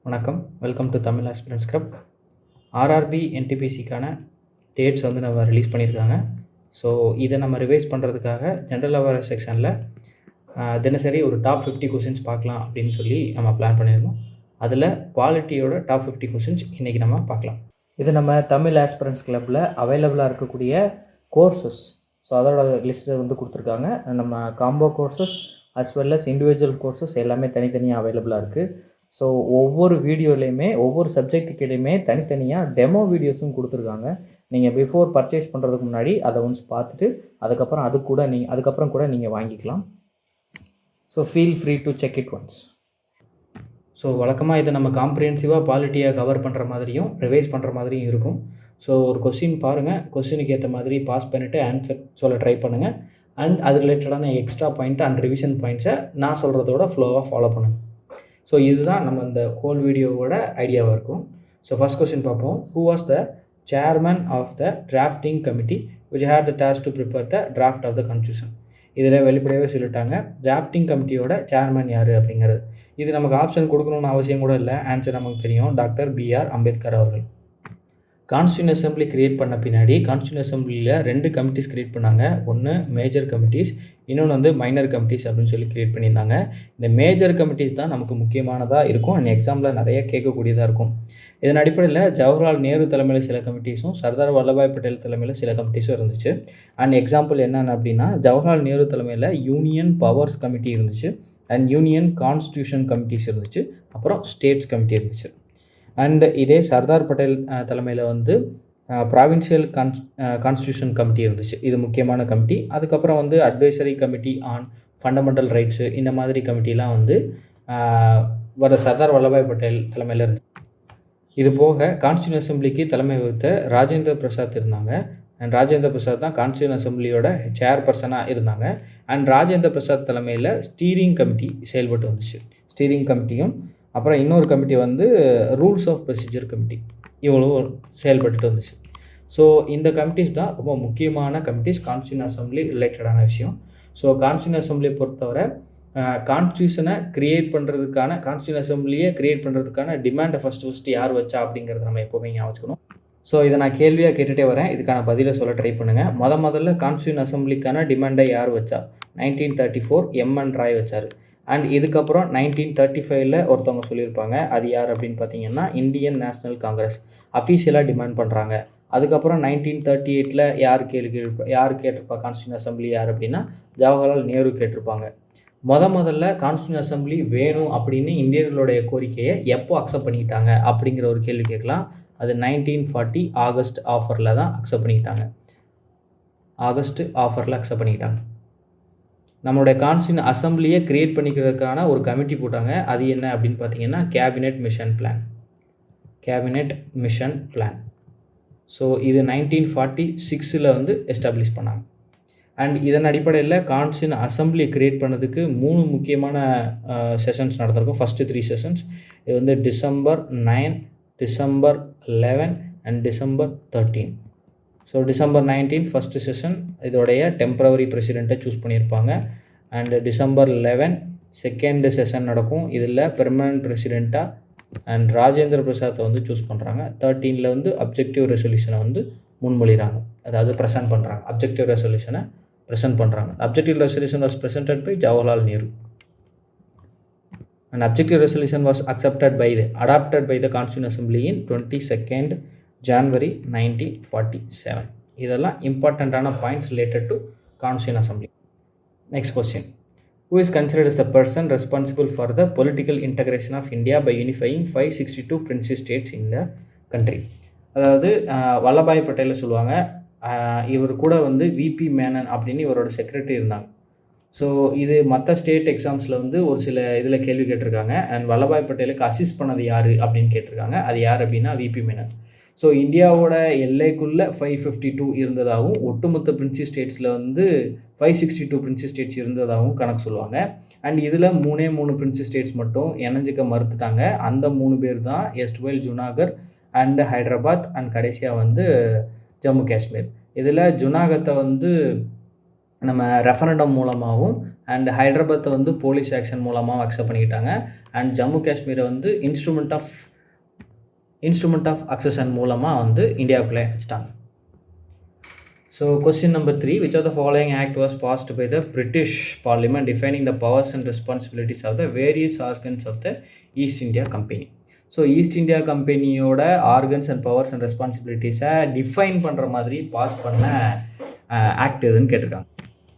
வணக்கம். Welcome to Tamil aspirants club. RRB என்டிபிசிக்கான dates வந்து நம்ம ரிலீஸ் பண்ணியிருக்காங்க. ஸோ இதை நம்ம ரிவைஸ் பண்ணுறதுக்காக ஜென்ரல் அவேர்னஸ் செக்ஷனில் தினசரி ஒரு டாப் 50 கொஷின்ஸ் பார்க்கலாம் அப்படின்னு சொல்லி நம்ம பிளான் பண்ணியிருந்தோம். அதில் குவாலிட்டியோட டாப் 50 கொஷின்ஸ் இன்றைக்கி நம்ம பார்க்கலாம். இது நம்ம தமிழ் ஆஸ்பிரன்ட்ஸ் கிளப்பில் அவைலபிளாக இருக்கக்கூடிய கோர்சஸ். ஸோ அதோட லிஸ்ட்டு வந்து கொடுத்துருக்காங்க. நம்ம combo courses as well as individual courses எல்லாமே தனித்தனியாக அவைலபிளாக இருக்குது. ஸோ ஒவ்வொரு வீடியோலையுமே ஒவ்வொரு சப்ஜெக்ட்டுக்கிடையுமே தனித்தனியாக டெமோ வீடியோஸும் கொடுத்துருக்காங்க. நீங்கள் பிஃபோர் பர்ச்சேஸ் பண்ணுறதுக்கு முன்னாடி அதை ஒன்ஸ் பார்த்துட்டு அதுக்கப்புறம் கூட நீங்கள் வாங்கிக்கலாம். So feel free to check it once. So வழக்கமாக இதை நம்ம காம்ப்ரிஹென்சிவாக பாலிட்டியாக கவர் பண்ணுற மாதிரியும் ரிவைஸ் பண்ணுற மாதிரியும் இருக்கும். ஸோ ஒரு கொஸ்டின் பாருங்கள், கொஸ்டினுக்கு ஏற்ற மாதிரி பாஸ் பண்ணிவிட்டு ஆன்சர் சொல்ல ட்ரை பண்ணுங்கள். அண்ட் அது ரிலேட்டடான எக்ஸ்ட்ரா பாயிண்ட் அண்ட் ரிவிஷன் பாயிண்ட்ஸை நான் சொல்கிறதோட ஃப்ளோவாக ஃபாலோ பண்ணுங்கள். ஸோ இதுதான் நம்ம இந்த ஹோல் வீடியோவோட ஐடியாவாக இருக்கும். ஸோ ஃபஸ்ட் கொஸ்டின் பார்ப்போம். Who was the chairman of the drafting committee which had the task to prepare the draft of the constitution? இதில் வெளிப்படையாகவே சொல்லிட்டாங்க டிராஃப்டிங் கமிட்டியோட சேர்மன் யார் அப்படிங்கிறது. இது நமக்கு ஆப்ஷன் கொடுக்கணும்னு அவசியம் கூட இல்லை, ஆன்சர் நமக்கு தெரியும், டாக்டர் B.R. அம்பேத்கர் அவர்கள். கான்ஸ்டியூஷன் அசம்பிளி கிரியேட் பண்ண பின்னாடி கான்ஸ்டியூஷன் அசம்பிளியில் 2 கமிட்டிஸ் கிரியேட் பண்ணாங்க. ஒன்று மேஜர் கமிட்டிஸ், இன்னொன்று வந்து மைனர் கமிட்டிஸ் அப்படின்னு சொல்லி கிரியேட் பண்ணியிருந்தாங்க. இந்த மேஜர் கமிட்டிஸ் தான் நமக்கு முக்கியமானதாக இருக்கும் அண்ட் எக்ஸாமில் நிறைய கேட்கக்கூடியதாக இருக்கும். இதன் அடிப்படையில் ஜவஹர்லால் நேரு தலைமையில் சில கமிட்டிஸும் சர்தார் வல்லபாய் பட்டேல் தலைமையில் சில கமிட்டிஸும் இருந்துச்சு. அண்ட் எக்ஸாம்பிள் என்னென்ன அப்படின்னா ஜவஹர்லால் நேரு தலைமையில் யூனியன் பவர்ஸ் கமிட்டி இருந்துச்சு அண்ட் யூனியன் கான்ஸ்டியூஷன் கமிட்டிஸ் இருந்துச்சு, அப்புறம் ஸ்டேட்ஸ் கமிட்டி இருந்துச்சு. அண்ட் இதே சர்தார் பட்டேல் தலைமையில் வந்து ப்ராவின்சியல் கான்ஸ்டியூஷன் கமிட்டி இருந்துச்சு. இது முக்கியமான கமிட்டி. அதுக்கப்புறம் வந்து advisory committee on fundamental rights, இந்த மாதிரி கமிட்டிலாம் வந்து சர்தார் வல்லபாய் பட்டேல் தலைமையில் இருந்து. இது போக கான்ஸ்டியூஷன் அசம்பிளிக்கு தலைமை வகித்த ராஜேந்திர பிரசாத் இருந்தாங்க. அண்ட் ராஜேந்திர பிரசாத் தான் கான்ஸ்டியூஷன் அசம்பிளியோட சேர்பர்சனாக இருந்தாங்க. அண்ட் ராஜேந்திர பிரசாத் தலைமையில் ஸ்டீரிங் கமிட்டி செயல்பட்டு வந்துச்சு. ஸ்டீரிங் கமிட்டியும் அப்புறம் இன்னொரு கமிட்டி வந்து ரூல்ஸ் ஆஃப் ப்ரொசீஜர் கமிட்டி, இவ்வளவும் செயல்பட்டு வந்துச்சு. ஸோ இந்த கமிட்டிஸ் தான் ரொம்ப முக்கியமான கமிட்டிஸ் கான்ஸ்டியூஷன் அசம்பிளி ரிலேட்டடான விஷயம். ஸோ கான்ஸ்டியூஷன் அசம்பிளியை பொறுத்தவரை கான்ஸ்டியூஷனை கான்ஸ்டியூஷன் அசம்பிளியை கிரியேட் பண்ணுறதுக்கான டிமாண்டை ஃபஸ்ட்டு யார் வச்சா அப்படிங்கிறத நம்ம எப்போவுமே ஞாபகம் வச்சுக்கணும். ஸோ இதை நான் கேள்வியாக கேட்டுகிட்டே வரேன், இதுக்கான பதிலை சொல்ல ட்ரை பண்ணுங்கள். முதல்ல கான்ஸ்டியூஷன் அசம்பிளிக்கான டிமாண்டை யார் வச்சா? 1934 M.N. ராய் வச்சார். அண்ட் இதுக்கப்புறம் 1935 ஒருத்தவங்க சொல்லியிருப்பாங்க, அது யார் அப்படின்னு பார்த்தீங்கன்னா இந்தியன் நேஷ்னல் காங்கிரஸ் அஃபீஷியலாக டிமாண்ட் பண்ணுறாங்க. அதுக்கப்புறம் 1938 யார் கேட்டிருப்பா கான்ஸ்டியூஷன் அசம்பிளி யார் அப்படின்னா ஜவஹர்லால் நேரு கேட்டிருப்பாங்க. முதல்ல கான்ஸ்டியூஷன் அசம்பிளி வேணும் அப்படின்னு இந்தியர்களுடைய கோரிக்கையை எப்போ அக்செப்ட் பண்ணிக்கிட்டாங்க அப்படிங்கிற ஒரு கேள்வி கேட்கலாம். அது 1940 ஆகஸ்ட் ஆஃபரில் தான் அக்செப்ட் பண்ணிக்கிட்டாங்க. அக்செப்ட் பண்ணிக்கிட்டாங்க. நம்மளுடைய கான்ஸ்டியூஷன் அசம்பிளியை கிரியேட் பண்ணிக்கிறதுக்கான ஒரு கமிட்டி போட்டாங்க. அது என்ன அப்படின்னு பார்த்தீங்கன்னா கேபினெட் மிஷன் பிளான். ஸோ இது 1946 வந்து எஸ்டாப்ளிஷ் பண்ணாங்க. அண்ட் இதன் அடிப்படையில் கான்ஸ்டியூஷன் அசம்பிளியை கிரியேட் பண்ணதுக்கு 3 முக்கியமான செஷன்ஸ் நடந்திருக்கும். ஃபஸ்ட்டு 3 செஷன்ஸ் இது வந்து December 9, December 11 and December 13. So December 19 first session, இதோடைய டெம்பரவரி பிரசிடெண்ட்டை சூஸ் பண்ணியிருப்பாங்க. அண்ட் December 11 செகண்ட் செஷன் நடக்கும். இதில் பெர்மனன்ட் பிரசிடெண்ட்டாக அண்ட் ராஜேந்திர பிரசாத்தை வந்து சூஸ் பண்ணுறாங்க. 13 வந்து அப்ஜெக்டிவ் ரெசல்யூஷனை வந்து முன்மொழிகிறாங்க, அதாவது ப்ரெசென்ட் பண்ணுறாங்க. Objective resolution was presented by Jawaharlal Nehru. An objective resolution was adopted by the Constituent Assembly in 22nd January 1947. இதெல்லாம் இம்பார்ட்டண்ட்டான points related to constitution assembly. Next question. Who is considered as the person responsible for the political integration of India by unifying 562 princely states in the country? அதாவது வல்லபாய் பட்டேலை சொல்லுவாங்க. இவர் கூட வந்து VP Menon அப்படின்னு இவரோட secretary இருந்தாங்க. ஸோ இது மற்ற ஸ்டேட் எக்ஸாம்ஸில் வந்து ஒரு சில இதில் கேள்வி கேட்டிருக்காங்க. அண்ட் வல்லபாய் பட்டேலுக்கு அசிஸ்ட் பண்ணது யார் அப்படின்னு கேட்டிருக்காங்க. அது யார் அப்படின்னா VP மேனன். ஸோ இந்தியாவோட எல்லைக்குள்ளே 552 இருந்ததாகவும் ஒட்டுமொத்த பிரின்சி ஸ்டேட்ஸில் வந்து 562 பிரின்சி ஸ்டேட்ஸ் இருந்ததாகவும் கணக்கு சொல்லுவாங்க. அண்ட் இதில் 3 பிரின்சி ஸ்டேட்ஸ் மட்டும் இணைஞ்சிக்க மறுத்துட்டாங்க. அந்த 3 பேர் தான் எஸ்ட்வேல் ஜுனாகர் அண்ட் ஹைதராபாத் அண்ட் கடைசியாக வந்து ஜம்மு காஷ்மீர். இதில் ஜுனாகத்தை வந்து நம்ம ரெஃபரண்டம் மூலமாகவும் அண்ட் ஹைதராபாத்தை வந்து போலீஸ் ஆக்ஷன் மூலமாக அக்செப்ட் பண்ணிக்கிட்டாங்க. அண்ட் ஜம்மு காஷ்மீரை வந்து இன்ஸ்ட்ருமெண்ட் ஆஃப் அக்சஷன் மூலமாக வந்து இந்தியாவுக்குள்ளே வச்சுட்டாங்க. So question number 3, which of the following act was passed by the British Parliament defining the powers and responsibilities of the various organs of the East India Company? So East India கம்பெனியோட organs and powers and ரெஸ்பான்சிபிலிட்டிஸை define பண்ணுற மாதிரி pass பண்ண act எதுன்னு கேட்டிருக்காங்க.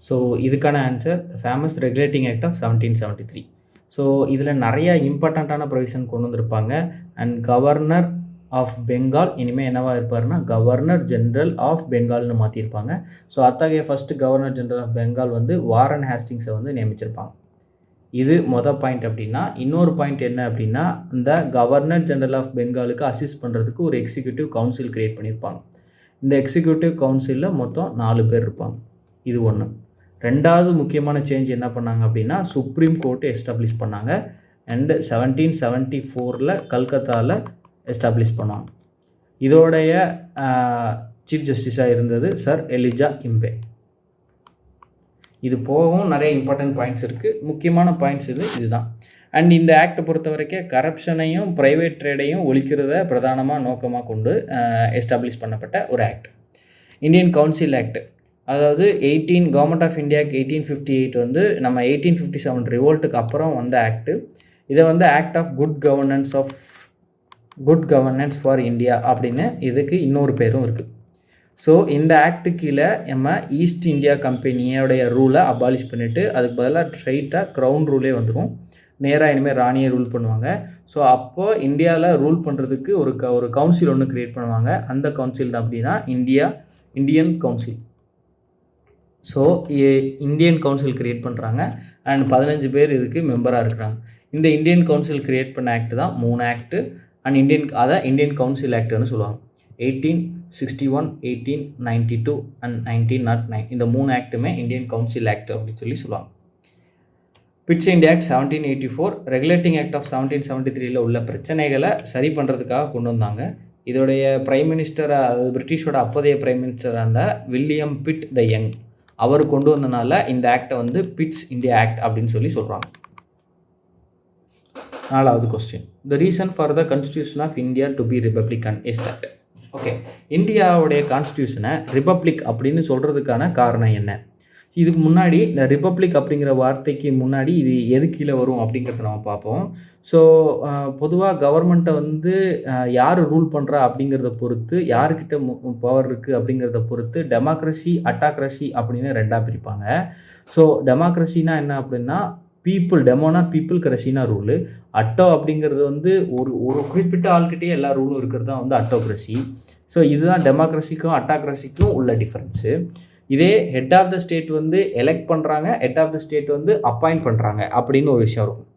So இதுக்கான answer famous regulating act of 1773. So இதில் நிறையா இம்பார்ட்டண்ட்டான ப்ரொவிஷன் கொண்டு வந்திருப்பாங்க. அண்ட் கவர்னர் ஆஃப் பெங்கால் இனிமேல் என்னவா இருப்பார்னா கவர்னர் ஜென்ரல் ஆஃப் பெங்கால்னு மாற்றிருப்பாங்க. ஸோ அத்தகைய first governor general of Bengal வந்து வாரன் ஹேஸ்டிங்ஸை வந்து நியமிச்சிருப்பாங்க. இது மொதல் பாயிண்ட். அப்படின்னா இன்னொரு பாயிண்ட் என்ன அப்படின்னா, இந்த கவர்னர் ஜென்ரல் ஆஃப் பெங்காலுக்கு அசிஸ்ட் பண்ணுறதுக்கு ஒரு எக்ஸிக்யூட்டிவ் கவுன்சில் க்ரியேட் பண்ணியிருப்பாங்க. இந்த எக்ஸிக்யூட்டிவ் கவுன்சிலில் மொத்தம் 4 பேர் இருப்பாங்க. இது ஒன்று. ரெண்டாவது முக்கியமான சேஞ்ச் என்ன பண்ணாங்க அப்படின்னா, சுப்ரீம் கோர்ட்டு எஸ்டாப்ளிஷ் பண்ணாங்க. அண்டு 1774 கல்கத்தாவில் எஸ்டாப்ளிஷ் பண்ணுவாங்க. இதோடைய சீஃப் ஜஸ்டிஸாக இருந்தது சர் எலிஜா இம்பே. இது போகவும் நிறைய இம்பார்ட்டன்ட் பாயிண்ட்ஸ் இருக்குது. முக்கியமான பாயிண்ட்ஸ் இதுதான். அண்ட் இந்த ஆக்டை பொறுத்த வரைக்கும் கரப்ஷனையும் ப்ரைவேட் ட்ரேடையும் ஒழிக்கிறத பிரதானமாக நோக்கமாக கொண்டு எஸ்டாப்ளிஷ் பண்ணப்பட்ட ஒரு ஆக்ட். இந்தியன் கவுன்சில் ஆக்ட், அதாவது கவர்மெண்ட் ஆஃப் இந்தியா 1858 வந்து நம்ம 1857 ரிவோல்ட்டுக்கு அப்புறம் வந்த ஆக்டு. இதை வந்து act of good governance for India அப்படின்னு இதுக்கு இன்னொரு பேரும் இருக்குது. ஸோ இந்த ஆக்டு கீழே நம்ம ஈஸ்ட் இந்தியா கம்பெனியோடைய ரூலை அபாலிஷ் பண்ணிவிட்டு அதுக்கு பதிலாக ஸ்ட்ரைட்டாக க்ரௌன் ரூலே வந்துடும். நேராக இனிமேல் ராணியை ரூல் பண்ணுவாங்க. ஸோ அப்போது இந்தியாவில் ரூல் பண்ணுறதுக்கு ஒரு கவுன்சில் ஒன்று க்ரியேட் பண்ணுவாங்க. அந்த கவுன்சில் தான் அப்படின்னா Indian council. So Indian council create பண்ணுறாங்க. அண்ட் 15 பேர் இதுக்கு மெம்பராக இருக்கிறாங்க. இந்த இந்தியன் கவுன்சில் க்ரியேட் பண்ண ஆக்ட் தான் 3 ஆக்ட்டு. அண்ட் இந்தியன் கவுன்சில் ஆக்ட்னு சொல்லுவாங்க. 1861, 1892 அண்ட் 1909 இந்த 3 ஆக்ட்டுமே இந்தியன் கவுன்சில் ஆக்ட் அப்படின்னு சொல்லுவாங்க. Pitt's India act 1784 regulating act of 1773 உள்ள பிரச்சனைகளை சரி பண்ணுறதுக்காக கொண்டு வந்தாங்க. இதோடைய பிரைம் மினிஸ்டர், பிரிட்டிஷோட அப்போதைய பிரைம் மினிஸ்டராக இருந்த வில்லியம் பிட் த யங், அவர் கொண்டு வந்தனால இந்த ஆக்டை வந்து பிட்ஸ் இந்தியா ஆக்ட் அப்படின்னு சொல்கிறாங்க. 4வது question, the reason for the constitution of India to be republican is that. Okay, இந்தியாவுடைய கான்ஸ்டியூஷனை ரிபப்ளிக் அப்படின்னு சொல்கிறதுக்கான காரணம் என்ன? இதுக்கு முன்னாடி இந்த ரிபப்ளிக் அப்படிங்கிற வார்த்தைக்கு முன்னாடி இது எது கீழே வரும் அப்படிங்கிறத நம்ம பார்ப்போம். ஸோ பொதுவாக கவர்மெண்ட்டை வந்து யார் ரூல் பண்ணுறா அப்படிங்கிறத பொறுத்து, யாருக்கிட்ட பவர் இருக்குது அப்படிங்கிறத பொறுத்து டெமோக்ரஸி, அட்டாக்ரஸி அப்படின்னு 2ஆக பிரிப்பாங்க. ஸோ டெமோக்ரஸினா என்ன அப்படின்னா டெமோனா பீப்புள், கிரஸினா ரூலு. அட்டோ அப்படிங்கிறது வந்து ஒரு குறிப்பிட்ட ஆள்கிட்டே எல்லா ரூலும் இருக்கிறது தான் வந்து அட்டோக்ரஸி. ஸோ இதுதான் டெமோக்ரஸிக்கும் அட்டாக்ரஸிக்கும் உள்ள டிஃப்ரென்ஸு. இதே ஹெட் ஆஃப் த ஸ்டேட் வந்து எலெக்ட் பண்ணுறாங்க, ஹெட் ஆஃப் த ஸ்டேட் வந்து அப்பாயிண்ட் பண்ணுறாங்க அப்படின்னு ஒரு விஷயம் இருக்கும்.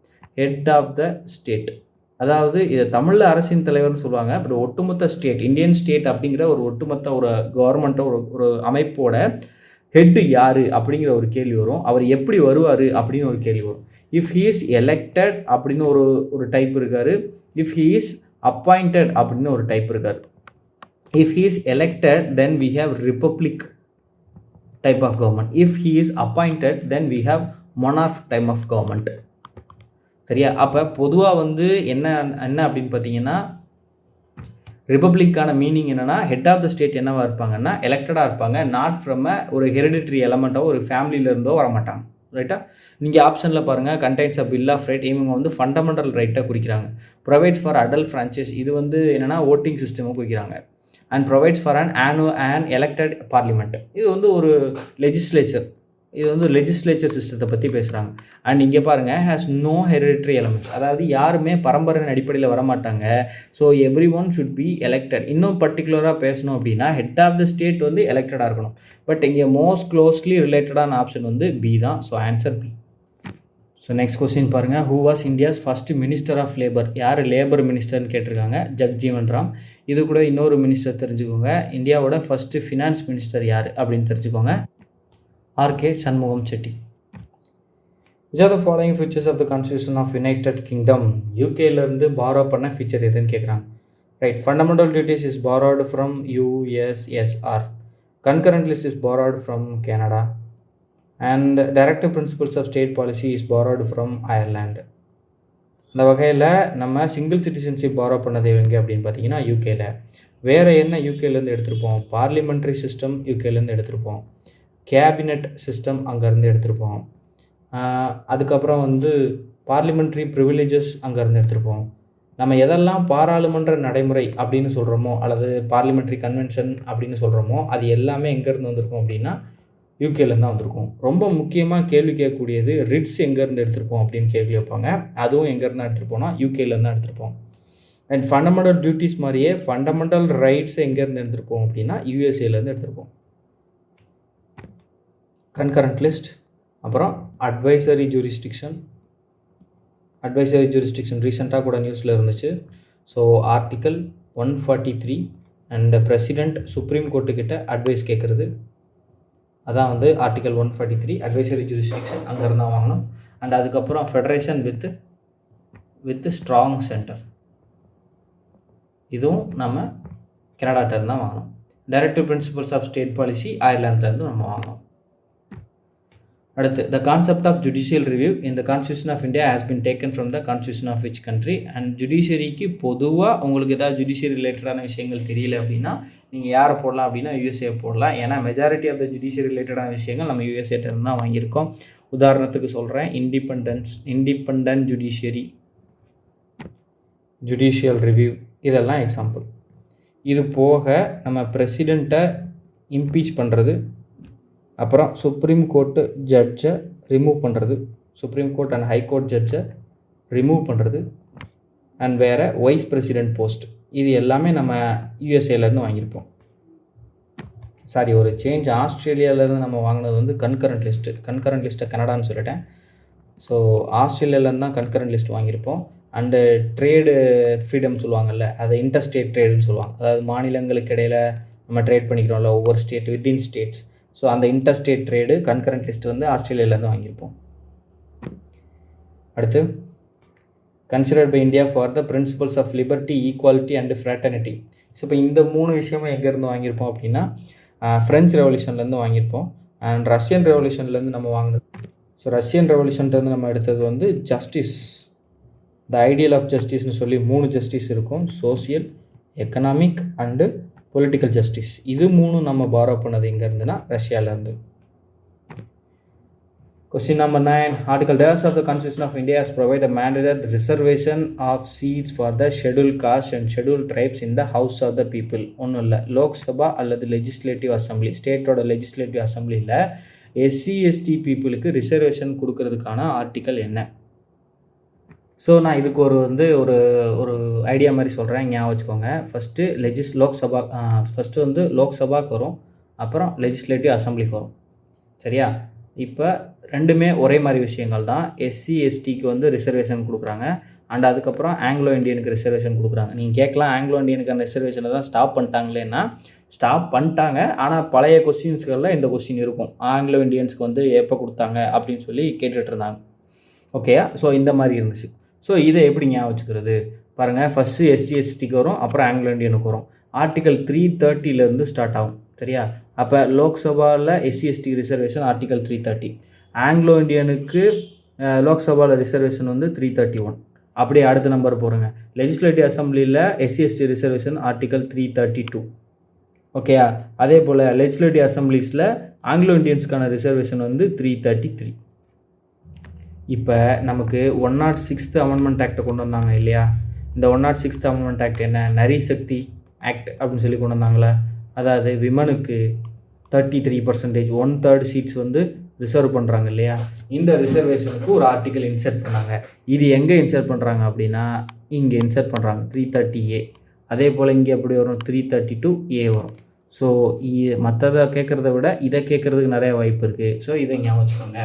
ஹெட் ஆஃப் த ஸ்டேட், அதாவது இதை தமிழில் அரசின் தலைவர்னு சொல்லுவாங்க. பட் ஒட்டுமொத்த ஸ்டேட், இந்தியன் ஸ்டேட் அப்படிங்கிற ஒரு ஒட்டுமொத்த ஒரு கவர்மெண்ட்டை, ஒரு அமைப்போட ஹெட்டு யார் அப்படிங்கிற ஒரு கேள்வி வரும். அவர் எப்படி வருவார் அப்படின்னு ஒரு கேள்வி வரும். இஃப் ஹீ இஸ் எலெக்டட் அப்படின்னு ஒரு டைப் இருக்கார். இஃப் ஹீ இஸ் அப்பாயிண்டட் அப்படின்னு ஒரு டைப் இருக்கார். If he is elected then we have republic type of government. If he is appointed then we have monarch type of government. சரியா? அப்போ பொதுவாக வந்து என்ன அப்படின்னு பார்த்தீங்கன்னா, ரிப்பப்ளிக்கான மீனிங் என்னென்னா, ஹெட் ஆஃப் த ஸ்டேட் என்னவாக இருப்பாங்கன்னா எலெக்டடாக இருப்பாங்க. நாட் ஃப்ரம் ஒரு ஹெரிடிட்ரி எலமெண்ட்டோ ஒரு ஃபேமிலியிலேருந்தோ வரமாட்டாங்க. ரைட்டா? நீங்கள் ஆப்ஷனில் பாருங்கள், contains a bill of right. இவங்க வந்து ஃபண்டமெண்டல் ரைட்டை குறிக்கிறாங்க. ப்ரொவைட்ஸ் ஃபார் அடல்ட் ஃப்ரான்ச்சைஸ், இது வந்து என்னென்னா ஓட்டிங் சிஸ்டமை குறிக்கிறாங்க. And provides for an elected parliament, இது வந்து ஒரு லெஜிஸ்லேச்சர். இது வந்து லெஜிஸ்லேச்சர் சிஸ்டத்தை பற்றி பேசுகிறாங்க. அண்ட் இங்கே பாருங்கள், ஹேஸ் நோ ஹெரிடிட்ரி எலமெண்ட்ஸ், அதாவது யாருமே பரம்பரையின் அடிப்படையில் வரமாட்டாங்க. So every one should be elected. இன்னும் பர்டிகுலராக பேசணும் அப்படின்னா ஹெட் ஆஃப் த ஸ்டேட் வந்து எலெக்டடாக இருக்கணும். பட் இங்கே மோஸ்ட் க்ளோஸ்லி ரிலேட்டடான ஆப்ஷன் வந்து பி தான். So answer B. So next question பாருங்கள், who was India's first minister of labour? யார் லேபர் மினிஸ்டர்னு கேட்டிருக்காங்க. ஜக்ஜீவன் ராம். இது கூட இன்னொரு மினிஸ்டர் தெரிஞ்சுக்கோங்க. இந்தியாவோட ஃபஸ்ட்டு ஃபினான்ஸ் மினிஸ்டர் யார் அப்படின்னு தெரிஞ்சுக்கோங்க. R.K. Shanmugam Chetty. Which are the following features of the Constitution of United Kingdom? UKலேருந்து பாரோ பண்ண ஃபீச்சர் எதுன்னு கேட்குறாங்க. Right, fundamental duties is borrowed from USSR. Concurrent list is borrowed from Canada. And directive principles of state policy is borrowed from Ireland. அந்த வகையில் நம்ம single citizenship borrow பண்ணது எங்கே அப்படின்னு பார்த்தீங்கன்னா யூகேல. வேறு என்ன யூகேலேருந்து எடுத்திருப்போம்? பார்லிமெண்ட்ரி சிஸ்டம் யூகேலேருந்து எடுத்திருப்போம். கேபினட் சிஸ்டம் அங்கேருந்து எடுத்திருப்போம். அதுக்கப்புறம் வந்து பார்லிமெண்ட்ரி ப்ரிவிலேஜஸ் அங்கேருந்து எடுத்திருப்போம். நம்ம எதெல்லாம் பாராளுமன்ற நடைமுறை அப்படின்னு சொல்கிறோமோ அல்லது பார்லிமெண்ட்ரி கன்வென்ஷன் அப்படின்னு சொல்கிறோமோ அது எல்லாமே எங்கேருந்து வந்திருக்கும் அப்படின்னா யூகேலேருந்து தான் வந்திருக்கும். ரொம்ப முக்கியமாக கேள்வி கேட்கக்கூடியது ரிட்ஸ் எங்கேருந்து எடுத்திருப்போம் அப்படின்னு கேள்வி வைப்பாங்க. அதுவும் எங்கேருந்து எடுத்திருப்போம்னா யூகேலேருந்து தான் எடுத்திருப்போம். அண்ட் ஃபண்டமெண்டல் டியூட்டிஸ் மாதிரியே ஃபண்டமெண்டல் ரைட்ஸ் எங்கேருந்து எடுத்திருப்போம் அப்படின்னா யூஎஸ்ஏலேருந்து எடுத்திருப்போம். கன்கரண்ட் லிஸ்ட், அப்புறம் அட்வைசரி ஜூரிஸ்டிக்ஷன் ரீசெண்டாக கூட நியூஸில் இருந்துச்சு. So article 143 and president supreme கோர்ட்டுக்கிட்ட அட்வைஸ் கேட்குறது, அதான் வந்து ஆர்டிக்கல் 143 அட்வைசரி ஜூரிஸ்டிக்ஷன் அங்கேருந்து தான் வாங்கணும். அண்ட் அதுக்கப்புறம் ஃபெடரேஷன் வித் ஸ்ட்ராங் சென்டர், இதுவும் நம்ம கனடாட்டில் தான் வாங்கணும். Directive principles of state policy அயர்லாந்துலேருந்து நம்ம வாங்கணும். அடுத்து, the concept of judicial review in the Constitution of India has been taken from the Constitution of which country? And ஜுடிஷியரிக்கு பொதுவாக உங்களுக்கு ஏதாவது ஜுடிஷியரி ரிலேட்டடான விஷயங்கள் தெரியல அப்படின்னா நீங்கள் யாரை போடலாம் அப்படின்னா யூஎஸ்ஏ போடலாம். ஏன்னா மெஜாரிட்டி ஆஃப் த ஜுடிஷியரி ரிலேட்டடான விஷயங்கள் நம்ம யூஎஸ்ஏட்டேருந்து தான் வாங்கியிருக்கோம். உதாரணத்துக்கு சொல்கிறேன், இண்டிபெண்டன்ட் ஜுடிஷியல் ரிவ்யூ, இதெல்லாம் எக்ஸாம்பிள். இது போக நம்ம பிரசிடெண்ட்டை இம்பீச் பண்ணுறது, அப்புறம் சுப்ரீம் கோர்ட்டு ஜட்ஜை ரிமூவ் பண்ணுறது, சுப்ரீம் கோர்ட் அண்ட் ஹைகோர்ட் ஜட்ஜை ரிமூவ் பண்ணுறது, அண்ட் வேறு வைஸ் பிரசிடெண்ட் போஸ்ட், இது எல்லாமே நம்ம யூஎஸ்ஏலேருந்து வாங்கியிருப்போம். சாரி, ஒரு சேஞ்ச், ஆஸ்திரேலியாவிலேருந்து நம்ம வாங்கினது வந்து கன்கரண்ட் லிஸ்ட்டை கனடான்னு சொல்லிட்டேன். ஸோ ஆஸ்திரேலியாவிலேருந்து தான் கன்கரண்ட் லிஸ்ட் வாங்கியிருப்போம். அண்டு ட்ரேடு ஃப்ரீடம் சொல்லுவாங்கள்ல, அதை இன்டர்ஸ்டேட் ட்ரேடுன்னு சொல்லுவாங்க. அதாவது மாநிலங்களுக்கு இடையில் நம்ம ட்ரேட் பண்ணிக்கிறோம்ல, ஒவ்வொரு ஸ்டேட் வித்தின் ஸ்டேட்ஸ். ஸோ அந்த இன்டர்ஸ்டேட் ட்ரேடு கன்கரண்ட் லிஸ்ட் வந்து ஆஸ்திரேலியாவிலேருந்து வாங்கியிருப்போம். அடுத்து, considered by India for the principles of liberty, equality and fraternity. So இப்போ இந்த 3 விஷயமும் எங்கேருந்து வாங்கியிருப்போம் அப்படின்னா ஃப்ரெஞ்ச் ரெவல்யூஷன்லேருந்து வாங்கியிருப்போம். அண்ட் ரஷ்யன் ரெவல்யூஷன்லேருந்து நம்ம வாங்கினது. ஸோ ரஷ்யன் ரெவல்யூஷன்லேருந்து நம்ம எடுத்தது வந்து ஜஸ்டிஸ், த ஐடியல் ஆஃப் ஜஸ்டிஸ்னு சொல்லி 3 ஜஸ்டிஸ் இருக்கும். Social, economic and political justice. இது 3 நம்ம பாரோ பண்ணது எங்கே இருந்துன்னா ரஷ்யாவிலேருந்து. Question number 9. Article dash of the Constitution of India has provided a mandated reservation of seats for the scheduled caste and scheduled tribes in the House of the People. ஒன்றும் இல்லை, லோக்சபா அல்லது legislative assembly, ஸ்டேட்டோட legislative அசம்பிளியில் SC ST பீப்புளுக்கு reservation கொடுக்கறதுக்கான article என்ன? So நான் இதுக்கு ஒரு ஐடியா மாதிரி சொல்கிறேன், ஞாபகம் வச்சுக்கோங்க. ஃபஸ்ட்டு ஃபஸ்ட்டு வந்து லோக்சபாக்கு வரும், அப்புறம் லெஜிஸ்லேட்டிவ் அசம்பிளிக்கு வரும். சரியா? இப்போ ரெண்டுமே ஒரே மாதிரி விஷயங்கள் தான். எஸ்சி எஸ்டிக்கு வந்து ரிசர்வேஷன் கொடுக்குறாங்க, அண்ட் அதுக்கப்புறம் ஆங்கிலோ இண்டியனுக்கு ரிசர்வேஷன் கொடுக்குறாங்க. நீங்கள் கேட்கலாம், ஆங்கிலோ இண்டியனுக்கான ரிசர்வேஷனை தான் ஸ்டாப் பண்ணிட்டாங்களேன்னா, ஸ்டாப் பண்ணிட்டாங்க. ஆனால் பழைய கொஸ்டின்ஸ்களில் இந்த கொஸ்டின் இருக்கும், ஆங்கிலோ இண்டியன்ஸ்க்கு வந்து எப்போ கொடுத்தாங்க அப்படின்னு சொல்லி கேட்டுட்டு இருந்தாங்க. ஓகேயா? ஸோ இந்த மாதிரி இருந்துச்சு. ஸோ இதை எப்படி ஞாபகம் வச்சுக்கிறது பாருங்கள். ஃபஸ்ட்டு எஸ்சி எஸ்டிக்கு வரும், அப்புறம் ஆங்கிலோ இண்டியனுக்கு வரும். ஆர்டிக்கல் 330 ஸ்டார்ட் ஆகும். சரியா? அப்போ லோக்சபாவில் SC ST reservation article 330, Anglo இண்டியனுக்கு லோக்சபாவில் ரிசர்வேஷன் வந்து 331. அப்படியே அடுத்த நம்பர் போகிறேங்க, லெஜிஸ்லேட்டிவ் அசம்பிளியில் எஸ்சி எஸ்டி ரிசர்வேஷன் ஆர்டிக்கல் 332. ஓகேயா? அதே போல் லெஜிஸ்லேட்டிவ் அசம்பிளிஸில் ஆங்கிலோ இண்டியன்ஸ்க்கான ரிசர்வேஷன் வந்து 333. இப்போ நமக்கு 106th அமெண்ட்மெண்ட் ஆக்டை கொண்டு வந்தாங்க இல்லையா? இந்த 106th அமெண்ட்மெண்ட் ஆக்ட் என்ன? நரி சக்தி ஆக்ட் அப்படின்னு சொல்லி கொண்டு வந்தாங்களே. அதாவது விமனுக்கு 33%, 1/3 சீட்ஸ் வந்து ரிசர்வ் பண்ணுறாங்க இல்லையா? இந்த ரிசர்வேஷனுக்கு ஒரு ஆர்டிக்கல் இன்சர்ட் பண்ணாங்க. இது எங்கே இன்சர்ட் பண்ணுறாங்க அப்படின்னா இங்கே இன்சர்ட் பண்ணுறாங்க, 330A. அதே போல் இங்கே எப்படி வரும்? 332A வரும். ஸோ மற்றதை கேட்குறத விட இதை கேட்குறதுக்கு நிறைய வாய்ப்பு இருக்குது. ஸோ இதை ஞாபகம் வச்சுக்கோங்க.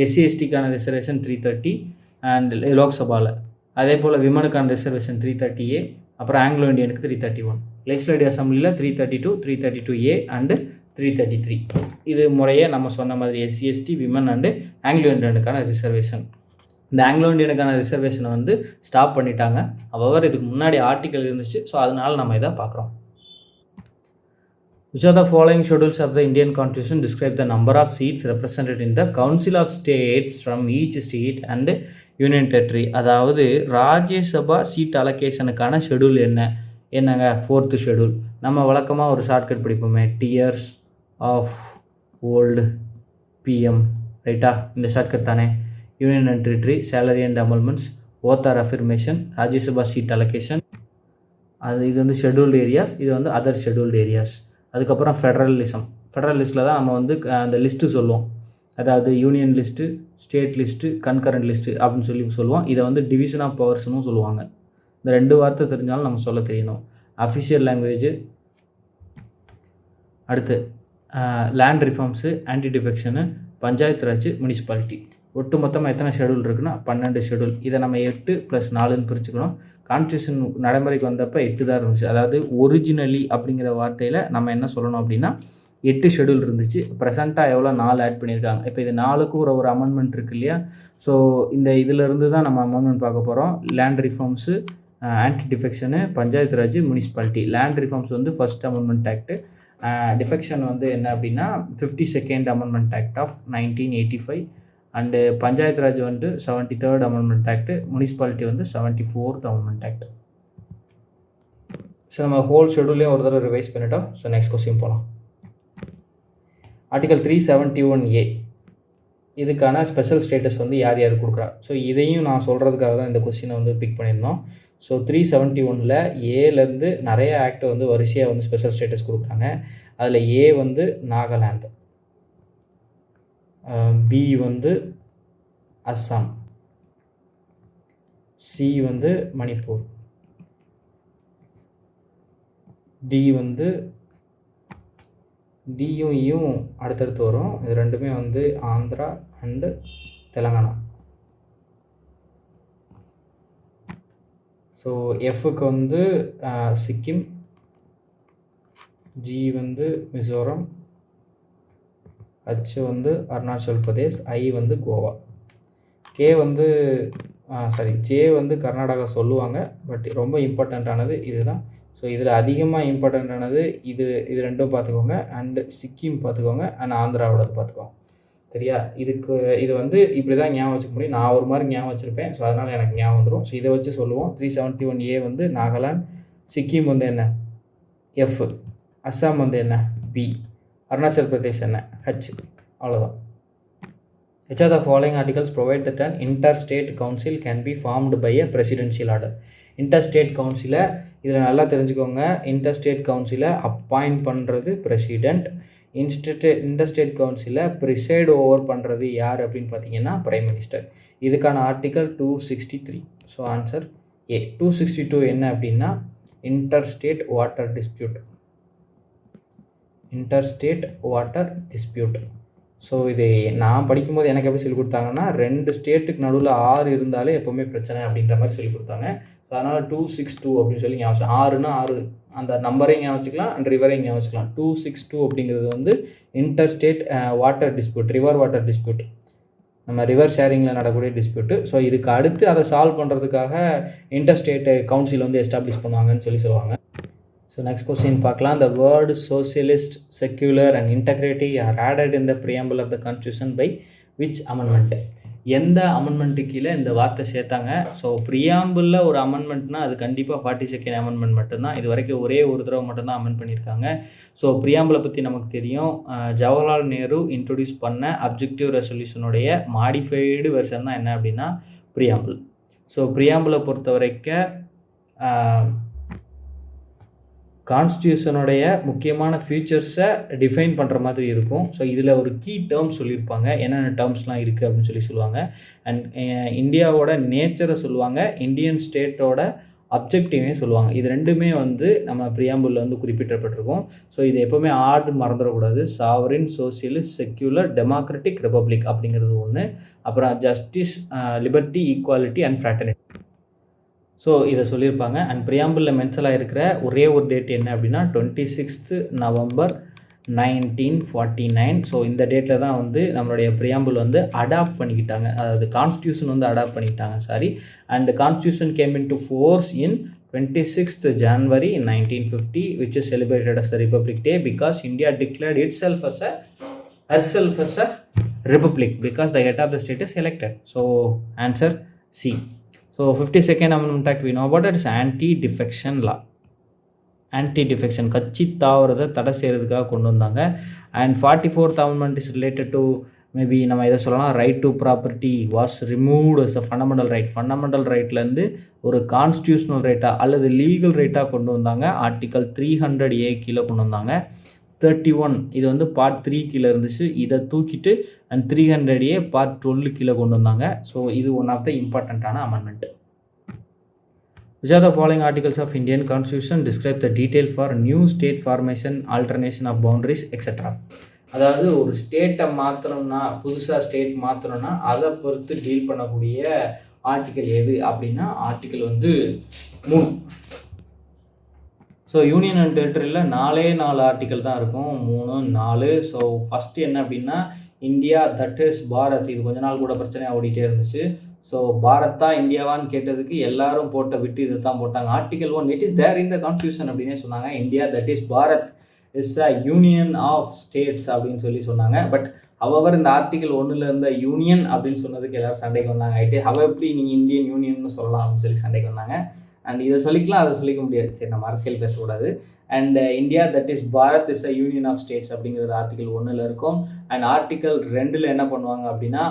எஸ்சி எஸ்டிக்கான ரிசர்வேஷன் 330 அண்ட் லோக்சபாவில், அதே போல் விமனுக்கான ரிசர்வேஷன் 330A, அப்புறம் ஆங்கிலோ இண்டியனுக்கு 331. லெஜிஸ்லேட்டிவ் அசம்பிளியில் 332, 332A அண்டு 333. இது முறையே நம்ம சொன்ன மாதிரி SC ST, women and Anglo இண்டியனுக்கான ரிசர்வேஷன். இந்த ஆங்கிலோ இண்டியனுக்கான ரிசர்வேஷனை வந்து ஸ்டாப் பண்ணிட்டாங்க. அவர் இதுக்கு முன்னாடி ஆர்டிக்கல் இருந்துச்சு. ஸோ அதனால் நம்ம இதை பார்க்குறோம். Which of the following schedules of the Indian Constitution describe the number of seats represented in the Council of States from each state and Union Territory? அதாவது ராஜ்யசபா சீட் அலோகேஷனுக்கான ஷெடியூல் என்னங்க 4th ஷெடியூல். நம்ம வழக்கமாக ஒரு shortcut படிப்போமே, tears of old PM, ரைட்டா? இந்த shortcut தானே. Union and territory, salary and amendments, oath or affirmation, Rajya Sabha seat allocation. இது வந்து ஷெடியூல்டு ஏரியாஸ், இது வந்து அதர் ஷெடியூல்டு ஏரியாஸ். அதுக்கப்புறம் ஃபெடரலிஸ்ட்டில் தான் நம்ம வந்து அந்த லிஸ்ட்டு சொல்லுவோம். அதாவது union list, state list, concurrent list அப்படின்னு சொல்லுவோம். இதை வந்து டிவிஷன் ஆஃப் பவர்ஸ்னு சொல்லுவாங்க. இந்த 2 வார்த்தை தெரிஞ்சாலும் நம்ம சொல்ல தெரியணும். Official language. அடுத்து land reforms, anti defection, panchayat raj, municipality. ஒட்டு மொத்தமாக எத்தனை ஷெடியூல் இருக்குன்னா 12 ஷெடியூல். இதை நம்ம 8 + 4ன்னு பிரிச்சுக்கணும். கான்ஸ்டியூஷன் நடைமுறைக்கு வந்தப்போ 8 தான் இருந்துச்சு. அதாவது ஒரிஜினலி அப்படிங்கிற வார்த்தையில் நம்ம என்ன சொல்லணும் அப்படின்னா 8 ஷெடியூல் இருந்துச்சு. ப்ரெசண்ட்டாக எவ்வளோ 4 ஆட் பண்ணியிருக்காங்க. இப்போ இது 4க்கு ஒரு அமெண்ட்மெண்ட் இருக்குது இல்லையா? ஸோ இந்த இதிலிருந்து தான் நம்ம அமெண்ட்மெண்ட் பார்க்க போகிறோம். Land reforms, anti defection, panchayat raj, municipality. Land reforms வந்து ஃபர்ஸ்ட் அமெண்ட்மெண்ட் ஆக்ட். டிஃபெக்ஷன் வந்து என்ன அப்படின்னா 52nd amendment act of 1985. And panchayat raj வந்து 73rd அமெண்ட்மெண்ட் ஆக்ட். முனிசிபாலிட்டி வந்து 74th அமெண்ட்மெண்ட் ஆக்ட். ஸோ நம்ம ஹோல் ஷெடியூலையும் ஒரு தடவை ரிவைஸ் பண்ணிட்டோம். ஸோ நெக்ஸ்ட் கொஸ்டின் போகலாம். ஆர்டிகல் 371A இதுக்கான ஸ்பெஷல் ஸ்டேட்டஸ் வந்து யார் யார் கொடுக்குறா? ஸோ இதையும் நான் சொல்கிறதுக்காக தான் இந்த கொஸ்டினை வந்து பிக் பண்ணியிருந்தோம். ஸோ 371ல் ஏலேருந்து நிறைய ஆக்ட் வந்து வரிசையாக வந்து ஸ்பெஷல் ஸ்டேட்டஸ் கொடுக்குறாங்க. அதில் ஏ வந்து நாகாலாந்து, பி வந்து அஸ்ஸாம், சி வந்து மணிப்பூர், டி வந்து டியும் ஈயும் அடுத்தடுத்து வரும். இது ரெண்டுமே வந்து ஆந்திரா அண்டு தெலுங்கானா. ஸோ எஃப்க்கு வந்து சிக்கிம், ஜி வந்து மிசோரம், ஹச் வந்து அருணாச்சல் பிரதேஷ், ஐ வந்து கோவா, கே வந்து ஜே வந்து கர்நாடகா சொல்லுவாங்க. பட் ரொம்ப இம்பார்ட்டண்ட்டானது இதுதான். ஸோ இதில் அதிகமாக இம்பார்ட்டண்ட்டானது இது ரெண்டும் பார்த்துக்கோங்க. அண்டு சிக்கிம் பார்த்துக்கோங்க, அண்ட் ஆந்திராவோடது பார்த்துக்கோங்க. சரியா? இது வந்து இப்படி தான் ஞாபகம் வச்சுக்க முடியும். நான் ஒரு மாதிரி ஞாபகம் வச்சுருப்பேன். ஸோ அதனால் எனக்கு ஞாபகம் வந்துடும். ஸோ இதை வச்சு சொல்லுவோம். 371A வந்து நாகாலாந்து, சிக்கிம் வந்து என்ன எஃப், அஸ்ஸாம் வந்து என்ன பி, அருணாச்சல் பிரதேஷ் என்ன ஹச். அவ்வளோதான். Which of the following articles provide that an interstate council can be formed by a presidential order? interstate council-ஐ இதில் நல்லா தெரிஞ்சுக்கோங்க. interstate council-ஐ அப்பாயிண்ட் பண்ணுறது பிரசிடெண்ட். interstate council-ஐ ப்ரிசைட் ஓவர் பண்ணுறது யார் அப்படின்னு பார்த்தீங்கன்னா பிரைம் மினிஸ்டர். இதுக்கான ஆர்டிக்கல் 263. So answer A. 262 என்ன அப்படின்னா interstate water dispute. ஸோ இது நான் படிக்கும்போது எனக்கு எப்படி சொல்லிக் கொடுத்தாங்கன்னா 2 ஸ்டேட்டுக்கு நடுவில் 6 இருந்தாலே எப்போவுமே பிரச்சனை அப்படின்ற மாதிரி சொல்லிக் கொடுத்தாங்க. ஸோ அதனால் 262 அப்படின்னு சொல்லி ஞாபகம். 6னா 6 அந்த நம்பரையும் ஞாபகம் வச்சுக்கலாம், அண்ட் ரிவரையும் ஞாபகம் வச்சுக்கலாம். 262 அப்படிங்கிறது வந்து interstate water dispute, river water dispute, நம்ம ரிவர் ஷேரிங்கில் நடக்கக்கூடிய டிஸ்பியூட்டு. ஸோ இதுக்கு அடுத்து அதை சால்வ் பண்ணுறதுக்காக இன்டர்ஸ்டேட் கவுன்சில் வந்து எஸ்டாப்ளிஷ் பண்ணுவாங்கன்னு சொல்லுவாங்க. ஸோ நெக்ஸ்ட் கொஸ்டின் பார்க்கலாம். The word socialist, secular and integrity are added in the preamble of the constitution by which amendment? எந்த அமெண்ட்மெண்ட்டு கீழே இந்த வார்த்தை சேர்த்தாங்க? ஸோ ப்ரியாம்பிளில் ஒரு அமெண்ட்மெண்ட்னா அது கண்டிப்பாக 42nd அமெண்ட்மெண்ட் மட்டும்தான். இது வரைக்கும் ஒரே ஒரு தடவை மட்டும்தான் அமெண்ட் பண்ணியிருக்காங்க. ஸோ ப்ரியாம்பிளை பற்றி நமக்கு தெரியும். ஜவஹர்லால் நேரு இன்ட்ரொடியூஸ் பண்ண அப்ஜெக்டிவ் ரெசல்யூஷனுடைய மாடிஃபைடு வெர்ஷன் தான் என்ன அப்படின்னா ப்ரியாம்பிள். ஸோ ப்ரியாம்பிளை பொறுத்த வரைக்கும் கான்ஸ்டியூஷனுடைய முக்கியமான ஃபீச்சர்ஸை டிஃபைன் பண்ணுற மாதிரி இருக்கும். ஸோ இதில் ஒரு கீ டேர்ம்ஸ் சொல்லியிருப்பாங்க, என்னென்ன டேர்ம்ஸ்லாம் இருக்குது அப்படின்னு சொல்லுவாங்க. அண்ட் இந்தியாவோட நேச்சரை சொல்லுவாங்க, இந்தியன் ஸ்டேட்டோட அப்ஜெக்டிவையும் சொல்லுவாங்க. இது ரெண்டுமே வந்து நம்ம ப்ரியாம்பிளில் வந்து குறிப்பிட்டப்பட்டிருக்கும். ஸோ இது எப்போவுமே மறந்துடக்கூடாது. Sovereign, socialist, secular, democratic, republic அப்படிங்கிறது ஒன்று. அப்புறம் justice, liberty, equality and fraternity. So இதை சொல்லியிருப்பாங்க. அண்ட் ப்ரியாம்பிளில் மென்ஷன் ஆகிருக்கிற ஒரே ஒரு டேட் என்ன அப்படின்னா 26th November 1949. ஸோ இந்த டேட்டில் தான் வந்து நம்மளுடைய ப்ரியாம்பிள் வந்து அடாப்ட் பண்ணிக்கிட்டாங்க, அதாவது கான்ஸ்டியூஷன் வந்து அடாப்ட் பண்ணிக்கிட்டாங்க. And constitution game in to force in 26th January 1950, which is celebrated as the Republic Day because India declared herself as a republic because the head of the state is elected. So answer C. So 52nd Amendment Act we know about it is anti-defection law. Anti defection கட்சி தாவறதை தடை செய்கிறதுக்காக கொண்டு வந்தாங்க. And 44th amendment is related to maybe நம்ம இதை சொல்லலாம் right to property was removed as a fundamental right. Fundamental ரைட்லேருந்து ஒரு கான்ஸ்டியூஷனல் ரைட்டாக அல்லது லீகல் ரைட்டாக கொண்டு வந்தாங்க. ஆர்டிக்கல் 300A கீழே கொண்டு வந்தாங்க. 31 இது வந்து பார்ட் 3 கீழே இருந்துச்சு. இதை தூக்கிட்டு அண்ட் 300A பார்ட் 12 கீழே கொண்டு வந்தாங்க. ஸோ இது ஒன் ஆஃப் த இம்பார்ட்டண்ட்டான amendment. Which are the following articles of Indian Constitution describe the detail for new state formation, alternation of boundaries, etc. அதாவது ஒரு ஸ்டேட்டை மாற்றணும்னா புதுசாக ஸ்டேட் மாற்றணும்னா அதை பொறுத்து டீல் பண்ணக்கூடிய ஆர்டிக்கல் எது அப்படின்னா ஆர்டிக்கல் வந்து 3. ஸோ யூனியன் அண்ட் டெரிட்டரியில் 4 ஆர்டிக்கல் தான் இருக்கும், 3, 4. ஸோ ஃபஸ்ட்டு என்ன அப்படின்னா இந்தியா தட் இஸ் பாரத். இது கொஞ்ச நாள் கூட பிரச்சனையாக ஓடிட்டே இருந்துச்சு. ஸோ பாரத்தா இந்தியாவான்னு கேட்டதுக்கு எல்லாரும் போட்ட விட்டு இதை தான் போட்டாங்க. Article 1 it is there in the constitution அப்படின்னே சொன்னாங்க. India that is Bharat is a union of states அப்படின்னு சொன்னாங்க. பட் ஹவவர் இந்த ஆர்டிகல் 1ல் இருந்த யூனியன் அப்படின்னு சொன்னதுக்கு எல்லாரும் சண்டைக்கு வந்தாங்க. ஆகிட்டு எப்படி நீங்கள் இந்தியன் யூனியன் சொல்லலாம் அப்படின்னு சண்டைக்கு வந்தாங்க. அண்ட் இதை சொல்லிக்கலாம் அதை சொல்லிக்க முடியாது. சரி நம்ம அரசியல் பேசக்கூடாது. And India that is Bharat is a union of states அப்படிங்கிறது ஆர்டிகல் 1ல் இருக்கும். அண்ட் ஆர்டிக்கல் 2ல் என்ன பண்ணுவாங்க அப்படின்னா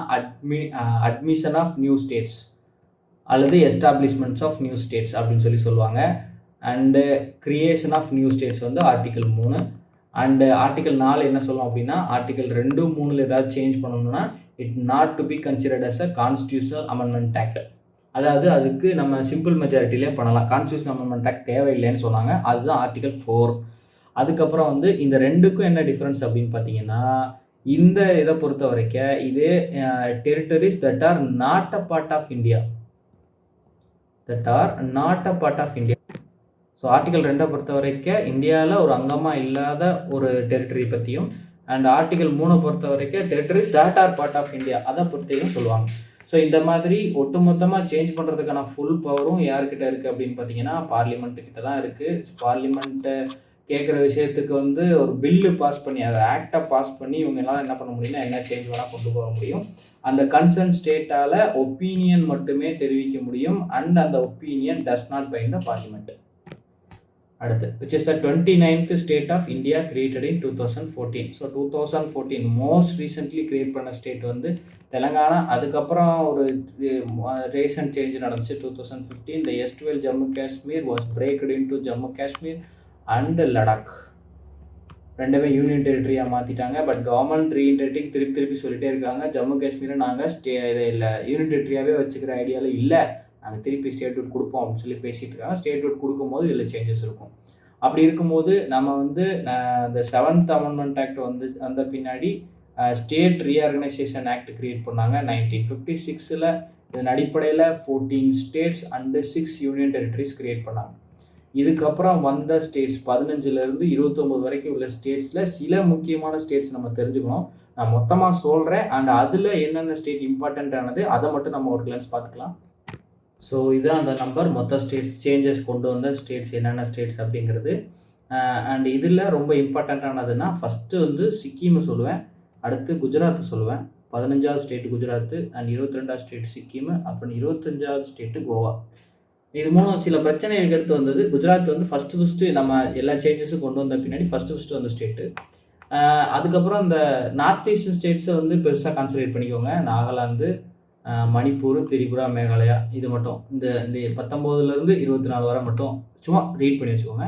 அட்மிஷன் ஆஃப் நியூ ஸ்டேட்ஸ் அல்லது எஸ்டாப்ளிஷ்மெண்ட்ஸ் ஆஃப் நியூ ஸ்டேட்ஸ் அப்படின்னு சொல்லுவாங்க. And creation of new states வந்து ஆர்டிக்கல் 3. அண்டு ஆர்டிக்கல் 4 என்ன சொல்லும் அப்படின்னா ஆர்டிக்கல் 2, 3ல் ஏதாவது சேஞ்ச் பண்ணணும்னா it not to be considered as a constitutional amendment act. அதாவது அதுக்கு நம்ம சிம்பிள் மெஜாரிட்டிலே பண்ணலாம். கான்ஸ்டியூஷன் அமெண்ட்மெண்ட் ஆக்ட் தேவையில்லைன்னு சொன்னாங்க. அதுதான் ஆர்டிகல் 4. அதுக்கப்புறம் வந்து இந்த ரெண்டுக்கும் என்ன டிஃப்ரென்ஸ் அப்படின்னு பார்த்தீங்கன்னா இந்த இதை பொறுத்த வரைக்கும் இது territories that are not a part of India. So article 2 பொறுத்த வரைக்கும் இந்தியாவில் ஒரு அங்கமாக இல்லாத ஒரு டெரிட்டரி பற்றியும் அண்ட் ஆர்டிகல் 3 பொறுத்த வரைக்கும் territories that are part of India அதை பொறுத்தையும் சொல்லுவாங்க. ஸோ இந்த மாதிரி ஒட்டுமொத்தமாக சேஞ்ச் பண்ணுறதுக்கான ஃபுல் பவரும் யார்கிட்ட இருக்குது அப்படின்னு பார்த்தீங்கன்னா பார்லிமெண்ட்டுக்கிட்ட தான் இருக்குது. பார்லிமெண்ட்டை கேட்குற விஷயத்துக்கு வந்து ஒரு பில்லு பாஸ் பண்ணி அதை ஆக்டை பாஸ் பண்ணி இவங்க எல்லாம் என்ன பண்ண முடியும்னா என்ன சேஞ்ச் வேணால் கொண்டு போக முடியும். அந்த கன்சர்ன் ஸ்டேட்டால் ஒப்பீனியன் மட்டுமே தெரிவிக்க முடியும். அண்ட் அந்த opinion does not bind the parliament. அடுத்து which is the 29th state of India created in 2014. So 2014 most recently create பண்ண ஸ்டேட் வந்து தெலங்கானா. அதுக்கப்புறம் ஒரு ரீசன்ட் சேஞ்ச் நடந்துச்சு 2015. the erstwhile Jammu Kashmir was breaked into Jammu Kashmir and Ladakh. ரெண்டுமே யூனியன் டெரிட்டரியாக மாற்றிட்டாங்க. பட் கவர்மெண்ட் ரீஇன்டெரேட்டிங் திருப்பி சொல்லிட்டே இருக்காங்க ஜம்மு காஷ்மீரை நாங்கள் இதை இல்லை யூனியன் டெரிட்டரியாகவே வச்சுக்கிற ஐடியாவில் இல்லை, நாங்கள் திருப்பி ஸ்டேட்ஹுட் கொடுப்போம் அப்படின்னு பேசிகிட்டு இருக்காங்க. ஸ்டேட்ஹுட் கொடுக்கும்போது இதில் சேஞ்சஸ் இருக்கும். அப்படி இருக்கும்போது நம்ம வந்து இந்த 7th அமெண்ட்மெண்ட் ஆக்ட் வந்து அந்த பின்னாடி ஸ்டேட் ரீஆர்கனைசேஷன் ஆக்ட் கிரியேட் பண்ணாங்க 1956. இதன் அடிப்படையில் 14 states and 6 union territories create பண்ணாங்க. இதுக்கப்புறம் வந்த ஸ்டேட்ஸ் 15லேருந்து 29 வரைக்கும் உள்ள ஸ்டேட்ஸில் சில முக்கியமான ஸ்டேட்ஸ் நம்ம தெரிஞ்சுக்கணும். நான் மொத்தமாக சொல்கிறேன் அண்ட் அதில் என்னென்ன ஸ்டேட் இம்பார்ட்டண்ட்டானது அதை மட்டும் நம்ம ஒரு கிளான்ஸ் பார்த்துக்கலாம். ஸோ இதுதான் அந்த நம்பர் மொத்த ஸ்டேட்ஸ் சேஞ்சஸ் கொண்டு வந்த ஸ்டேட்ஸ் என்னென்ன ஸ்டேட்ஸ் அப்படிங்கிறது. அண்ட் இதில் ரொம்ப இம்பார்ட்டண்ட்டானதுன்னா ஃபஸ்ட்டு வந்து சிக்கிமை சொல்லுவேன், அடுத்து குஜராத் சொல்லுவேன், 15வது ஸ்டேட்டு குஜராத் அண்ட் 22வது ஸ்டேட் சிக்கிம், அப்புறம் 25வது ஸ்டேட்டு கோவா. இது மூணும் சில பிரச்சனைகளுக்கு எடுத்து வந்தது. குஜராத் வந்து ஃபஸ்ட்டு நம்ம எல்லா சேஞ்சஸும் கொண்டு வந்த பின்னாடி ஃபஸ்ட்டு வந்த ஸ்டேட்டு. அதுக்கப்புறம் இந்த நார்த் ஈஸ்டர்ன் ஸ்டேட்ஸை வந்து பெருசாக கான்சன்ட்ரேட் பண்ணிக்கோங்க. நாகாலாந்து, மணிப்பூர், திரிபுரா, மேகாலயா இது மட்டும் இந்த 19லேருந்து 24 வரை மட்டும் சும்மா ரீட் பண்ணி வச்சுக்கோங்க.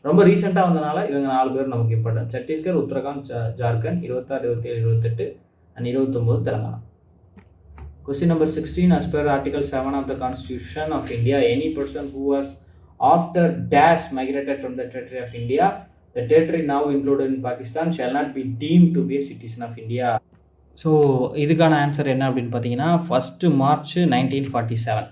ரொம்ப ரீசெண்டாக வந்தனால இவங்க 4 பேர் நமக்கு important. Chhattisgarh, Uttarakhand, Jharkhand 26, 27, 28 and 29 Telangana. Question number 16. As per Article 7 of the Constitution of India, any person who was after dash migrated from the territory of India, the territory now included in Pakistan, shall not be deemed to be a citizen of India. So இதுக்கான answer என்ன அப்படின்னு பார்த்தீங்கன்னா 1st March 1947.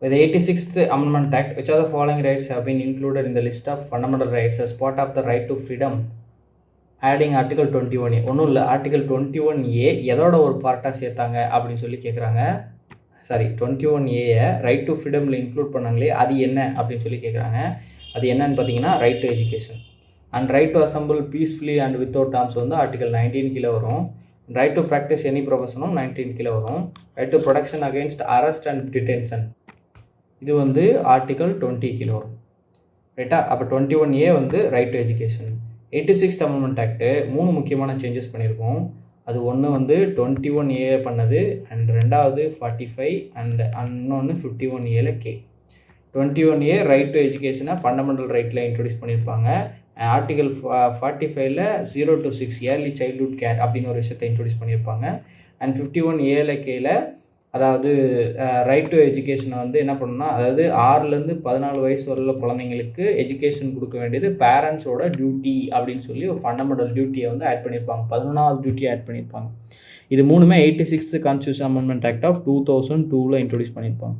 With the 86th Amendment Act, which of the following rights have been included in the list of fundamental rights as part of the right to freedom? Adding article 21A. ஒன்றும் இல்லை, article 21A எதோட ஒரு பார்ட்டாக சேர்த்தாங்க அப்படின்னு சொல்லி கேட்குறாங்க. 21A right to ஃப்ரீடமில் include பண்ணாங்களே அது என்ன அப்படின்னு சொல்லி கேட்குறாங்க. அது என்னன்னு பார்த்தீங்கன்னா right to education and right to assemble peacefully and without arms வந்து ஆர்டிகல் 19 கீழே வரும். ரைட் டு ப்ராக்டிஸ் எனி ப்ரொஃபஷனும் 19 கீழே வரும். Right to protection against arrest and detention இது வந்து ஆர்டிகல் 20 கீழே வரும். ரைட்டா? அப்போ 21A வந்து right to education. 86th amendment act 3 முக்கியமான சேஞ்சஸ் பண்ணியிருக்கோம். அது ஒன்று வந்து 21A பண்ணது அண்ட் ரெண்டாவது 45 அண்ட் இன்னொன்று 51A K. 21A right to எஜுகேஷனை ஃபண்டமெண்டல் ரைட்டில் இன்ட்ரடியூஸ் பண்ணியிருப்பாங்க. ஆர்டிகல் 45ல் 0 to 6 இயர்லி சைல்ட்ஹுட் கேர் அப்படின்னு ஒரு விஷயத்தை இன்ட்ரடியூஸ் பண்ணியிருப்பாங்க. அண்ட் 51A Kல அதாவது ரைட் டு எஜுகேஷனை வந்து என்ன பண்ணணும்னா, அதாவது 6லேருந்து 14 வயசு வரல குழந்தைங்களுக்கு எஜுகேஷன் கொடுக்க வேண்டியது பேரண்ட்ஸோட டியூட்டி அப்படின்னு சொல்லி ஒரு ஃபண்டமெண்டல் டியூட்டியை வந்து ஆட் பண்ணியிருப்பாங்க. 11வது டியூட்டியை ஆட் பண்ணியிருப்பாங்க. இது மூணுமே 86th constitution amendment act of 2002ல் இன்ட்ரடியூஸ் பண்ணியிருப்பாங்க.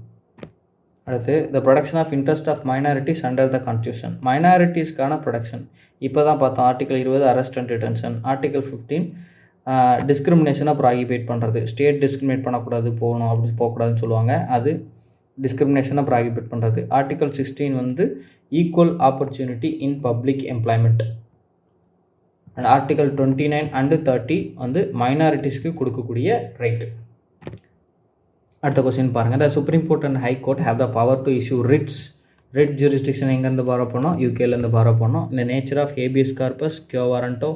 அடுத்து the protection of interest of minorities under the constitution. மைனாரிட்டிஸ்க்கான ப்ரொடக்ஷன் இப்போ தான் பார்த்தோம். Article 20 arrest and detention. Article 15 டிஸ்கிரிமினேஷனை ப்ராகிபேட் பண்ணுறது. ஸ்டேட் டிஸ்கிரிமினேட் பண்ணக்கூடாது, போகணும் அப்படி போகக்கூடாதுன்னு சொல்லுவாங்க. அது டிஸ்கிரிமினேஷனை ப்ராகிபேட் பண்ணுறது. ஆர்டிகல் 16 வந்து equal opportunity in public employment. And article 29 and 30 வந்து மைனாரிட்டிஸ்க்கு கொடுக்கக்கூடிய ரைட்டு. அடுத்த கொஸ்டின் பாருங்கள். The supreme court and high court have the power to issue writs. Writ jurisdiction எங்கேருந்து பாரோ பண்ணோம்? யூகேலேருந்து பாரோ பண்ணோம். இந்த nature of habeas corpus, quo warranto,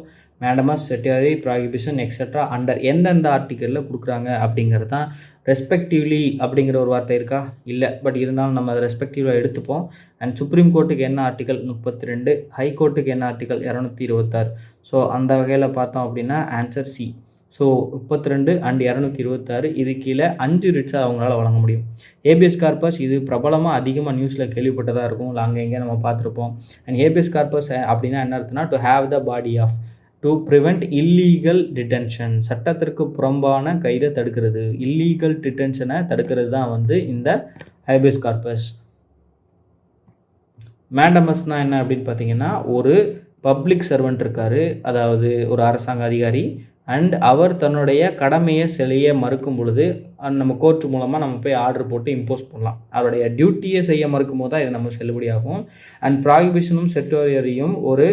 mandamus, certiorari, prohibition etcetera under எந்தெந்த ஆர்டிக்கலில் கொடுக்குறாங்க அப்படிங்கிறது தான். ரெஸ்பெக்டிவ்லி அப்படிங்கிற ஒரு வார்த்தை இருக்கா? இல்லை. பட் இருந்தாலும் நம்ம அதை ரெஸ்பெக்டிவாக எடுத்துப்போம். அண்ட் சுப்ரீம் கோர்ட்டுக்கு என்ன ஆர்டிக்கல்? 32. ஹை கோர்ட்டுக்கு என்ன ஆர்டிக்கல்? 226. ஸோ அந்த வகையில் பார்த்தோம் அப்படின்னா ஆன்சர் சி. ஸோ 32 அண்ட் 226 இது கீழே 5 ரிட்ஸை அவங்களால வழங்க முடியும். ஹேபியஸ் கார்பஸ் இது பிரபலமாக அதிகமாக நியூஸில் கேள்விப்பட்டதாக இருக்கும். அங்கே எங்கே நம்ம பார்த்துருப்போம். அண்ட் ஹேபியஸ் கார்பஸ் அப்படின்னா என்ன அர்த்தம்னா to have the body of, to prevent illegal detention, சட்டத்திற்கு புறம்பான கைதை தடுக்கிறது. இல்லீகல் டிடென்ஷனை தடுக்கிறது தான் வந்து இந்த ஹேபியஸ் கார்பஸ். மேண்டமஸ்னால் என்ன அப்படின்னு பார்த்தீங்கன்னா, ஒரு பப்ளிக் சர்வெண்ட் இருக்கார், அதாவது ஒரு அரசாங்க அதிகாரி. அண்ட் அவர் தன்னுடைய கடமையை செய்ய மறுக்கும் பொழுது நம்ம கோர்ட் மூலமாக நம்ம போய் ஆர்டர் போட்டு இம்போஸ் பண்ணலாம். அவருடைய டியூட்டியை செய்ய மறுக்கும் போது தான் இது நம்ம செல்லுபடியாகும். அண்ட் ப்ராகிபிஷனும் செட்டோரியரையும் ஒரு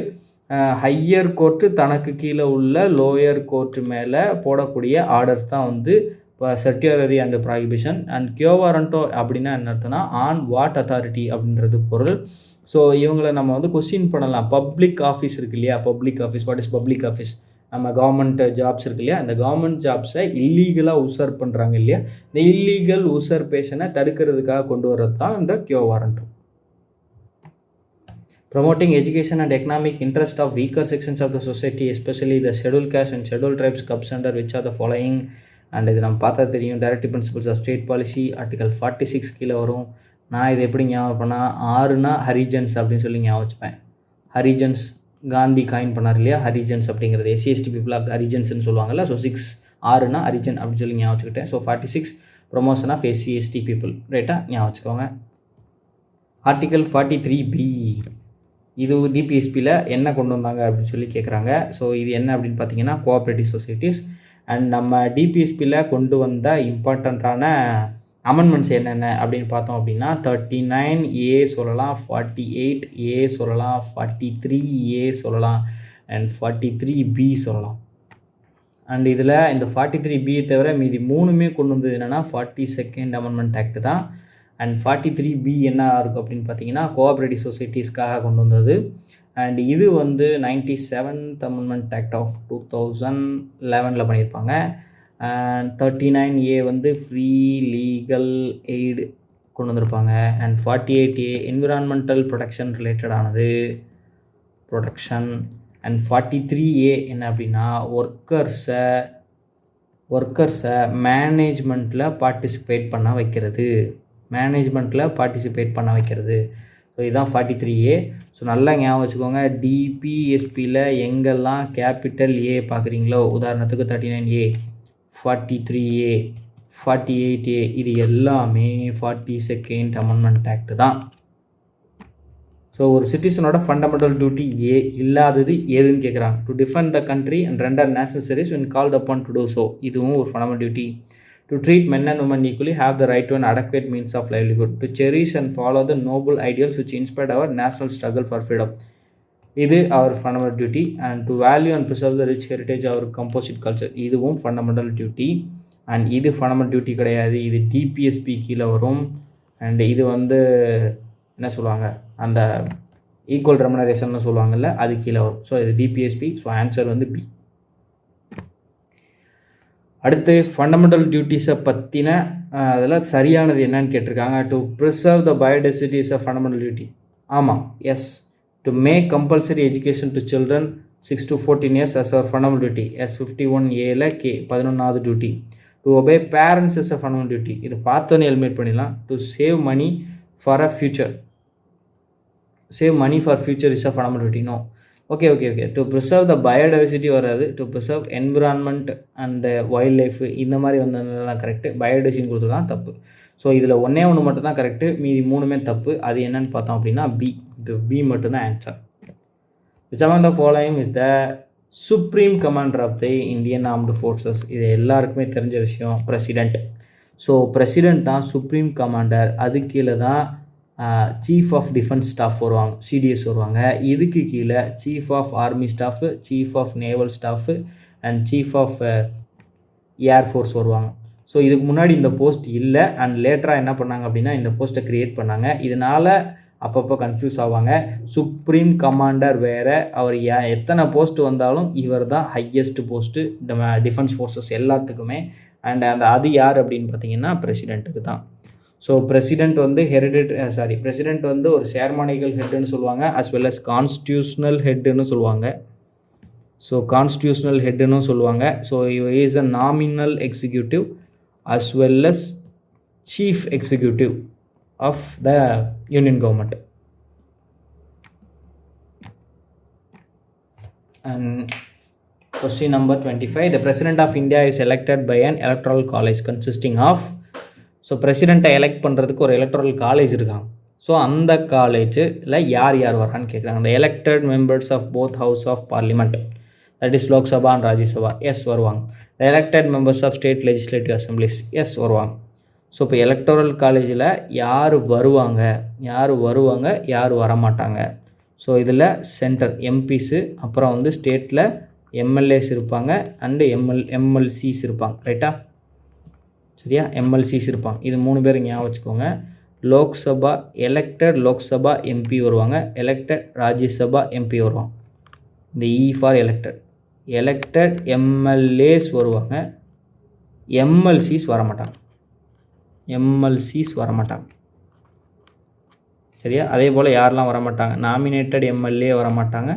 ஹையர் கோர்ட்டு தனக்கு கீழே உள்ள லோயர் கோர்ட்டு மேலே போடக்கூடிய ஆர்டர்ஸ் தான் வந்து இப்போ செட்டியரரி அண்ட் ப்ராகிபிஷன். அண்ட் கியோவாரண்டோ அப்படின்னா என்ன அர்த்தம்னா ஆன் வாட் அத்தாரிட்டி அப்படின்றது பொருள். ஸோ இவங்களை நம்ம வந்து கொஸ்டின் பண்ணலாம். பப்ளிக் ஆஃபீஸ் இருக்கு இல்லையா? Public office, what is public office? நம்ம கவர்மெண்ட் ஜாப்ஸ் இருக்கு இல்லையா? அந்த கவர்மெண்ட் ஜாப்ஸை இல்லீகலாக உசர்ப் பண்ணுறாங்க இல்லையா? இந்த இல்லீகல் உசர்பேஷனை தடுக்கிறதுக்காக கொண்டு வர்றது தான் இந்த கியோவாரண்டோ. Promoting education and economic interest of weaker sections of the society, especially the scheduled caste and scheduled tribes comes under which are the following? And இது நம்ம பார்த்தா தெரியும். Directive principles of state policy article 46 கீழே வரும். நான் இது எப்படி ஞாபகம் பண்ணால் 6னா ஹரிஜன்ஸ் அப்படின்னு சொல்லி ஞாபகம் வச்சுப்பேன். ஹரிஜன்ஸ் காந்தி காயின் பண்ணார் இல்லையா? ஹரிஜன்ஸ் அப்படிங்கிறது SC/ST பீப்புளாக ஹரிஜன்ஸ்ன்னு சொல்லுவாங்கல்ல. ஸோ 6னா ஹரிஜன் அப்படின்னு சொல்லி ஞாபகம் வச்சுக்கிட்டேன். So 46 promotion of SC/ST people. ரைட்டாக ஞாபகம் வச்சுக்கோங்க. ஆர்டிகல் 43B இது டிபிஎஸ்பியில் என்ன கொண்டு வந்தாங்க அப்படின்னு சொல்லி கேட்குறாங்க. ஸோ இது என்ன அப்படின்னு பார்த்தீங்கன்னா கோஆப்ரேட்டிவ் சொசைட்டிஸ். அண்ட் நம்ம டிபிஎஸ்பியில் கொண்டு வந்த இம்பார்ட்டண்ட்டான அமெண்ட்மெண்ட்ஸ் என்னென்ன அப்படின்னு பார்த்தோம் அப்படின்னா 39A சொல்லலாம், 48A சொல்லலாம், 43A சொல்லலாம், அண்ட் 43B சொல்லலாம். அண்ட் இதில் இந்த 43B தவிர மீதி 3மே கொண்டு வந்தது என்னென்னா 42nd அமெண்ட்மெண்ட் ஆக்ட் தான். அண்ட் 43B என்ன இருக்குது அப்படின்னு பார்த்தீங்கன்னா கோஆப்ரேட்டிவ் சொசைட்டிஸ்க்காக கொண்டு வந்தது. அண்ட் இது வந்து 97th அமெண்ட்மெண்ட் ஆக்ட் ஆஃப் 2011 பண்ணியிருப்பாங்க. அண்ட் 39A வந்து ஃப்ரீ லீகல் எய்டு கொண்டு வந்திருப்பாங்க. அண்ட் 48A என்விரான்மெண்டல் ப்ரொடெக்ஷன் ரிலேட்டடானது ப்ரொடெக்ஷன். அண்ட் 43A என்ன அப்படின்னா ஒர்க்கர்ஸை மேனேஜ்மெண்ட்டில் பார்ட்டிசிபேட் பண்ண வைக்கிறது. ஸோ இதுதான் 43A. ஸோ நல்லா ஞாபகம் வச்சுக்கோங்க. டிபிஎஸ்பியில் எங்கெல்லாம் கேபிட்டல் ஏ பார்க்குறீங்களோ, உதாரணத்துக்கு 39A, 43A, 48A இது எல்லாமே 42nd அமெண்ட்மெண்ட் ஆக்ட் தான். ஸோ ஒரு சிட்டிசனோட ஃபண்டமெண்டல் டியூட்டி இல்லாதது எதுன்னு கேட்குறாங்க. To defend the country and render national service when called upon to do so. இதுவும் ஒரு fundamental duty. to treat men and women equally, have the right to an adequate means of livelihood, to cherish and follow the noble ideals which inspired our national struggle for freedom. இது our fundamental duty. And to value and preserve the rich heritage our composite culture, இதுவும் fundamental duty. அண்ட் இது fundamental duty கிடையாது, இது DPSP கீழே வரும். And இது வந்து என்ன சொல்லுவாங்க, அந்த ஈக்குவல் ரெமுனரேஷன் சொல்லுவாங்கல்ல, அது கீழே வரும். ஸோ இது டிபிஎஸ்பி. ஸோ ஆன்சர் வந்து பி. அடுத்து ஃபண்டமெண்டல் டியூட்டிஸை பற்றின அதில் சரியானது என்னன்னு கேட்டிருக்காங்க. To preserve the biodiversity is a fundamental duty. ஆமாம், yes. To make compulsory education to children 6 to 14 years as a fundamental duty. S51A கே 11வது duty. To obey parents is a fundamental duty. இது பார்த்தோன்னே எலிமினேட் பண்ணிடலாம். To save money for a future, save money for future is a fundamental duty. No. Okay. To preserve the biodiversity வராது. To preserve environment and wild life இந்த மாதிரி வந்தது தான் correct. Biodiversity கொடுத்துருக்கான் தப்பு. ஸோ இதில் ஒன்று மட்டும் தான் கரெக்டு, மீதி 3மே தப்பு. அது என்னன்னு பார்த்தோம் அப்படின்னா பி. இது பி மட்டும்தான் answer. Which among the following is the supreme commander of the Indian Armed Forces? இது எல்லாருக்குமே தெரிஞ்ச விஷயம், பிரசிடெண்ட். ஸோ பிரசிடெண்ட் தான் சுப்ரீம் கமாண்டர். அது கீழே தான் சீஃப் ஆஃப் டிஃபென்ஸ் ஸ்டாஃப் வருவாங்க, சிடிஎஸ் வருவாங்க. இதுக்கு கீழே chief of army staff, chief of naval staff and chief of air force வருவாங்க. ஸோ இதுக்கு முன்னாடி இந்த போஸ்ட் இல்லை. அண்ட் லேட்டராக என்ன பண்ணாங்க அப்படின்னா இந்த போஸ்ட்டை க்ரியேட் பண்ணாங்க. இதனால் அப்பப்போ கன்ஃபியூஸ் ஆவாங்க. சுப்ரீம் கமாண்டர் வேறு, அவர் எத்தனை போஸ்ட் வந்தாலும் இவர் தான் ஹையஸ்ட் போஸ்ட்டு டிஃபென்ஸ் ஃபோர்ஸஸ் எல்லாத்துக்குமே. அண்ட் அது யார் அப்படின்னு பார்த்தீங்கன்னா பிரசிடெண்ட்டுக்கு தான். ஸோ பிரசிடெண்ட் வந்து பிரசிடெண்ட் வந்து ஒரு சேர்மானிக்கல் ஹெட்டுன்னு சொல்லுவாங்க, அஸ் வெல் அஸ் கான்ஸ்டியூஷனல் ஹெட்டுன்னு சொல்லுவாங்க. ஸோ கான்ஸ்டியூஷனல் ஹெட்டுன்னு சொல்லுவாங்க. So is a nominal executive as well as chief executive of the union government. And question number 25, the president of India is elected by an electoral college consisting of. So பிரசிடெண்ட்டை elect பண்ணுறதுக்கு ஒரு electoral college இருக்காங்க. So அந்த காலேஜில் யார் வரான்னு கேட்குறாங்க. அந்த elected members of both house of parliament, that is Lok Sabha and Rajya Sabha, yes வருவாங்க. The elected members of state legislative assemblies, yes வருவாங்க. ஸோ இப்போ எலக்டோரல் காலேஜில் யார் வருவாங்க, யார் வரமாட்டாங்க. ஸோ இதில் சென்டர் எம்பிஸு, அப்புறம் வந்து ஸ்டேட்டில் எம்எல்ஏஸ் இருப்பாங்க அண்டு எம்எல்சிஸ் இருப்பாங்க. ரைட்டா? சரியா? எம்எல்சிஸ் இருப்பாங்க. இது 3 பேர் ஞாபகம் வச்சுக்கோங்க. லோக்சபா எலெக்டட் லோக்சபா எம்பி வருவாங்க, எலெக்டட் ராஜ்யசபா எம்பி வருவாங்க. இந்த இ ஃபார் எலெக்டட் எம்எல்ஏஸ் வருவாங்க, எம்எல்சிஸ் வரமாட்டாங்க. சரியா? அதே போல் யாரெல்லாம் வரமாட்டாங்க, நாமினேட்டட் எம்எல்ஏ வரமாட்டாங்க,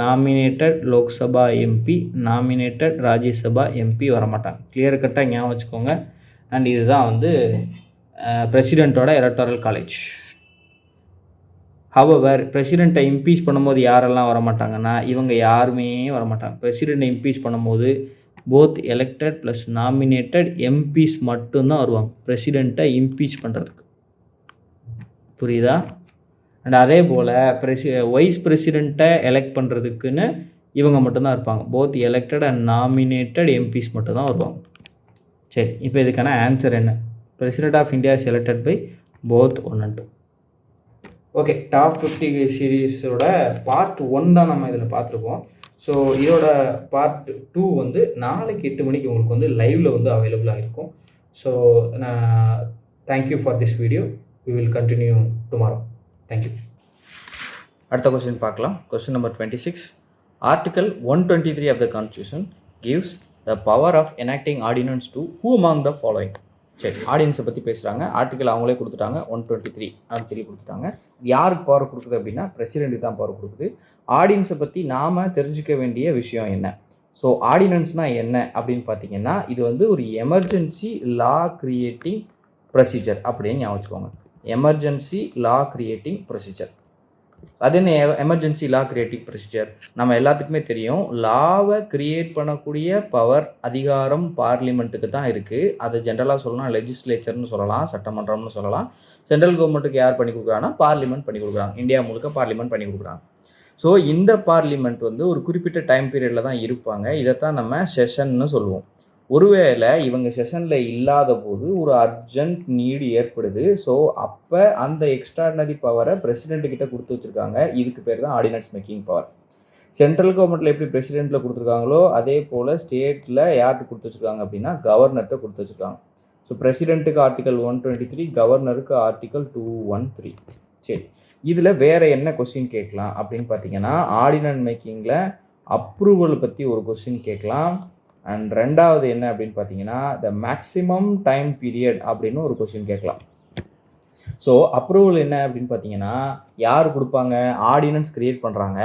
nominated Lok Sabha MP, nominated Rajya Sabha MP வரமாட்டாங்க. கிளியர் கட்டாக ஞாபகம் வச்சுக்கோங்க. அண்ட் இதுதான் வந்து பிரசிடெண்ட்டோட எலக்டோரல் காலேஜ். ஹவவர் பிரசிடெண்ட்டை இம்பீச் பண்ணும்போது யாரெல்லாம் வரமாட்டாங்கன்னா இவங்க யாருமே வரமாட்டாங்க. பிரசிடெண்ட்டை இம்பீச் பண்ணும்போது both elected plus nominated MPs மட்டும்தான் வருவாங்க பிரசிடெண்ட்டை இம்பீச் பண்ணுறதுக்கு. புரியுதா? அண்ட் அதே போல் வைஸ் பிரசிடெண்ட்டை எலெக்ட் பண்ணுறதுக்குன்னு இவங்க மட்டும்தான் இருப்பாங்க. Both elected and nominated MPs மட்டும்தான் வருவாங்க. சரி, இப்போ இதுக்கான ஆன்சர் என்ன? President of India is elected by both 1 and 2. Okay, top 50 சீரீஸோட பார்ட் 1 தான் நம்ம இதில் பார்த்துருக்கோம். ஸோ இதோட பார்ட் 2 வந்து நாளைக்கு 8 மணிக்கு உங்களுக்கு வந்து லைவில் வந்து அவைலபிளாக இருக்கும். So thank you for this video. We will continue tomorrow. Thank you. அடுத்த கொஸ்டின் பார்க்கலாம். Question number 26. Article 123 of the constitution gives the power of enacting ordinance to who among the following? சரி, ஆர்டினன்ஸை பற்றி பேசுகிறாங்க. ஆர்டிக்கல் அவங்களே கொடுத்துட்டாங்க, 123 சொல்லி கொடுத்துட்டாங்க. யாருக்கு பவர் கொடுக்குது அப்படின்னா பிரசிடெண்ட்டுக்கு தான் பவர் கொடுக்குது. ஆர்டினன்ஸை பற்றி நாம் தெரிஞ்சுக்க வேண்டிய விஷயம் என்ன? ஸோ ஆர்டினன்ஸ்னால் என்ன அப்படின்னு பார்த்தீங்கன்னா இது வந்து ஒரு எமர்ஜென்சி லா கிரியேட்டிங் ப்ரொசீஜர் அப்படின்னு ஞாபகம் வச்சுக்கோங்க. எமர்ஜென்சி லா கிரியேட்டிங் ப்ரொசீஜர். அது என்ன எமர்ஜென்சி லா கிரியேட்டிங் ப்ரொசீஜர்? நம்ம எல்லாத்துக்குமே தெரியும், லாவை கிரியேட் பண்ணக்கூடிய பவர் அதிகாரம் பார்லிமெண்ட்டுக்கு தான் இருக்குது. அது ஜென்ரலாக சொல்லலாம் லெஜிஸ்லேச்சர்னு சொல்லலாம், சட்டமன்றம்னு சொல்லலாம். சென்ட்ரல் கவர்மெண்ட்டுக்கு யார் பண்ணி கொடுக்குறாங்கன்னா பார்லிமெண்ட் பண்ணி கொடுக்குறாங்க. இந்தியா முழுக்க பார்லிமெண்ட் பண்ணி கொடுக்குறாங்க. ஸோ இந்த பார்லிமெண்ட் வந்து ஒரு குறிப்பிட்ட டைம் பீரியடில் தான் இருப்பாங்க. இதைத்தான் நம்ம செஷன்னு சொல்லுவோம். ஒருவேளை இவங்க செஷனில் இல்லாத போது ஒரு அர்ஜென்ட் நீடு ஏற்படுது. ஸோ அப்போ அந்த எக்ஸ்ட்ராடினரி பவரை பிரசிடென்ட்டுக்கிட்ட கொடுத்து வச்சுருக்காங்க. இதுக்கு பேர் தான் ஆர்டினன்ஸ் மேக்கிங் பவர். சென்ட்ரல் கவர்மெண்ட்டில் எப்படி பிரசிடென்ட்டில் கொடுத்துருக்காங்களோ அதே போல் ஸ்டேட்டில் யார்கிட்ட கொடுத்து வச்சுருக்காங்க அப்படின்னா கவர்னர்கிட்ட கொடுத்து வச்சுருக்காங்க. ஸோ பிரசிடென்ட்டுக்கு ஆர்டிகல் 123, கவர்னருக்கு ஆர்டிகல் 213. சரி, இதில் வேறு என்ன கொஸ்டின் கேட்கலாம் அப்படின்னு பார்த்தீங்கன்னா, ஆர்டினன்ஸ் மேக்கிங்கில் அப்ரூவல் பற்றி ஒரு கொஸ்டின் கேட்கலாம். அண்ட் ரெண்டாவது என்ன அப்படின்னு பார்த்தீங்கன்னா, த மேக்ஸிமம் டைம் பீரியட் அப்படின்னு ஒரு கொஸ்டின் கேட்கலாம். ஸோ அப்ரூவல் என்ன அப்படின்னு பார்த்தீங்கன்னா, யார் கொடுப்பாங்க? ஆர்டினன்ஸ் கிரியேட் பண்ணுறாங்க.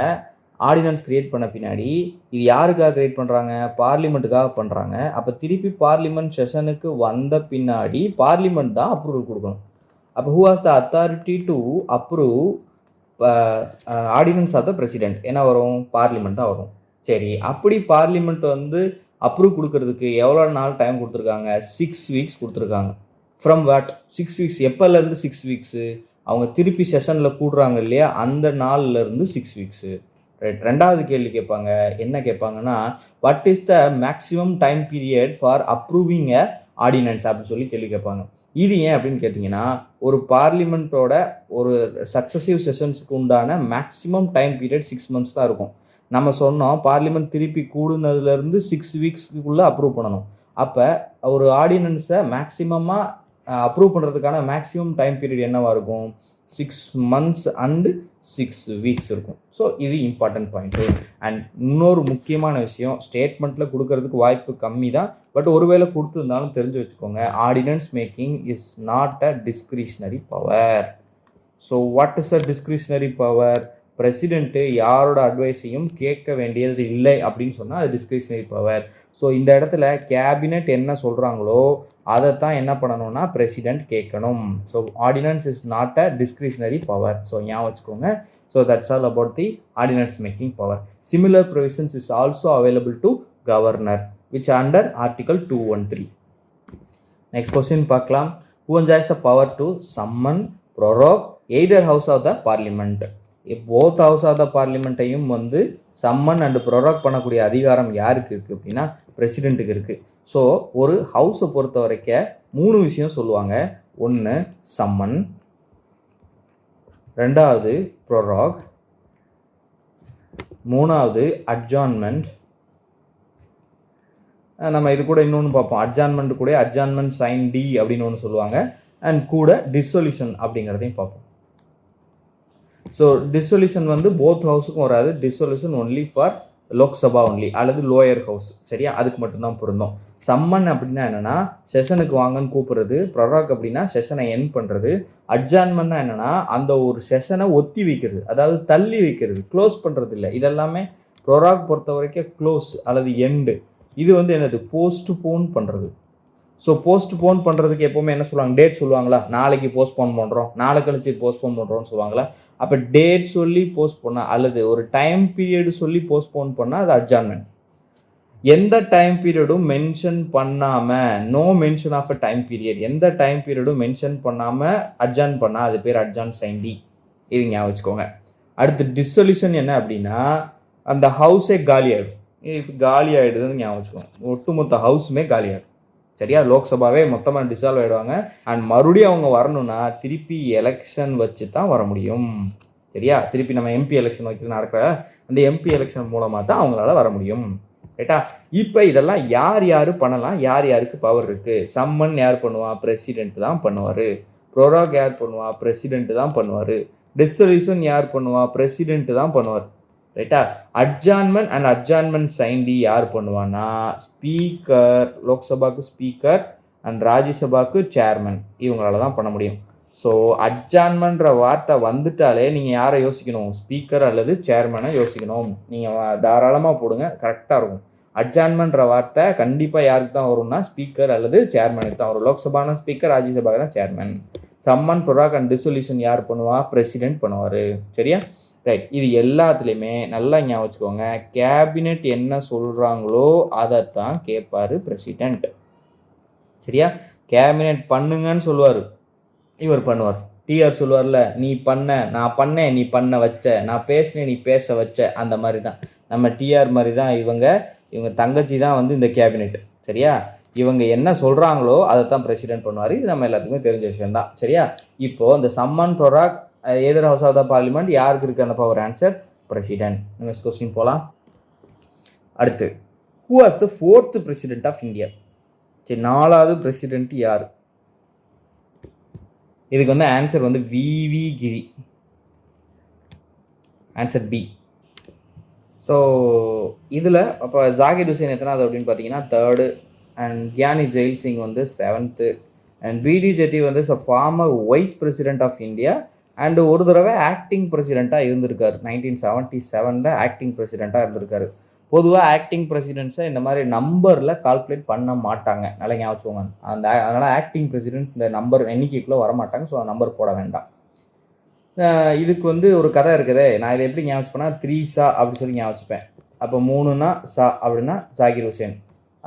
ஆர்டினன்ஸ் கிரியேட் பண்ண பின்னாடி இது யாருக்காக கிரியேட் பண்ணுறாங்க? பார்லிமெண்ட்டுக்காக பண்ணுறாங்க. அப்போ திருப்பி பார்லிமெண்ட் செஷனுக்கு வந்த பின்னாடி பார்லிமெண்ட் தான் அப்ரூவல் கொடுக்கணும். அப்போ who has the authority to approve ordinance of the president? என்ன வரும்? பார்லிமெண்ட் தான் வரும். சரி, அப்படி பார்லிமெண்ட் வந்து அப்ரூவ் கொடுக்கறதுக்கு எவ்வளோ நாள் டைம் கொடுத்துருக்காங்க? 6 வீக்ஸ் கொடுத்துருக்காங்க. From what? 6 வீக்ஸ். எப்போலேருந்து 6 வீக்ஸு? அவங்க திருப்பி செஷனில் கூடுறாங்க இல்லையா, அந்த நாள்லேருந்து 6 வீக்ஸு. ரைட். ரெண்டாவது கேள்வி கேட்பாங்க. என்ன கேட்பாங்கன்னா, what is the maximum time period for approving a ordinance அப்படின்னு சொல்லி கேள்வி கேட்பாங்க. இது ஏன் அப்படின்னு கேட்டிங்கன்னா, ஒரு பார்லிமெண்ட்டோட ஒரு சக்ஸசிவ் செஷன்ஸுக்கு உண்டான மேக்ஸிமம் டைம் பீரியட் 6 மந்த்ஸ் தான் இருக்கும். நம்ம சொன்னோம் பார்லிமெண்ட் திருப்பி கூடுனதுலேருந்து 6 வீக்ஸ்க்குள்ளே அப்ரூவ் பண்ணணும். அப்போ ஒரு ஆர்டினன்ஸை மேக்ஸிமமாக அப்ரூவ் பண்ணுறதுக்கான மேக்ஸிமம் டைம் பீரியட் என்னவாக இருக்கும்? 6 months அண்டு 6 வீக்ஸ் இருக்கும். ஸோ இது இம்பார்ட்டன்ட் பாயிண்ட்டு. அண்ட் இன்னொரு முக்கியமான விஷயம், ஸ்டேட்மெண்ட்டில் கொடுக்கறதுக்கு வாய்ப்பு கம்மி தான். பட் ஒருவேளை கொடுத்துருந்தாலும் தெரிஞ்சு வச்சுக்கோங்க, ordinance making is not a discretionary power. So what is a discretionary power? President யாரோட அட்வைஸையும் கேட்க வேண்டியது இல்லை அப்படின்னு சொன்னால் அது டிஸ்கிரிஷ்னரி பவர். ஸோ இந்த இடத்துல கேபினெட் என்ன சொல்கிறாங்களோ அதை தான் என்ன பண்ணணும்னா பிரசிடென்ட் கேட்கணும். So ordinance is not a discretionary power. So ஞாபகம் வச்சுக்கோங்க. So that's all about the ordinance making power. Similar provisions is also available to governor which under article 213. Next question பார்க்கலாம். who enjoys the power to summon, prorogue either house of the parliament? Both house of the பார்லிமெண்ட்டையும் வந்து summon and ப்ரொரோக் பண்ணக்கூடிய அதிகாரம் யாருக்கு இருக்குது அப்படின்னா பிரசிடெண்ட்டுக்கு இருக்குது. So ஒரு ஹவுஸை பொறுத்த வரைக்கும் 3 விஷயம் சொல்லுவாங்க. ஒன்று சம்மன், ரெண்டாவது ப்ரொரோக், மூணாவது அட்ஜார்ன்மெண்ட். நம்ம இது கூட இன்னொன்று பார்ப்போம். அட்ஜார்ன்மெண்ட் கூட அட்ஜார்ன்மெண்ட் சைன் டி அப்படின்னு ஒன்று சொல்லுவாங்க. அண்ட் கூட டிசொல்யூஷன் அப்படிங்கிறதையும் பார்ப்போம். ஸோ டிசொல்யூஷன் வந்து போத் ஹவுஸுக்கும் வராது. Dissolution only for Lok Sabha only அல்லது லோயர் ஹவுஸ். சரியா? அதுக்கு மட்டும்தான் பொருந்தும். சம்மன் அப்படின்னா என்னென்னா செஷனுக்கு வாங்கன்னு கூப்பிட்றது. ப்ரொராக் அப்படின்னா செஷனை என் பண்ணுறது. அட்ஜார்ன்மெண்ட்னா என்னென்னா அந்த ஒரு செஷனை ஒத்தி வைக்கிறது, அதாவது தள்ளி வைக்கிறது, க்ளோஸ் பண்ணுறது இல்லை. இதெல்லாமே ப்ரொராக் பொறுத்த வரைக்கும் க்ளோஸ் அல்லது எண்டு. இது வந்து என்னது? போஸ்ட்போன் பண்ணுறது. ஸோ போஸ்ட்போன் பண்ணுறதுக்கு எப்போவுமே என்ன சொல்லுவாங்க? டேட் சொல்லுவாங்களா? நாளைக்கு போஸ்ட்போன் பண்ணுறோம், நாளை கழிச்சு போஸ்ட்போன் பண்ணுறோம்னு சொல்லுவாங்களா? அப்போ டேட் சொல்லி போஸ்ட் பண்ணால் அல்லது ஒரு டைம் பீரியடு சொல்லி போஸ்ட்போன் பண்ணால் அது அட்ஜார்ன்மெண்ட். எந்த டைம் பீரியடும் மென்ஷன் பண்ணாமல், no mention of a time period, எந்த டைம் பீரியடும் மென்ஷன் பண்ணாமல் அட்ஜார்ன் பண்ணால் அது பேர் அட்ஜார்ன் சைன் டி. இது ஞாபகம் வச்சுக்கோங்க. அடுத்து டிசொல்யூஷன் என்ன அப்படின்னா அந்த ஹவுஸே காலி ஆகிடும். இப்போ காலி ஆகிடுதுன்னு ஞாபகம் வச்சுக்கோங்க. ஒட்டுமொத்த ஹவுஸுமே காலி ஆகிடும். சரியா? லோக்சபாவே மொத்தமாக டிசால்வ் ஆகிடுவாங்க. அண்ட் மறுபடியும் அவங்க வரணும்னா திருப்பி எலெக்ஷன் வச்சு தான் வர முடியும். சரியா? திருப்பி நம்ம எம்பி எலெக்ஷன் வைக்கிறது நடக்கிற அந்த எம்பி எலெக்ஷன் மூலமாக தான் அவங்களால வர முடியும். ரைட்டா? இப்போ இதெல்லாம் யார் யார் பண்ணலாம், யார் யாருக்கு பவர் இருக்குது? சம்மன் யார் பண்ணுவா? பிரசிடென்ட் தான் பண்ணுவார். ப்ரொராக் யார் பண்ணுவா? பிரசிடென்ட் தான் பண்ணுவார். டிசொல்யூஷன் யார் பண்ணுவா? பிரசிடென்ட் தான் பண்ணுவார். ரைட்டா? அட்ஜார்ன்மெண்ட் அண்ட் அட்ஜார்ன்மெண்ட் சைன் டி யார் பண்ணுவான்னா ஸ்பீக்கர், லோக்சபாவுக்கு ஸ்பீக்கர் அண்ட் ராஜ்யசபாவுக்கு சேர்மன், இவங்களால தான் பண்ண முடியும். ஸோ அட்ஜார்ன்மெண்ட்ற வார்த்தை வந்துட்டாலே நீங்கள் யாரை யோசிக்கணும்? ஸ்பீக்கர் அல்லது சேர்மனை யோசிக்கணும். நீங்கள் தாராளமாக போடுங்க, கரெக்டாக இருக்கும். அட்ஜார்ன்மெண்ட்ற வார்த்தை கண்டிப்பாக யாருக்கு தான் வரும்னா ஸ்பீக்கர் அல்லது சேர்மனுக்கு தான் வரும். லோக்சபானா ஸ்பீக்கர், ராஜ்யசபானா chairman. Summon, prorogue and dissolution யார் பண்ணுவா? பிரசிடென்ட் பண்ணுவார். சரியா? ரைட். இது எல்லாத்துலேயுமே நல்லா ஞாபகம் வச்சுக்கோங்க, கேபினெட் என்ன சொல்கிறாங்களோ அதைத்தான் கேட்பார் பிரசிடென்ட். சரியா? கேபினெட் பண்ணுங்கன்னு சொல்லுவார், இவர் பண்ணுவார். டிஆர் சொல்லுவார்ல, நீ பண்ண, நான் பண்ணேன், நீ பண்ண வச்ச, நான் பேசினேன், நீ பேச வச்ச. அந்த மாதிரி தான் நம்ம டிஆர் மாதிரி தான் இவங்க தங்கச்சி தான் வந்து இந்த கேபினெட். சரியா? இவங்க என்ன சொல்கிறாங்களோ அதை தான் பிரசிடென்ட் பண்ணுவார். இது நம்ம எல்லாத்துக்குமே தெரிஞ்ச விஷயம் தான். சரியா? இப்போது இந்த சம்மன் ப்ரொராக் எதிர் ஹவுஸ் ஆஃப் த பார்லிமெண்ட் யாருக்கு இருக்குது அந்த power? Answer president. Next question போகலாம். அடுத்து, who was the 4th president of India? சரி, 4வது பிரசிடென்ட் யார்? இதுக்கு வந்து ஆன்சர் வந்து V V Giri. Answer B. So இதில் அப்போ ஜாகிர் ஹுசேன் எத்தனாவது அப்படின்னு பார்த்தீங்கன்னா 3rd, and Giani jail Singh வந்து 7th, அண்ட் பிடி ஜெட்டி வந்து former vice president of India and ஒரு தடவை ஆக்டிங் பிரசிடெண்ட்டாக இருந்திருக்காரு. 1977 ஆக்டிங் பிரசிடெண்ட்டாக இருந்திருக்காரு. பொதுவாக ஆக்டிங் பிரசிடென்ட்ஸை இந்த மாதிரி நம்பரில் கால்குலேட் பண்ண மாட்டாங்க, நல்லா ஞாபகம் வச்சுக்கோங்க. அதனால் ஆக்டிங் பிரசிடென்ட் இந்த நம்பர் எண்ணிக்கைக்குள்ளே வரமாட்டாங்க. ஸோ நம்பர் போட வேண்டாம். இதுக்கு வந்து ஒரு கதை இருக்குதே, நான் இதை எப்படி ஞாபகம் வச்சுப்பேன்னா 3 சா அப்படி சொல்லி ஞாபகம் வச்சுப்பேன். அப்போ 3னா சா அப்படின்னா ஜாகிர் ஹுசேன்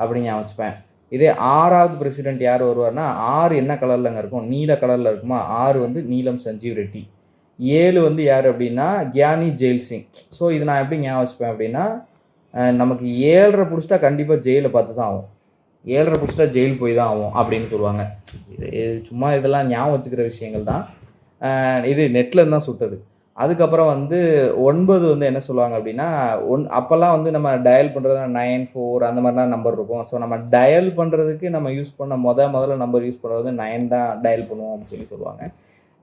அப்படி ஞாபகம் வச்சுப்பேன். இதே 6வது பிரசிடென்ட் யார் வருவார்னா 6 என்ன கலரில்ங்க இருக்கும்? நீல கலரில் இருக்குமா? 6 வந்து நீலம் சஞ்சீவ் ரெட்டி. 7 வந்து யார் அப்படின்னா கியானி ஜெயில் சிங். ஸோ இது நான் எப்படி ஞாபகம் வச்சுப்பேன் அப்படின்னா நமக்கு 7.5 பிடிச்சிட்டா கண்டிப்பாக ஜெயிலை பார்த்து தான் ஆகும். 7.5 பிடிச்சிட்டா ஜெயில் போய் தான் ஆகும் அப்படின்னு சொல்லுவாங்க. இது சும்மா இதெல்லாம் ஞாபகம் வச்சுக்கிற விஷயங்கள் தான். இது நெட்டில் தான் சுட்டது. அதுக்கப்புறம் வந்து 9 வந்து என்ன சொல்லுவாங்க அப்படின்னா அப்போல்லாம் வந்து நம்ம டயல் பண்ணுறது 94 அந்த மாதிரிலாம் நம்பர் இருக்கும். ஸோ நம்ம டயல் பண்ணுறதுக்கு நம்ம யூஸ் பண்ண முதல்ல நம்பர் யூஸ் பண்ணுறது 9 தான் டயல் பண்ணுவோம் அப்படின்னு சொல்லுவாங்க.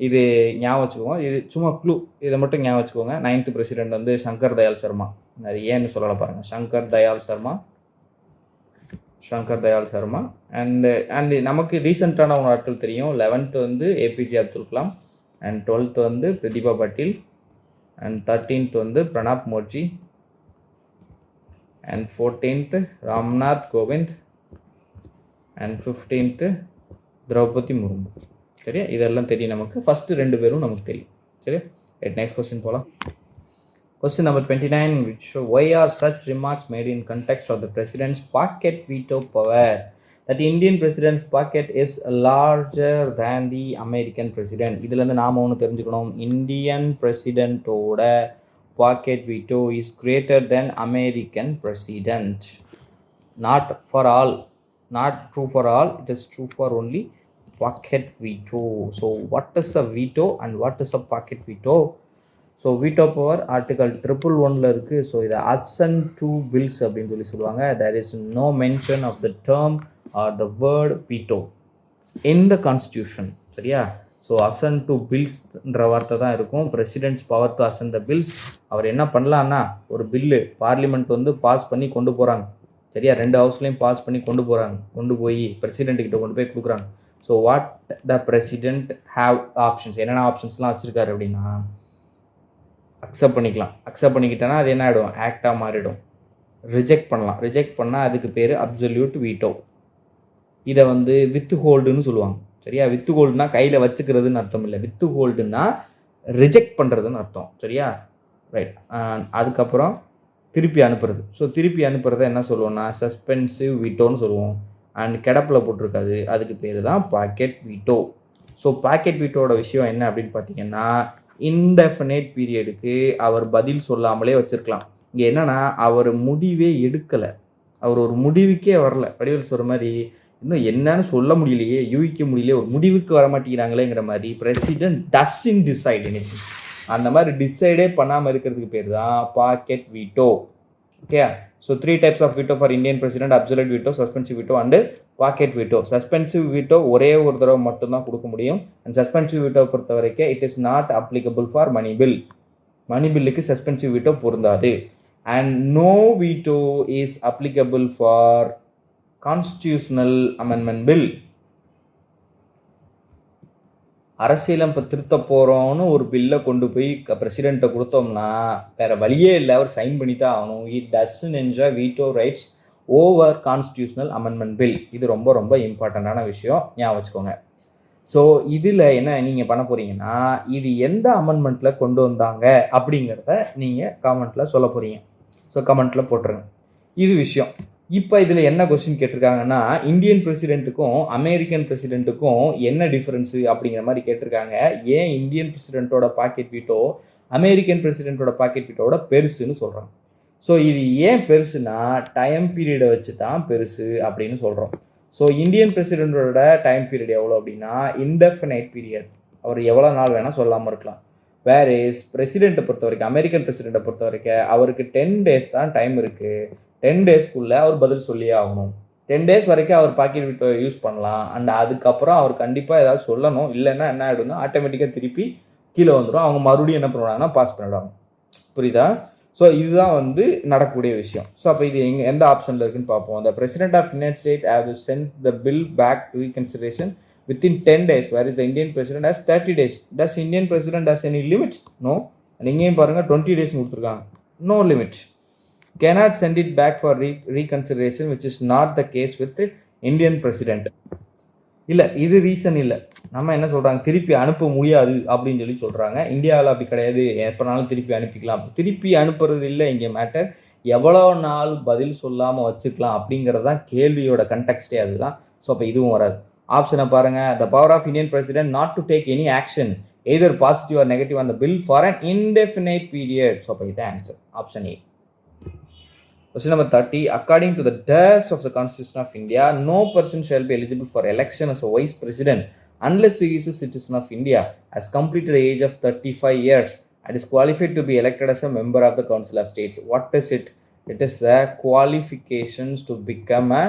இது ஞாபகம் வச்சுக்கோங்க. இது சும்மா க்ளூ, இதை மட்டும் ஞாபகம் வச்சுக்கோங்க. 9th பிரசிடென்ட் வந்து சங்கர் தயாள் சர்மா. அது ஏன்னு சொல்லலை பாருங்கள். சங்கர் தயாள் சர்மா. அண்டு நமக்கு ரீசெண்டான ஒரு ஆட்கள் தெரியும். 11th வந்து APJ Abdul Kalam, and 12th வந்து பிரதிபா பாட்டீல், அண்ட் 13th வந்து Pranab Mukherjee, and 14th Ramnath Kovind, and 15th Droupadi Murmu. சரியா? இதெல்லாம் தெரியும் நமக்கு. ஃபஸ்ட்டு 2 பேரும் நமக்கு தெரியும். சரியா? நெக்ஸ்ட் கொஸ்டின் போகலாம். Question number 29, which why are such remarks made in context of the president's pocket veto power? That Indian president's pocket is larger than the American president. இதுலேருந்து நாம் ஒன்று தெரிஞ்சுக்கணும். இந்தியன் பிரசிடென்ட்டோட pocket veto is greater than American president. Not for all, not true for all, it is true for only pocket veto. So what is a veto and what is a pocket veto? So veto power article 111 இருக்குது. So இதை assent to bills அப்படின்னு சொல்லுவாங்க. There is no mention of the term or the word veto in the constitution. சரியா? So assent to பில்ஸ்ன்ற வார்த்தை தான் இருக்கும். President's power to assent the bills. அவர் என்ன பண்ணலான்னா, ஒரு பில்லு பார்லிமெண்ட் வந்து பாஸ் பண்ணி கொண்டு போகிறாங்க. சரியா? 2 ஹவுஸ்லேயும் பாஸ் பண்ணி கொண்டு போய் பிரசிடென்ட்கிட்ட கொண்டு போய் கொடுக்குறாங்க. So what the president have options, என்னென்ன ஆப்ஷன்ஸ்லாம் வச்சுருக்காரு அப்படின்னா, அக்செப்ட் பண்ணிக்கிட்டேன்னா அது என்ன ஆகிடும்? ஆக்டாக மாறிடும். ரிஜெக்ட் பண்ணால் அதுக்கு பேர் அப்சல்யூட் வீட்டோ. இதை வந்து வித் ஹோல்டுன்னு சொல்லுவாங்க. சரியா? வித் ஹோல்டுனா கையில் வச்சுக்கிறதுன்னு அர்த்தம் இல்லை. வித் ஹோல்டுனா ரிஜெக்ட் பண்ணுறதுன்னு அர்த்தம். சரியா? ரைட். அதுக்கப்புறம் திருப்பி அனுப்புறது. ஸோ திருப்பி அனுப்புறதை என்ன சொல்லுவோம்னா சஸ்பென்சிவ் வீட்டோன்னு சொல்லுவோம். அண்ட் கிடப்பில் போட்டிருக்காது, அதுக்கு பேர் தான் பாக்கெட் வீட்டோ. ஸோ பாக்கெட் வீட்டோட விஷயம் என்ன அப்படின்னு பார்த்தீங்கன்னா, இன்டெஃபினைட் பீரியடுக்கு அவர் பதில் சொல்லாமலே வச்சுருக்கலாம். இங்கே என்னென்னா, அவர் முடிவே எடுக்கலை, அவர் ஒரு முடிவுக்கே வரல. வடிவேல் சொல்கிற மாதிரி இன்னும் என்னன்னு சொல்ல முடியலையே, யூகிக்க முடியலையே, ஒரு முடிவுக்கு வர மாட்டேங்கிறாங்களேங்கிற மாதிரி பிரசிடென்ட் டஸ்இன் டிசைட் எனிதிங். அந்த மாதிரி டிசைடே பண்ணாமல் இருக்கிறதுக்கு பேர் தான் pocket veto. Okay? So 3 types of veto for Indian president: absolute veto, suspensive veto and pocket veto. Suspensive veto ஒரே ஒரு தடவை மட்டும்தான் கொடுக்க முடியும். அண்ட் சஸ்பென்சிவ் வீட்டோ பொறுத்த வரைக்கும் it is not applicable for money bill. Money பில்லுக்கு சஸ்பென்சிவ் வீட்டோ பொருந்தாது. And no veto is applicable for constitutional amendment bill. அரசியலமைப்பை திருத்த போகிறோன்னு ஒரு பில்லை கொண்டு போய் பிரசிடெண்ட்டை கொடுத்தோம்னா வேறு வழியே இல்லை, அவர் சைன் பண்ணி தான் ஆகணும். It doesn't enjoy veto rights over constitutional amendment bill. இது ரொம்ப ரொம்ப இம்பார்ட்டண்ட்டான விஷயம், ஞாபகம் வச்சுக்கோங்க. ஸோ இதில் என்ன நீங்கள் பண்ண போகிறீங்கன்னா, இது எந்த அமெண்ட்மெண்ட்டில் கொண்டு வந்தாங்க அப்படிங்கிறத நீங்கள் காமெண்ட்டில் சொல்ல போகிறீங்க. ஸோ கமெண்ட்டில் போட்டுருங்க. இது விஷயம். இப்போ இதில் என்ன கொஸ்டின் கேட்டிருக்காங்கன்னா, இந்தியன் பிரசிடெண்ட்டுக்கும் அமெரிக்கன் பிரசிடெண்ட்டுக்கும் என்ன டிஃப்ரென்ஸு அப்படிங்கிற மாதிரி கேட்டிருக்காங்க. ஏன் இந்தியன் பிரசிடெண்ட்டோட பாக்கெட் வீட்டோ அமெரிக்கன் பிரசிடெண்ட்டோட பாக்கெட் வீட்டோட பெருசுன்னு சொல்கிறாங்க. ஸோ இது ஏன் பெருசுனா டைம் பீரியடை வச்சு தான் பெருசு அப்படின்னு சொல்கிறோம். ஸோ இந்தியன் பிரசிடெண்ட்டோட டைம் பீரியட் எவ்வளோ அப்படின்னா இன்டெஃபினைட் பீரியட். அவர் எவ்வளோ நாள் வேணால் சொல்லாமல் இருக்கலாம். வேர் இஸ் பிரசிடெண்ட்டை பொறுத்த வரைக்கும், அமெரிக்கன் பிரசிடெண்ட்டை பொறுத்த வரைக்கும் அவருக்கு 10 days தான் டைம் இருக்குது. 10 daysக்குள்ளே அவர் பதில் சொல்லியே ஆகணும். 10 days வரைக்கும் அவர் பாக்கெட் விட்டு யூஸ் பண்ணலாம். அண்ட் அதுக்கப்புறம் அவர் கண்டிப்பாக ஏதாவது சொல்லணும். இல்லைன்னா என்ன ஆகிடும்னா ஆட்டோமேட்டிக்காக திருப்பி கீழே வந்துடும். அவங்க மறுபடியும் என்ன பண்ணுவாங்கன்னா பாஸ் பண்ணிடுவாங்க. புரியுதா? ஸோ இதுதான் வந்து நடக்கக்கூடிய விஷயம். ஸோ அப்போ இது எந்த ஆப்ஷனில் இருக்குன்னு பார்ப்போம். The President of United States have to send the bill back to reconsideration within 10 days, whereas the Indian President has 30 days. Does Indian President has any limit? No. நீங்கேயும் பாருங்கள் 20 days கொடுத்துருக்காங்க. No limit. Cannot send it back for reconsideration, which is not the case with the Indian President. இல்லை, இது reason இல்லை. நம்ம என்ன சொல்கிறாங்க, திருப்பி அனுப்ப முடியாது அப்படின்னு சொல்லி சொல்கிறாங்க. இந்தியாவில் அப்படி கிடையாது, எப்போனாலும் திருப்பி அனுப்பிக்கலாம். திருப்பி அனுப்புறது இல்லை இங்கே மேட்டர். எவ்வளோ நாள் பதில் சொல்லாமல் வச்சுக்கலாம் அப்படிங்கிறது தான் கேள்வியோட கண்டெக்ஸ்டே அதுதான். ஸோ அப்போ இதுவும் வராது. ஆப்ஷனை பாருங்கள். The power of Indian president not to take any action either positive or negative on the bill for an indefinite period. So அப்போ இதுதான் answer, option A. Question number 30. According to the text of the Constitution of India, no person shall be eligible for election as a vice president unless he is a citizen of India, has completed the age of 35 years, and is qualified to be elected as a member of the Council of States. What is it? It is the qualifications to become a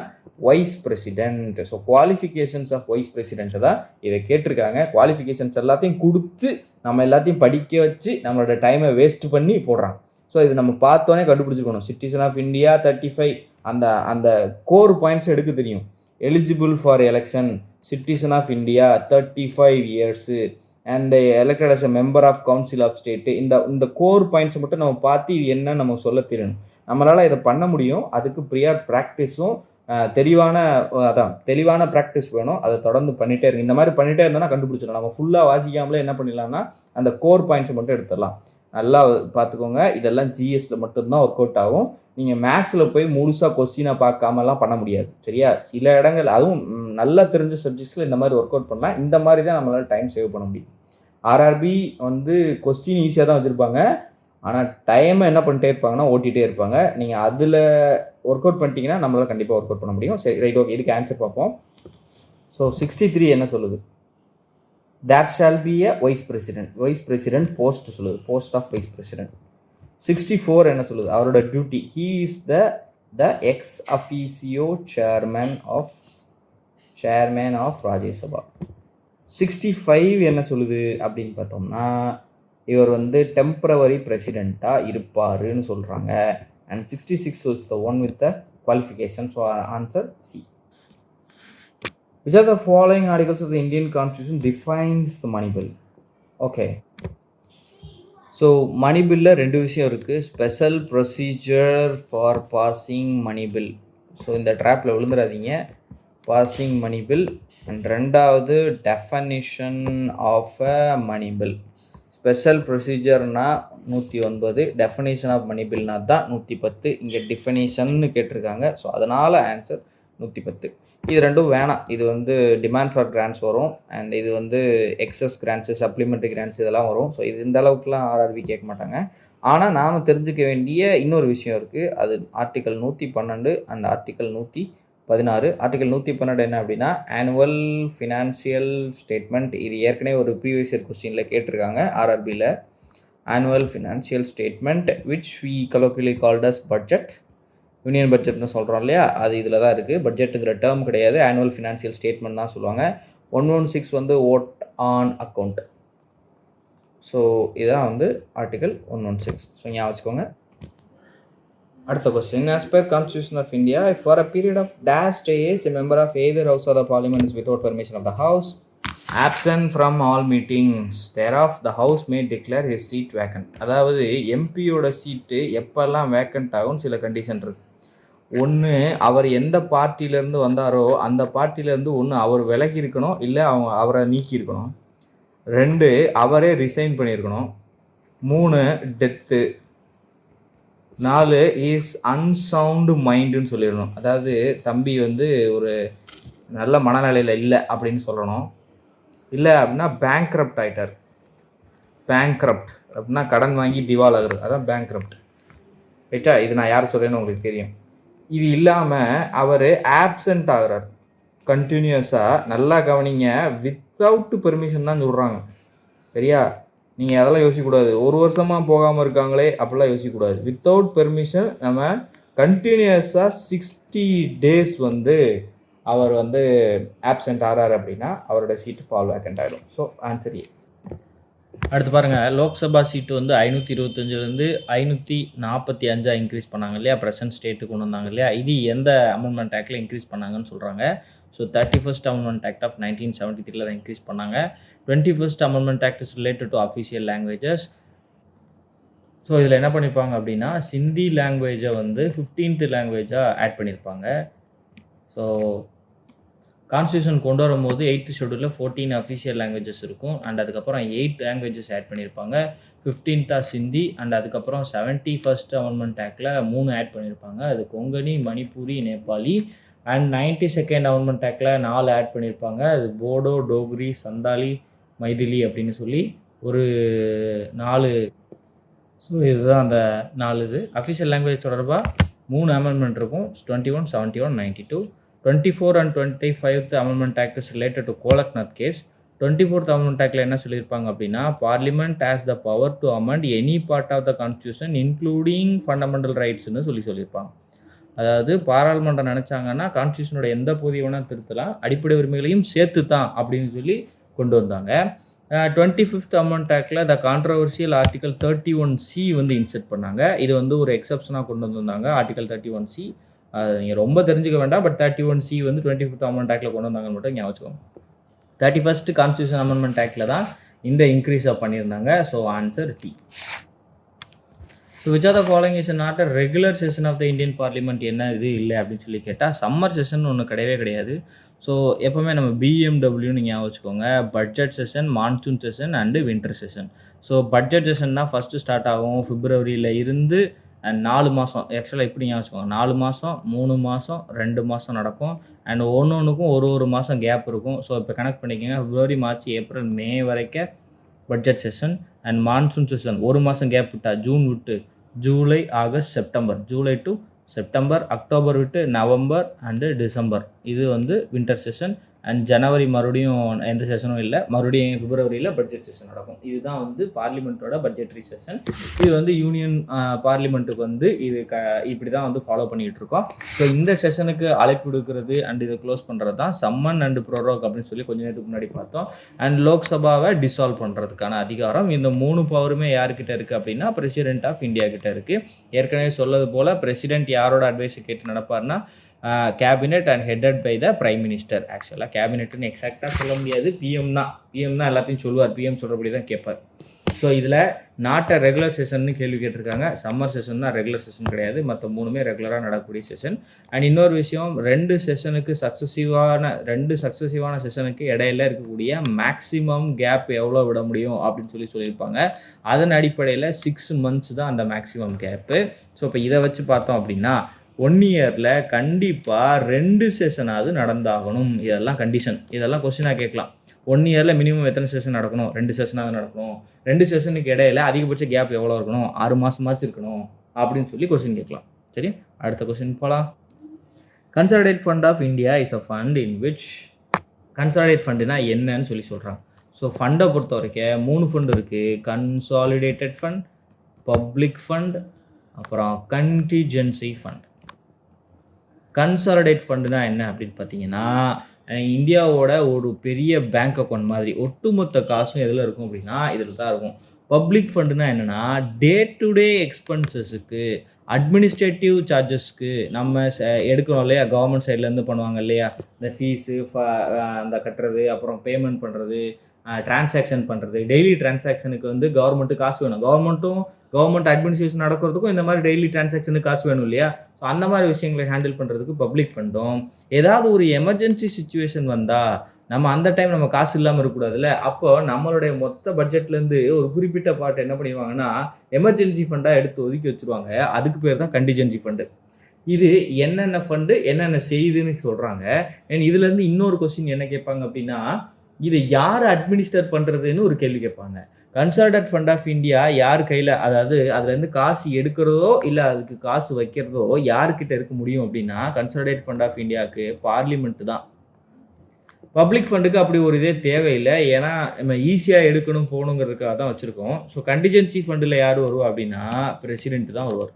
vice president. So qualifications of vice president தான் இதை கேட்டிருக்காங்க. Qualifications எல்லாத்தையும் கொடுத்து நம்ம எல்லாத்தையும் படிக்க வச்சு நம்மளோட டைமை வேஸ்ட் பண்ணி போடுறாங்க. ஸோ இது நம்ம பார்த்தோன்னே கண்டுபிடிச்சிருக்கணும். சிட்டிசன் ஆஃப் இந்தியா 35, அந்த கோர் பாயிண்ட்ஸ் எடுக்க தெரியும். Eligible for election, citizen of India 35 years, and elected as a member of council of state. இந்த கோர் பாயிண்ட்ஸை மட்டும் நம்ம பார்த்து இது என்ன நம்ம சொல்ல தெரியணும். நம்மளால் இதை பண்ண முடியும். அதுக்கு ப்ரியர் ப்ராக்டிஸும் தெளிவான ப்ராக்டிஸ் வேணும். அதை தொடர்ந்து பண்ணிகிட்டே இருக்கு. இந்த மாதிரி பண்ணிகிட்டே இருந்தோம்னா கண்டுபிடிச்சிடலாம். நம்ம ஃபுல்லாக வாசிக்காமலே என்ன பண்ணிடலாம்னா அந்த கோர் பாயிண்ட்ஸை மட்டும் எடுத்துடலாம். நல்லா பார்த்துக்கோங்க. இதெல்லாம் ஜிஎஸ்ல மட்டும்தான் ஒர்க் அவுட் ஆகும். நீங்கள் மேக்ஸில் போய் முழுசாக கொஸ்டினை பார்க்காமலாம் பண்ண முடியாது. சரியா? சில இடங்கள் அதுவும் நல்லா தெரிஞ்ச சப்ஜெக்ட்ஸில் இந்த மாதிரி ஒர்க் அவுட் பண்ணலாம். இந்த மாதிரி தான் நம்மளால் டைம் சேவ் பண்ண முடியும். ஆர்ஆர்பி வந்து கொஸ்டின் ஈஸியாக தான் வச்சுருப்பாங்க. ஆனால் டைமை என்ன பண்ணிட்டே இருப்பாங்கன்னா ஓட்டிகிட்டே இருப்பாங்க. நீங்கள் அதில் ஒர்க் அவுட் பண்ணிட்டீங்கன்னா நம்மளால் கண்டிப்பாக ஒர்க் அவுட் பண்ண முடியும். சரி, ரைட், ஓகே. இதுக்கு ஆன்சர் பார்ப்போம். ஸோ 63 என்ன சொல்லுது? There shall be a vice president. Vice president post சொல்லுது, post of vice president. 64 என்ன சொல்லுது? அவரோட duty, he is the ex officio chairman of Rajya Sabha. 65 என்ன சொல்லுது அப்படின்னு பார்த்தோம்னா இவர் வந்து டெம்பரவரி பிரசிடெண்ட்டாக இருப்பாருன்னு சொல்கிறாங்க. And 66 is the one with the qualifications. So answer C. Which are the following articles of the Indian Constitution defines the money bill? Okay. So money பில்லில் 2 விஷயம் இருக்குது. Special procedure for passing money bill. So இந்த ட்ராப்பில் விழுந்துடாதீங்க. Passing money bill. And 2வது definition of a money bill. Special ப்ரொசீஜர்னா 109, definition of money பில்னா தான் 110. இங்கே டிஃபனிஷன்னு கேட்டிருக்காங்க. ஸோ அதனால் ஆன்சர் 110. இது ரெண்டும் வேணாம். இது வந்து டிமாண்ட் ஃபார் கிராண்ட்ஸ் வரும். அண்ட் இது வந்து எக்ஸஸ் கிராண்ட்ஸு, சப்ளிமெண்ட்ரி கிராண்ட்ஸ் இதெல்லாம் வரும். ஸோ இது இந்த அளவுக்குலாம் ஆர்ஆர்பி கேட்க மாட்டாங்க. ஆனால் நாம் தெரிஞ்சுக்க வேண்டிய இன்னொரு விஷயம் இருக்குது. அது ஆர்டிக்கல் 112 அண்ட் ஆர்டிக்கல் 116. ஆர்டிக்கல் 112 என்ன அப்படின்னா ஆனுவல் ஃபினான்ஷியல் ஸ்டேட்மெண்ட். இது ஏற்கனவே ஒரு ப்ரீவியஸ் இயர் கொஸ்டினில் கேட்டிருக்காங்க ஆர்ஆர்பியில். Annual financial statement which we colloquially called as budget. Union பட்ஜெட்னு சொல்கிறோம் இல்லையா, அது இதில் தான் இருக்குது. பட்ஜெட்டுங்கிற டேர்ம் கிடையாது, ஆனுவல் ஃபினான்ஷியல் ஸ்டேட்மெண்ட் தான் சொல்லுவாங்க. 116 வந்து ஓட் ஆன் அக்கௌண்ட். ஸோ இதான் வந்து ஆர்டிகல் 116. ஸோ ஞாபகம் வச்சுக்கோங்க. அடுத்த question. As per constitution of India, for a period of dash days a member of either house of the parliament is without permission of the house absent from all meetings thereof the house may declare his seat vacant. அதாவது எம்பியோட சீட்டு எப்பெல்லாம் vacant ஆகும் சில condition இருக்குது. ஒன்று, அவர் எந்த பார்ட்டியிலேருந்து வந்தாரோ அந்த பார்ட்டியிலேருந்து ஒன்று அவர் விலகி இருக்கணும், இல்லை அவரை நீக்கியிருக்கணும். 2, அவரே ரிசைன் பண்ணியிருக்கணும். 3, டெத்து. 4, இஸ் அன்சவுண்டு மைண்டுன்னு சொல்லிடணும். அதாவது தம்பி வந்து ஒரு நல்ல மனநிலையில் இல்லை அப்படின்னு சொல்லணும். இல்லை அப்படின்னா பேங்க்ரப்ட் ஆகிட்டார். பேங்க்ரப்ட் அப்படின்னா கடன் வாங்கி திவால் ஆகுறது, அதான் பேங்க்ரப்ட். ரைட்டா? இது நான் யார் சொல்கிறேன்னு உங்களுக்கு தெரியும். இது இல்லாமல் அவர் ஆப்சண்ட் ஆகிறார் கண்டினியூஸாக. நல்லா கவனிங்க, வித்தவுட் பெர்மிஷன் தான் சொல்கிறாங்க. சரியா? நீங்கள் அதெல்லாம் யோசிக்கக்கூடாது. ஒரு வருஷமாக போகாமல் இருக்காங்களே அப்படிலாம் யோசிக்கக்கூடாது. வித்தவுட் பெர்மிஷன் நம்ம கண்டினியூஸாக 60 days வந்து அவர் வந்து ஆப்சண்ட் ஆகிறார் அப்படின்னா அவரோட சீட்டு ஃபால் வேக்கண்ட் ஆகிடும். So answer A. அடுத்து பாருங்கள், லோக்சபா சீட்டு வந்து 525லேருந்து 545 இன்க்ரீஸ் பண்ணாங்க இல்லையா, ப்ரெசன்ட் ஸ்டேட்டுக்கு கொண்டு வந்தாங்க இல்லையா. இது எந்த அமெண்ட்மெண்ட் ஆக்டில் இன்க்ரீஸ் பண்ணாங்கன்னு சொல்கிறாங்க. So 31st amendment act of 1973 தான் இன்க்ரீஸ் பண்ணாங்க. 21st amendment act is related to official languages. So இதில் என்ன பண்ணியிருப்பாங்க அப்படின்னா, சிந்தி லாங்குவேஜை வந்து 15th லாங்குவேஜாக ஆட் பண்ணியிருப்பாங்க. ஸோ கான்ஸ்டியூஷன் கொண்டு வரும்போது 8th ஷெட்யூலில் 14 அஃபிஷியல் லாங்குவேஜஸ் இருக்கும். அண்ட் அதுக்கப்புறம் 8 லாங்குவேஜஸ் ஆட் பண்ணியிருப்பாங்க. 15th சிந்தி. அண்ட் அதுக்கப்புறம் 71st அமெண்ட்மெண்ட் ஆக்டில் 3 ஆட் பண்ணியிருப்பாங்க. அது Konkani, Manipuri, Nepali. And 92nd amendment ஆக்டில் 4 ஆட் பண்ணியிருப்பாங்க. அது போடோ, டோக்ரி, சந்தாலி, மைதிலி அப்படின்னு சொல்லி ஒரு 4. ஸோ இதுதான் அந்த 4 இது. அஃபிஷியல் லாங்குவேஜ் தொடர்பாக 3 அமெண்ட்மெண்ட் இருக்கும். 21, 71, 92. 24 and 25th amendment act is related to Golaknath case. 24th amendment ஆக்டில் என்ன சொல்லியிருப்பாங்க அப்படின்னா, parliament has the power to amend any part of the constitution including fundamental ரைட்ஸ்னு சொல்லியிருப்பாங்க. அதாவது பாராளுமன்றம் நினச்சாங்கன்னா கான்ஸ்டியூஷனோட எந்த பகுதியை வேணால் திருத்தலாம், அடிப்படை உரிமைகளையும் சேர்த்து தான் அப்படின்னு சொல்லி கொண்டு வந்தாங்க. 25th அமெண்ட்மெண்ட் ஆக்டில் த கான்ட்ரவர்சியல் ஆர்டிகல் 31C வந்து இன்செர்ட் பண்ணாங்க. இது வந்து ஒரு எக்ஸப்ஷனாக கொண்டு வந்திருந்தாங்க. ஆர்டிகல் 31C அது நீங்கள் ரொம்ப தெரிஞ்சுக்க வேண்டாம். பட் 31C வந்து 25th அமெண்ட்மெண்ட் ஆக்டில் கொண்டு வந்தாங்கன்னு மட்டும் ஞாபகம் வச்சுக்கோங்க. 31st கான்ஸ்டியூஷன் அமெண்ட்மெண்ட் ஆக்டில் தான் இந்த இன்க்ரீஸாக பண்ணியிருந்தாங்க. So answer D. So which are the following is not a regular session of the Indian parliament. என்ன இது இல்லை அப்படின்னு சொல்லி கேட்டால், சம்மர் செஷன் ஒன்று கிடையவே கிடையாது. ஸோ எப்போவுமே நம்ம BMWன்னு ஞாபகம் வச்சுக்கோங்க. Budget session, monsoon session and winter session. So budget session தான் ஃபஸ்ட்டு ஸ்டார்ட் ஆகும் பிப்ரவரியில் இருந்து. அண்ட் 4 மாதம் ஆக்சுவலாக இப்படி ஞாபகம் வச்சுக்கோங்க. 4 மாதம், 3 மாதம், 2 மாதம் நடக்கும். அண்ட் ஒன்றுக்கும் ஒரு மாதம் கேப் இருக்கும். ஸோ இப்போ கனெக்ட் பண்ணிக்கோங்க. பிப்ரவரி, மார்ச், ஏப்ரல், மே வரைக்கும் budget session. And monsoon session 1 மாதம் கேப் விட்டா ஜூன் விட்டு July, August, September. July to September. October விட்டு நவம்பர் அண்டு டிசம்பர். இது வந்து வின்டர் செஷன். அண்ட் ஜனவரி மறுபடியும் எந்த செஷனும் இல்லை. மறுபடியும் பிப்ரவரியில் பட்ஜெட் செஷன் நடக்கும். இதுதான் வந்து பார்லிமெண்ட்டோட பட்ஜெட்ரி செஷன். இது வந்து யூனியன் பார்லிமெண்ட்டுக்கு வந்து இது இப்படி தான் வந்து ஃபாலோ பண்ணிகிட்டு இருக்கோம். ஸோ இந்த செஷனுக்கு அழைப்பு விடுக்கிறது அண்ட் இதை க்ளோஸ் பண்ணுறது தான் சம்மன் அண்ட் ப்ரோரோக் அப்படின்னு சொல்லி கொஞ்சம் நேரத்துக்கு முன்னாடி பார்த்தோம். அண்ட் லோக்சபாவை டிசால்வ் பண்ணுறதுக்கான அதிகாரம் இந்த 3 பவருமே யார்கிட்ட இருக்குது அப்படின்னா பிரசிடென்ட் ஆஃப் இந்தியா கிட்ட இருக்குது. ஏற்கனவே சொல்லது போல் பிரசிடென்ட் யாரோட அட்வைஸை கேட்டு நடப்பார்னா cabinet and headed by the prime minister. ஆக்சுவலாக கேபினெட்டுன்னு எக்ஸாக்டாக சொல்ல முடியாது. பிஎம் தான் எல்லாத்தையும் சொல்லுவார். பிஎம் சொல்கிறபடி தான் கேட்பார். ஸோ இதில் நாட் அ ரெகுலர் செஷன்னு கேள்வி கேட்டிருக்காங்க. சம்மர் செஷன் தான் ரெகுலர் செஷன் கிடையாது. மற்ற 3மே ரெகுலராக நடக்கக்கூடிய செஷன். அண்ட் இன்னொரு விஷயம், 2 சக்ஸசிவான செஷனுக்கு இடையில இருக்கக்கூடிய மேக்ஸிமம் கேப் எவ்வளோ விட முடியும் அப்படின்னு சொல்லியிருப்பாங்க. அதன் அடிப்படையில் 6 months தான் அந்த மேக்ஸிமம் கேப்பு. ஸோ இப்போ இதை வச்சு பார்த்தோம் அப்படின்னா 1 yearல கண்டிப்பாக 2 செஷனாவது நடந்தாகணும். இதெல்லாம் கண்டிஷன். இதெல்லாம் கொஸ்டினாக கேட்கலாம். 1 yearல மினிமம் எத்தனை செஷன் நடக்கணும்? 2 செஷனாவது நடக்கணும். 2 செஷனுக்கு இடையில அதிகபட்ச கேப் எவ்வளோ இருக்கணும்? 6 மாதமாச்சும் இருக்கணும் அப்படின்னு சொல்லி கொஸ்டின் கேட்கலாம். சரி, அடுத்த கொஸ்டின் போகலாம். Consolidate fund of India is a fund in which. Consolidate ஃபண்டுனா என்னன்னு சொல்கிறாங்க. ஸோ ஃபண்டை பொறுத்த வரைக்கும் 3 ஃபண்ட் இருக்குது. கன்சாலிடேட்டட் ஃபண்ட், பப்ளிக் ஃபண்ட், அப்புறம் கண்டிஜென்சி ஃபண்ட். கன்சாலிடேட் ஃபண்டுனா என்ன அப்படின்னு பார்த்தீங்கன்னா, இந்தியாவோட ஒரு பெரிய பேங்க் அக்கௌண்ட் மாதிரி ஒட்டுமொத்த காசும் எதில் இருக்கும் அப்படின்னா இதில் தான் இருக்கும். பப்ளிக் ஃபண்டுனா என்னென்னா டே டு டே எக்ஸ்பென்சஸுக்கு, அட்மினிஸ்ட்ரேட்டிவ் சார்ஜஸ்க்கு நம்ம எடுக்கிறோம் இல்லையா, கவர்மெண்ட் சைட்லேருந்து பண்ணுவாங்க இல்லையா, இந்த ஃபீஸு அந்த கட்டுறது, அப்புறம் பேமெண்ட் பண்ணுறது, டிரான்சாக்ஷன் பண்ணுறது. டெய்லி டிரான்சாக்ஷனுக்கு வந்து கவர்மெண்ட்டு காசு வேணும். கவர்மெண்ட் அட்மினிஸ்ட்ரேஷன் நடக்கிறதுக்கும் இந்த மாதிரி டெய்லி டிரான்சாக்ஷனுக்கு காசு வேணும் இல்லையா. ஸோ அந்த மாதிரி விஷயங்களை ஹேண்டில் பண்ணுறதுக்கு பப்ளிக் ஃபண்டும். ஏதாவது ஒரு எமர்ஜென்சி சுச்சுவேஷன் வந்தால் நம்ம அந்த டைம் நம்ம காசு இல்லாமல் இருக்கக்கூடாதுல்ல. அப்போ நம்மளுடைய மொத்த பட்ஜெட்லேருந்து ஒரு குறிப்பிட்ட பார்ட் என்ன பண்ணிடுவாங்கன்னா எமர்ஜென்சி ஃபண்டாக எடுத்து ஒதுக்கி வச்சுருவாங்க. அதுக்கு பேர் தான் கண்டிஜென்சி ஃபண்டு. இது என்னென்ன ஃபண்டு என்னென்ன செய்யுதுன்னு சொல்கிறாங்க. அண்ட் இதுலேருந்து இன்னொரு கொஸ்டின் என்ன கேட்பாங்க அப்படின்னா, இதை யார் அட்மினிஸ்டர் பண்ணுறதுன்னு ஒரு கேள்வி கேட்பாங்க. கன்சாலிடேட் ஃபண்ட் ஆஃப் இந்தியா யார் கையில், அதாவது அதுலேருந்து காசு எடுக்கிறதோ இல்லை அதுக்கு காசு வைக்கிறதோ யார்கிட்ட இருக்க முடியும் அப்படின்னா கன்சாலிடேட் ஃபண்ட் ஆஃப் இந்தியாவுக்கு பார்லிமெண்ட் தான். பப்ளிக் ஃபண்டுக்கு அப்படி ஒரு இதே தேவையில்லை, ஏன்னா நம்ம ஈஸியாக எடுக்கணும் போகணுங்கிறதுக்காக தான் வச்சுருக்கோம். ஸோ கண்டிஜென்சி ஃபண்டில் யார் வருவா அப்படின்னா பிரசிடென்ட் தான் வருவார்.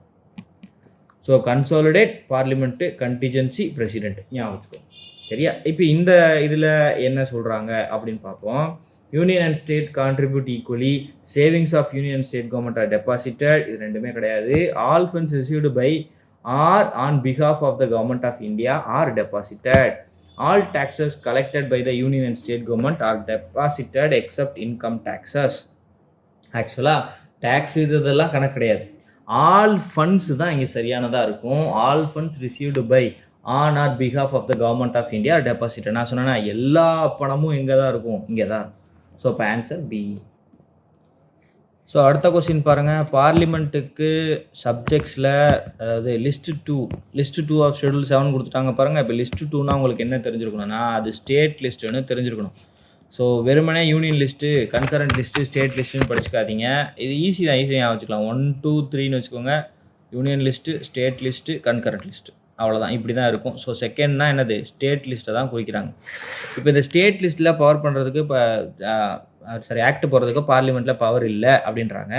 So consolidate parliament contingency president ஞாபகம் வச்சுக்கோங்க. சரியா? இப்போ இந்த இதில் என்ன சொல்கிறாங்க அப்படின்னு பார்ப்போம். Union and state contribute equally, savings of union and state government are deposited, இது ரெண்டுமே கிடையாது. All funds received by or on behalf of the government of India are deposited. All taxes collected by the union and state government are deposited except income taxes. ஆக்சுவலாக tax இதெல்லாம் கணக்கு கிடையாது. All funds தான் இங்கே சரியானதாக இருக்கும். All funds received by on or behalf of the government of India deposited. நான் சொன்னேன்னா எல்லா பணமும் எங்கே தான் இருக்கும், இங்கே தான் இருக்கும். ஸோ இப்போ ஆன்சர் பி. ஸோ அடுத்த கொஸ்டின் பாருங்கள். பார்லிமெண்ட்டுக்கு சப்ஜெக்ட்ஸில் அதாவது லிஸ்ட்டு டூ ஆஃப் ஷெடியூல் 7 கொடுத்துட்டாங்க பாருங்கள். இப்போ லிஸ்ட்டு 2னா உங்களுக்கு என்ன தெரிஞ்சிருக்கணும்னா அது ஸ்டேட் லிஸ்ட்டுன்னு தெரிஞ்சிருக்கணும். ஸோ வெறுமனே union list, concurrent list, state லிஸ்ட்டுன்னு படிச்சுக்காதீங்க. இது ஈஸியாக வச்சுக்கலாம். 1 2 3ன்னு வச்சுக்கோங்க. Union list, state list, concurrent list, அவ்வளோதான். இப்படி தான் இருக்கும். ஸோ செகண்ட்னா என்னது, ஸ்டேட் லிஸ்ட்டை தான் குறிக்கிறாங்க. இப்போ இந்த ஸ்டேட் லிஸ்ட்டில் பவர் பண்ணுறதுக்கு இப்போ ஆக்ட் போடுறதுக்கு பார்லிமெண்ட்டில் பவர் இல்லை அப்படின்றாங்க.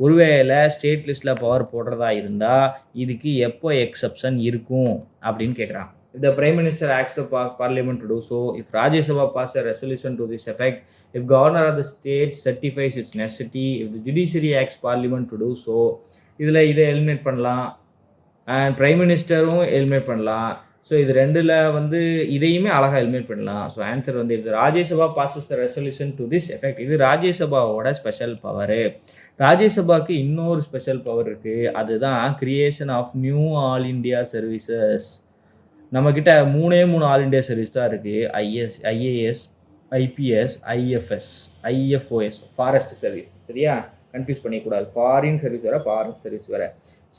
ஒருவேளை ஸ்டேட் லிஸ்ட்டில் பவர் போடுறதா இருந்தால் இதுக்கு எப்போ எக்ஸப்ஷன் இருக்கும் அப்படின்னு கேட்குறாங்க. If the Prime Minister acts the Parliament to do so, if Rajya Sabha passes a resolution to this effect, if Governor of the state certifies its necessity, if the Judiciary acts Parliament to do so, இதில் இதை eliminate பண்ணலாம் and prime மினிஸ்டரும் eliminate பண்ணலாம். So இது ரெண்டில் இதையுமே அழகாக eliminate பண்ணலாம். So answer இது Rajya Sabha bosses resolution to this effect. இது ராஜ்யசபாவோட ஸ்பெஷல் பவரு. ராஜ்யசபாவுக்கு இன்னொரு ஸ்பெஷல் பவர் இருக்குது, அதுதான் creation of new all India services. நம்மக்கிட்ட 3 ஆல் இண்டியா சர்வீஸ் தான் இருக்குது. IAS, IPS, IFOS, forest service. சரியா? கன்ஃபியூஸ் பண்ணிக்கூடாது. ஃபாரின் சர்வீஸ் வேறு, ஃபாரஸ்ட் சர்வீஸ் வேறு.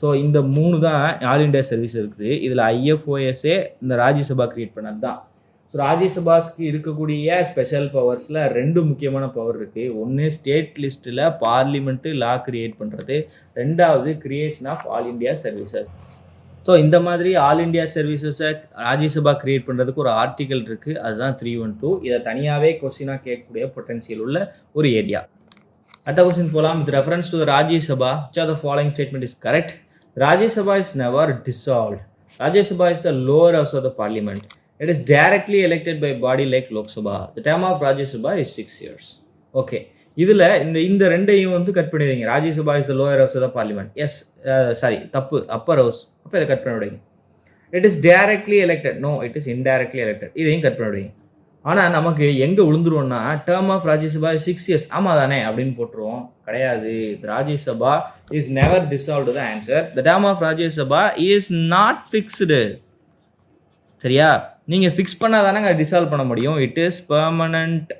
ஸோ இந்த 3 தான் ஆல் இண்டியா சர்வீஸ் இருக்குது. இதில் ஐஎஃப்ஓஎஸ்ஏ இந்த ராஜ்யசபா கிரியேட் பண்ணது தான். ஸோ ராஜ்யசபாஸ்க்கு இருக்கக்கூடிய ஸ்பெஷல் பவர்ஸில் 2 முக்கியமான பவர் இருக்குது. ஒன்று ஸ்டேட் லிஸ்ட்டில் பார்லிமெண்ட்டு லா கிரியேட் பண்ணுறது, 2வது creation of all India services. So இந்த மாதிரி ஆல் இண்டியா சர்வீசஸை ராஜ்யசபா கிரியேட் பண்ணுறதுக்கு ஒரு ஆர்டிக்கல் இருக்குது, அதுதான் 312. இதை தனியாகவே கொஸ்டினாக கேட்கக்கூடிய பொட்டன்ஷியல் உள்ள ஒரு ஏரியா. அடுத்த கொஸ்டின் போகலாம். With reference to the Rajya Sabha, which of the following statement is correct? Rajya Sabha is never dissolved. Rajya Sabha is the lower house of the parliament. It is directly elected by body like Lok Sabha. The term of Rajya Sabha is 6 years. Okay. இதில் இந்த ரெண்டையும் cut பண்ணிடுவீங்க. Rajya Sabha is the lower house of the parliament. Yes, sorry, தப்பு, upper house. அப்போ இதை cut பண்ணிவிடுவீங்க. It is directly elected. No, it is indirectly elected. இதையும் cut பண்ணிவிடுவீங்க. ஆனால் நமக்கு எங்கே விழுந்துருவோம்னா டேர்ம் ஆஃப் ராஜ்யசபா 6 years. ஆமாம் தானே அப்படின்னு போட்டுருவோம். கிடையாது. ராஜ்யசபா இஸ் நெவர் டிசால்வ்டு தான் answer. The term of Rajya Sabha is not fixed. சரியா? நீங்கள் ஃபிக்ஸ் பண்ணால் தானே டிசால்வ் பண்ண முடியும். It is permanent.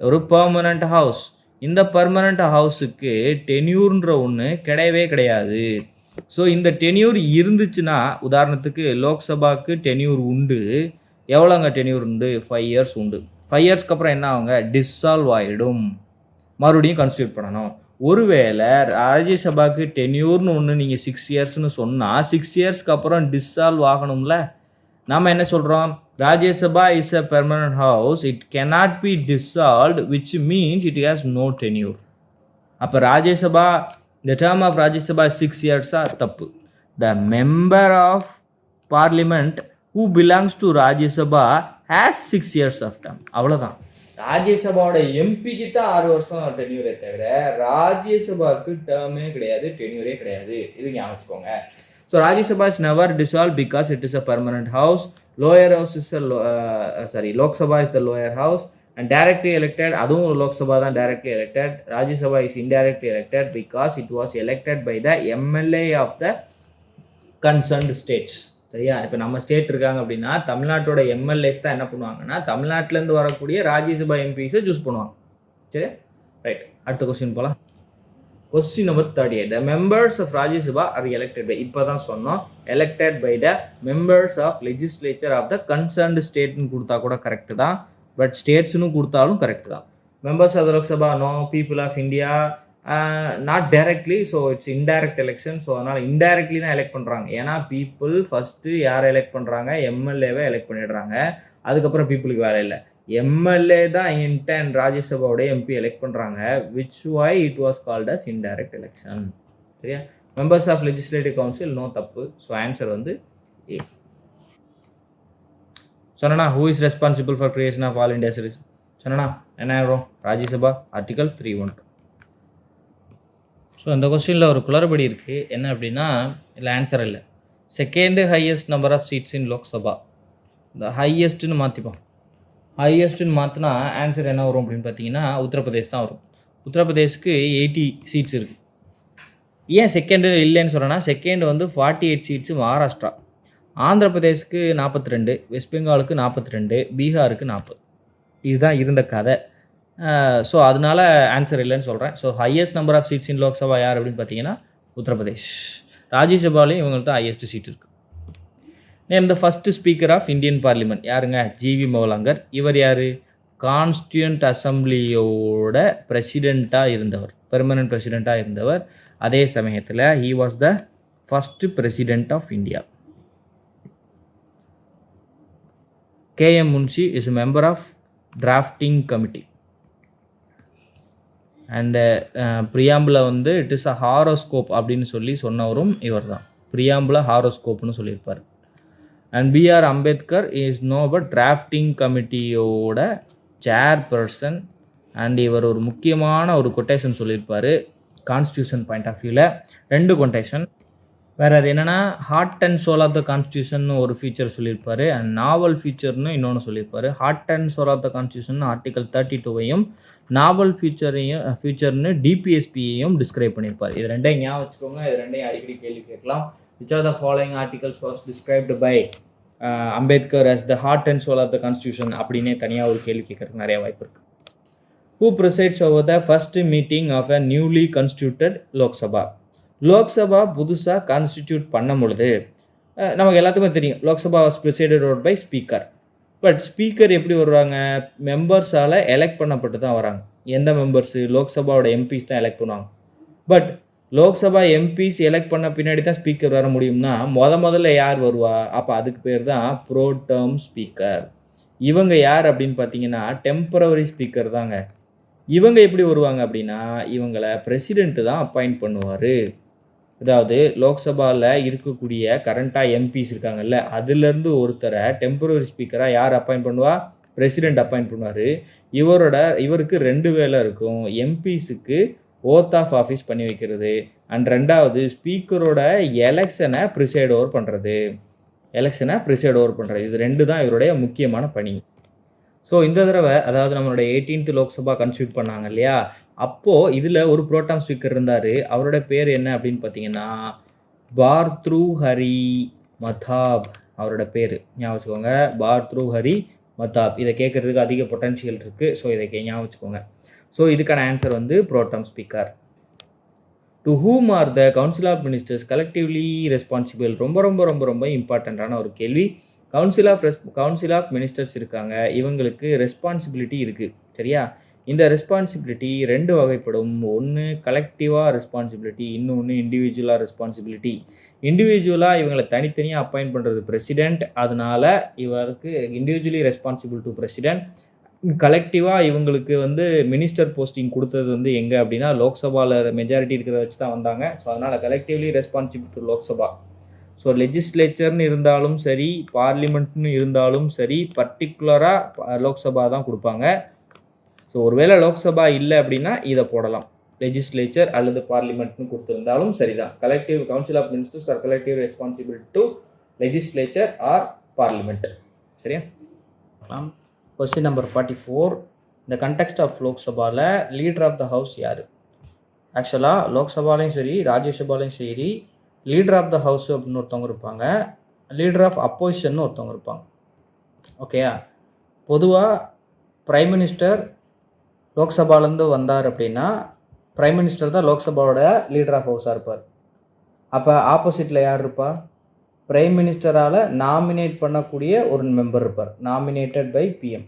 ஒரு பெர்மனண்ட் ஹவுஸ். இந்த பெர்மனண்ட் ஹவுஸுக்கு டென்யூர்ன்ற ஒன்று கிடையவே கிடையாது. ஸோ இந்த டென்யூர் இருந்துச்சுன்னா, உதாரணத்துக்கு லோக்சபாவுக்கு டென்யூர் உண்டு. எவ்வளோங்க டென்யூர் உண்டு? 5 years உண்டு. 5 yearsக்கு அப்புறம் என்ன ஆகுங்க? டிசால்வ் ஆகிடும். மறுபடியும் கன்ஸ்டியூட் பண்ணணும். ஒருவேளை ராஜ்யசபாவுக்கு டென்யூர்னு ஒன்று நீங்கள் 6 yearsன்னு சொன்னால் 6 yearsக்கு அப்புறம் டிசால்வ் ஆகணும்ல. நாம் என்ன சொல்கிறோம்? Rajya Sabha is a permanent house. It cannot be dissolved, which means it has no tenure. அப்போ Rajya Sabha, the term of Rajya Sabha 6 years தப்பு. The member of parliament who belongs to Rajya Sabha has 6 years of term. அவ்வளோதான். ராஜ்யசபாவோட எம்பிக்கு தான் 6 வருஷம் டென்யூரே தவிர ராஜ்யசபாவுக்கு டேர்மே கிடையாது, டென்யூரே கிடையாது. இது ஞாபகம் வச்சுக்கோங்க. So Rajya Sabha is never dissolved because it is a permanent house. Lower house is Lok Sabha is the lower house and directly elected. அதுவும் Lok Sabha தான் directly elected. Rajya Sabha is indirectly elected because it was elected by the MLA of the concerned states. சரியா? இப்போ நம்ம state இருக்காங்க அப்படின்னா தமிழ்நாட்டோட MLAs தான் என்ன பண்ணுவாங்கன்னா தமிழ்நாட்டிலேருந்து வரக்கூடிய ராஜ்யசபா எம்பிஸை சூஸ் பண்ணுவாங்க. சரியா? ரைட். அடுத்த கொஸ்டின் போகலாம். Question number 38. The members of Rajya Sabha are elected by, இப்போ தான் சொன்னோம், elected by the members of legislature of the concerned state னு கொடுத்தா கூட கரெக்டு தான், பட் ஸ்டேட்ஸ்னு கொடுத்தாலும் கரெக்டு தான். Members of the Lok Sabha no people of India not directly, so it's indirect election. So அதனால் இன்டைரக்ட்லி தான் எலெக்ட் பண்ணுறாங்க. ஏன்னா பீப்புள் ஃபஸ்ட்டு யாரை எலெக்ட் பண்ணுறாங்க, எம்எல்ஏவை எலெக்ட் பண்ணிடுறாங்க. அதுக்கப்புறம் பீப்புளுக்கு வேலை இல்லை, எம்எல்ஏ தான் இன்டர்ன் ராஜ்யசபாவுடைய எம்பி எலெக்ட் பண்ணுறாங்க. Which why it was called as indirect election. சரியா? Members of legislative council no, தப்பு. ஸோ ஆன்சர் வந்து ஏ. சொன்னா who is responsible for creation of all India series? சொன்னா என்ன ஆகும்? ராஜ்யசபா ஆர்டிகல் 312. ஸோ இந்த கொஸ்டினில் ஒரு குளறுபடி இருக்குது. என்ன அப்படின்னா, இல்லை ஆன்சர் இல்லை. Second highest number of seats in Lok Sabha, இந்த ஹையஸ்ட்டுன்னு மாற்றிப்போம். ஹையஸ்ட்டுன்னு மாற்றினா ஆன்சர் என்ன வரும் அப்படின்னு பார்த்தீங்கன்னா உத்தரப்பிரதேஷ் தான் வரும். உத்தரப்பிரதேஷ்க்கு 80 சீட்ஸ் இருக்குது. ஏன் செகண்டு இல்லைன்னு சொல்கிறேன்னா, செகண்ட் வந்து 48 சீட்ஸு மகாராஷ்டிரா, ஆந்திர பிரதேஷ்க்கு 42, வெஸ்ட் பெங்காலுக்கு 42, பீகாருக்கு 40. இதுதான் இருந்த கதை. ஸோ அதனால ஆன்சர் இல்லைன்னு சொல்கிறேன். So highest number of seats in Lok Sabha யார் அப்படின்னு பார்த்தீங்கன்னா உத்தரப்பிரதேஷ். ராஜ்யசபாலையும் இவங்களுக்கு தான் ஹையஸ்ட் சீட் இருக்குது. Name the first speaker of Indian parliament யாருங்க? ஜிவி மௌலாங்கர். இவர் யார்? கான்ஸ்டியூண்ட் அசம்பிளியோட பிரசிடெண்ட்டாக இருந்தவர், பெர்மனன்ட் பிரசிடெண்ட்டாக இருந்தவர். அதே சமயத்தில் he was the first president of India. KM Munshi is member of drafting committee. And preamble வந்து இட் இஸ் அ ஹாரோஸ்கோப் அப்படின்னு சொன்னவரும் இவர் தான். ப்ரியாம்பில் ஹாரோஸ்கோப்னு சொல்லியிருப்பார். And BR Ambedkar is no but drafting கமிட்டியோட சேர்பர்சன். அண்ட் இவர் ஒரு முக்கியமான ஒரு கொட்டேஷன் சொல்லியிருப்பார் கான்ஸ்டியூஷன் பாயிண்ட் ஆஃப் வியூவில். 2 கொட்டேஷன். வேறு அது என்னென்னா, heart and soul of the constitution ஒரு ஃபீச்சர் சொல்லியிருப்பார். அண்ட் நாவல் ஃபீச்சர்னு இன்னொன்று சொல்லியிருப்பார். Heart and soul of the constitution article 32வையும், நாவல் ஃபியூச்சர்னு டிபிஎஸ்பியையும் டிஸ்கிரைப் பண்ணியிருப்பார். இது ரெண்டையும் ஞாபகம் வச்சுக்கோங்க. இது ரெண்டையும் அடிக்கடி கேள்வி கேட்கலாம். Which are the following articles was described by Ambedkar as the heart and soul of the constitution அப்படின்னே தனியாக ஒரு கேள்வி கேட்கறதுக்கு நிறைய வாய்ப்பு இருக்குது. Who presides over the first meeting of a newly constituted Lok Sabha? Lok Sabha புதுசாக கான்ஸ்டிடியூட் பண்ணும் பொழுது நமக்கு எல்லாத்துக்குமே தெரியும், Lok Sabha was presided over by speaker. But speaker எப்படி வருவாங்க? மெம்பர்ஸால் எலெக்ட் பண்ணப்பட்டு தான் வராங்க. எந்த மெம்பர்ஸு? லோக்சபாவோட எம்பிஸ் தான் எலெக்ட் பண்ணுவாங்க. பட் லோக்சபா எம்பிஸ் எலெக்ட் பண்ண பின்னாடி தான் ஸ்பீக்கர் வர முடியும்னா முதல்ல யார் வருவா? அப்போ அதுக்கு பேர் தான் ப்ரோ டேர்ம் ஸ்பீக்கர். இவங்க யார் அப்படின்னு பார்த்தீங்கன்னா டெம்பரவரி ஸ்பீக்கர் தாங்க. இவங்க எப்படி வருவாங்க அப்படின்னா, இவங்களை பிரசிடெண்ட்டு தான் அப்பாயிண்ட் பண்ணுவார். அதாவது லோக்சபாவில் இருக்கக்கூடிய கரண்ட்டாக எம்பிஸ் இருக்காங்கல்ல, அதுலேருந்து ஒருத்தரை டெம்பரரி ஸ்பீக்கராக யார் அப்பாயிண்ட் பண்ணுவா? பிரசிடெண்ட் அப்பாயிண்ட் பண்ணுவார். இவருக்கு 2 வேலை இருக்கும். எம்பிஸுக்கு ஓத் ஆஃப் ஆஃபீஸ் பண்ணி வைக்கிறது, அண்ட் 2வது ஸ்பீக்கரோட எலெக்ஷனை ப்ரிசைட் ஓவர் பண்ணுறது. இது 2 தான் இவருடைய முக்கியமான பணி. ஸோ இந்த தடவை அதாவது நம்மளுடைய 18th லோக்சபா கன்ஸ்டியூட் பண்ணாங்க இல்லையா, அப்போது இதில் ஒரு ப்ரோட்டாம் ஸ்பீக்கர் இருந்தார். அவரோட பேர் என்ன அப்படின்னு பார்த்தீங்கன்னா பார்த்தூஹரி மதாப். அவரோட பேர் ஞாபகம் வச்சுக்கோங்க, பார்த்தூஹரி மதாப். இதை கேட்குறதுக்கு அதிக பொட்டன்ஷியல் இருக்குது. ஸோ இதை ஞாபகம் வச்சுக்கோங்க. ஸோ இதுக்கான ஆன்சர் வந்து pro tem speaker. To whom are the council of ministers collectively responsible? ரொம்ப ரொம்ப ரொம்ப ரொம்ப இம்பார்ட்டண்ட்டான ஒரு கேள்வி. கவுன்சில் ஆஃப் மினிஸ்டர்ஸ் இருக்காங்க, இவங்களுக்கு ரெஸ்பான்சிபிலிட்டி இருக்குது. சரியா? இந்த ரெஸ்பான்சிபிலிட்டி 2 வகைப்படும். ஒன்று கலெக்டிவாக ரெஸ்பான்சிபிலிட்டி, இன்னொன்று இண்டிவிஜுவலாக ரெஸ்பான்சிபிலிட்டி. இண்டிவிஜுவலாக இவங்களை தனித்தனியாக அப்பாயிண்ட் பண்ணுறது பிரசிடெண்ட், அதனால் இவருக்கு இண்டிவிஜுவலி ரெஸ்பான்சிபிள் டு பிரசிடெண்ட். கலெக்டிவாக இவங்களுக்கு வந்து மினிஸ்டர் போஸ்டிங் கொடுத்தது வந்து எங்கே அப்படின்னா லோக்சபாவில் மெஜாரிட்டி இருக்கிறத வச்சு தான் வந்தாங்க. ஸோ அதனால் collectively responsible to Lok Sabha. So லெஜிஸ்லேச்சர்னு இருந்தாலும் சரி, பார்லிமெண்ட்னு இருந்தாலும் சரி, பர்டிகுலராக லோக்சபா தான் கொடுப்பாங்க. ஸோ ஒருவேளை லோக்சபா இல்லை அப்படின்னா இதை போடலாம், லெஜிஸ்லேச்சர் அல்லது பார்லிமெண்ட்னு கொடுத்துருந்தாலும் சரிதான். Council of ministers are collective responsible to legislature or parliament. சரியா? Question number 44. இந்த கண்டெக்ஸ்ட் ஆஃப் லோக்சபாவில் லீடர் ஆஃப் த ஹவுஸ் யார்? ஆக்சுவலாக லோக்சபாலையும் சரி ராஜ்யசபாலையும் சரி லீடர் ஆஃப் த ஹவுஸ் அப்படின்னு ஒருத்தவங்க இருப்பாங்க, லீடர் ஆஃப் அப்போசிஷன் ஒருத்தவங்க இருப்பாங்க. ஓகேயா? பொதுவாக பிரைம் மினிஸ்டர் லோக்சபாலேருந்து வந்தார் அப்படின்னா பிரைம் மினிஸ்டர் தான் லோக்சபாவோட லீடர் ஆஃப் ஹவுஸாக இருப்பார். அப்போ ஆப்போசிட்டில் யார் இருப்பா? பிரைம் மினிஸ்டரால் நாமினேட் பண்ணக்கூடிய ஒரு மெம்பர் இருப்பார், நாமினேட்டட் பை பிஎம்.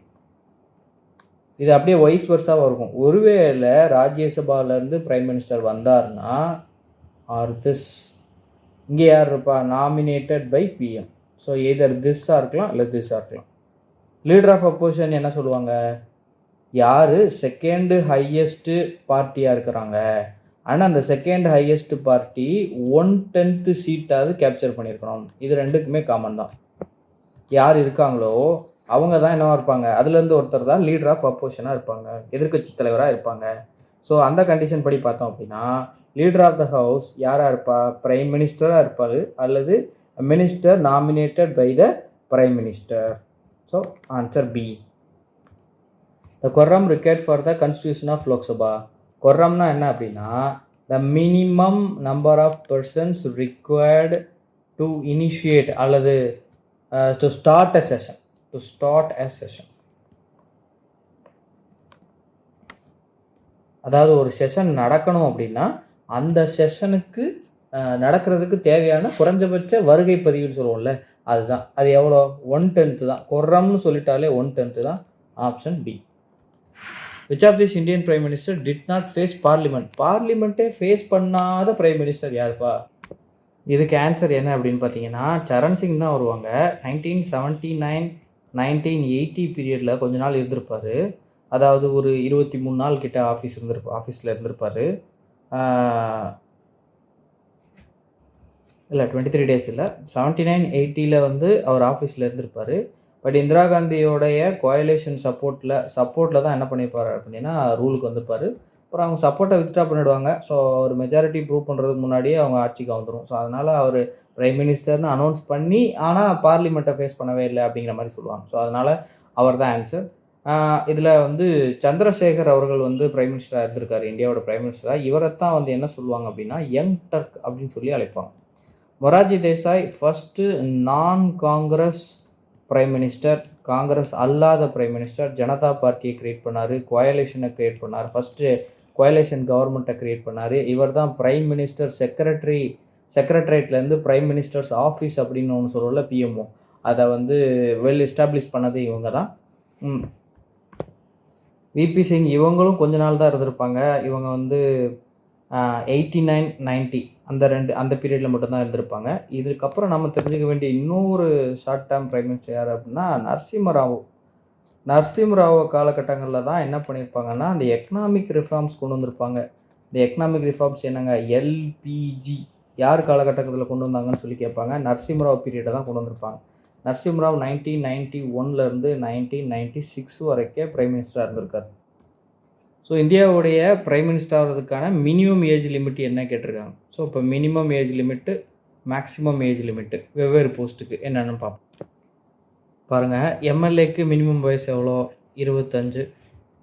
இது அப்படியே வைஸ் வர்ஸாக இருக்கும். ஒருவேளை ராஜ்யசபாலேருந்து பிரைம் மினிஸ்டர் வந்தார்னா ஆர் திஸ், இங்கே யார் இருப்பா, nominated by PM. So either திஸ்ஸாக இருக்கலாம் இல்லை திஸ்ஸாக இருக்கலாம். லீடர் ஆஃப் அப்போசிஷன் என்ன சொல்லுவாங்க, யார் செகண்டு ஹையஸ்ட்டு பார்ட்டியாக இருக்கிறாங்க, ஆனால் அந்த செகண்ட் ஹையஸ்ட் பார்ட்டி 1/10 சீட்டாவது கேப்சர் பண்ணியிருக்கணும். இது ரெண்டுக்குமே காமன் தான். யார் இருக்காங்களோ அவங்க தான் என்னவா இருப்பாங்க, அதுலேருந்து ஒருத்தர் தான் லீடர் ஆஃப் அப்போசிஷனாக இருப்பாங்க, எதிர்க்கட்சி தலைவராக இருப்பாங்க. ஸோ அந்த கண்டிஷன் படி பார்த்தோம் அப்படின்னா லீடர் ஆஃப் த ஹவுஸ் யாராக இருப்பா, பிரைம் மினிஸ்டராக இருப்பார் அல்லது minister nominated by the prime minister. So answer B. The quorum required for the constitution of Lok Sabha. கொர்ரம்னா என்ன அப்படின்னா the minimum number of persons required to initiate அல்லது டு ஸ்டார்ட் அ செஷன். அதாவது ஒரு செஷன் நடக்கணும் அப்படின்னா அந்த செஷனுக்கு நடக்கிறதுக்கு தேவையான குறைஞ்சபட்ச வருகை பதிவுன்னு சொல்லுவோம்ல, அதுதான். அது எவ்வளோ, 1/10 தான். கொர்ரம்னு சொல்லிட்டாலே 1/10 தான். Option B. Which of this Indian prime minister did not face parliament. பார்லிமெண்ட்டே ஃபேஸ் பண்ணாத பிரைம் மினிஸ்டர் யாருப்பா? இதுக்கு ஆன்சர் என்ன அப்படின்னு பார்த்தீங்கன்னா சரண் சிங் தான் வருவாங்க. 1979 1980 பீரியடில் கொஞ்ச நாள் இருந்திருப்பார். அதாவது ஒரு 23 நாள் கிட்ட ஆஃபீஸில் இருந்திருப்பார். இல்லை 23 டேஸ் இல்லை, 79-80 வந்து அவர் ஆஃபீஸில் இருந்திருப்பார். பட் இந்திரா காந்தியோடைய கோயலேஷன் சப்போர்ட்டில் தான் என்ன பண்ணியிருப்பார் அப்படின்னா ரூலுக்கு வந்திருப்பார். அப்புறம் அவங்க சப்போர்ட்டை வித்ட்ரா பண்ணிவிடுவாங்க. ஸோ ஒரு மெஜாரிட்டி ப்ரூவ் பண்ணுறதுக்கு முன்னாடியே அவங்க ஆட்சிக்கு வந்துடும். ஸோ அதனால் அவர் பிரைம் மினிஸ்டர்னு அனௌன்ஸ் பண்ணி ஆனால் பார்லிமெண்ட்டை ஃபேஸ் பண்ணவே இல்லை அப்படிங்கிற மாதிரி சொல்லுவாங்க. ஸோ அதனால் அவர் தான் ஆன்சர். இதில் வந்து சந்திரசேகர் அவர்கள் வந்து பிரைம் மினிஸ்டராக இருந்திருக்காரு, இந்தியாவோட பிரைம் மினிஸ்டராக. இவரைத்தான் வந்து என்ன சொல்லுவாங்க அப்படின்னா யங் டர்க் அப்படின்னு சொல்லி அழைப்பாங்க. மொரார்ஜி தேசாய் ஃபஸ்ட்டு நான் காங்கிரஸ் பிரைம் மினிஸ்டர், காங்கிரஸ் அல்லாத பிரைம் மினிஸ்டர். ஜனதா பார்ட்டியை க்ரியேட் பண்ணார், கோயலேஷனை க்ரியேட் பண்ணார், ஃபஸ்ட்டு கோயலேஷன் கவர்மெண்ட்டை க்ரியேட் பண்ணார். இவர் தான் பிரைம் மினிஸ்டர் செக்ரட்டரியேட்லேருந்து பிரைம் மினிஸ்டர்ஸ் ஆஃபீஸ் அப்படின்னு ஒன்று சொல்லுவோம்ல, பிஎம்ஓ, அதை வந்து வெல் எஸ்டாப்ளிஷ் பண்ணது இவங்க தான். விபி சிங் இவங்களும் கொஞ்ச நாள் தான் இருந்திருப்பாங்க. இவங்க வந்து 89-90 அந்த பீரியடில் மட்டும்தான் இருந்திருப்பாங்க. இதுக்கப்புறம் நம்ம தெரிஞ்சுக்க வேண்டிய இன்னொரு ஷார்ட் டேர்ம் பிரைம் மினிஸ்டர் யார் அப்படின்னா நரசிம்மராவ் காலகட்டங்களில் தான் என்ன பண்ணியிருப்பாங்கன்னா அந்த எக்கனாமிக் ரிஃபார்ம்ஸ் கொண்டு வந்திருப்பாங்க. இந்த எக்கனாமிக் ரிஃபார்ம்ஸ் என்னங்க, எல்பிஜி யார் காலகட்டத்தில் கொண்டு வந்தாங்கன்னு சொல்லி கேட்பாங்க. நரசிம்மராவ் பீரியடை தான் கொண்டு வந்திருப்பாங்க. நரசிம்மராவ் 1991 1996 வரைக்கும் பிரைம் மினிஸ்டராக இருந்திருக்காரு. ஸோ இந்தியாவுடைய பிரைம் மினிஸ்டர் ஆகிறதுக்கான மினிமம் ஏஜ் லிமிட் என்ன கேட்டிருக்காங்க. ஸோ இப்போ minimum age limit, maximum age limit வெவ்வேறு போஸ்ட்டுக்கு என்னென்னு பார்ப்போம். பாருங்கள், எம்எல்ஏக்கு மினிமம் வயசு எவ்வளோ, 25.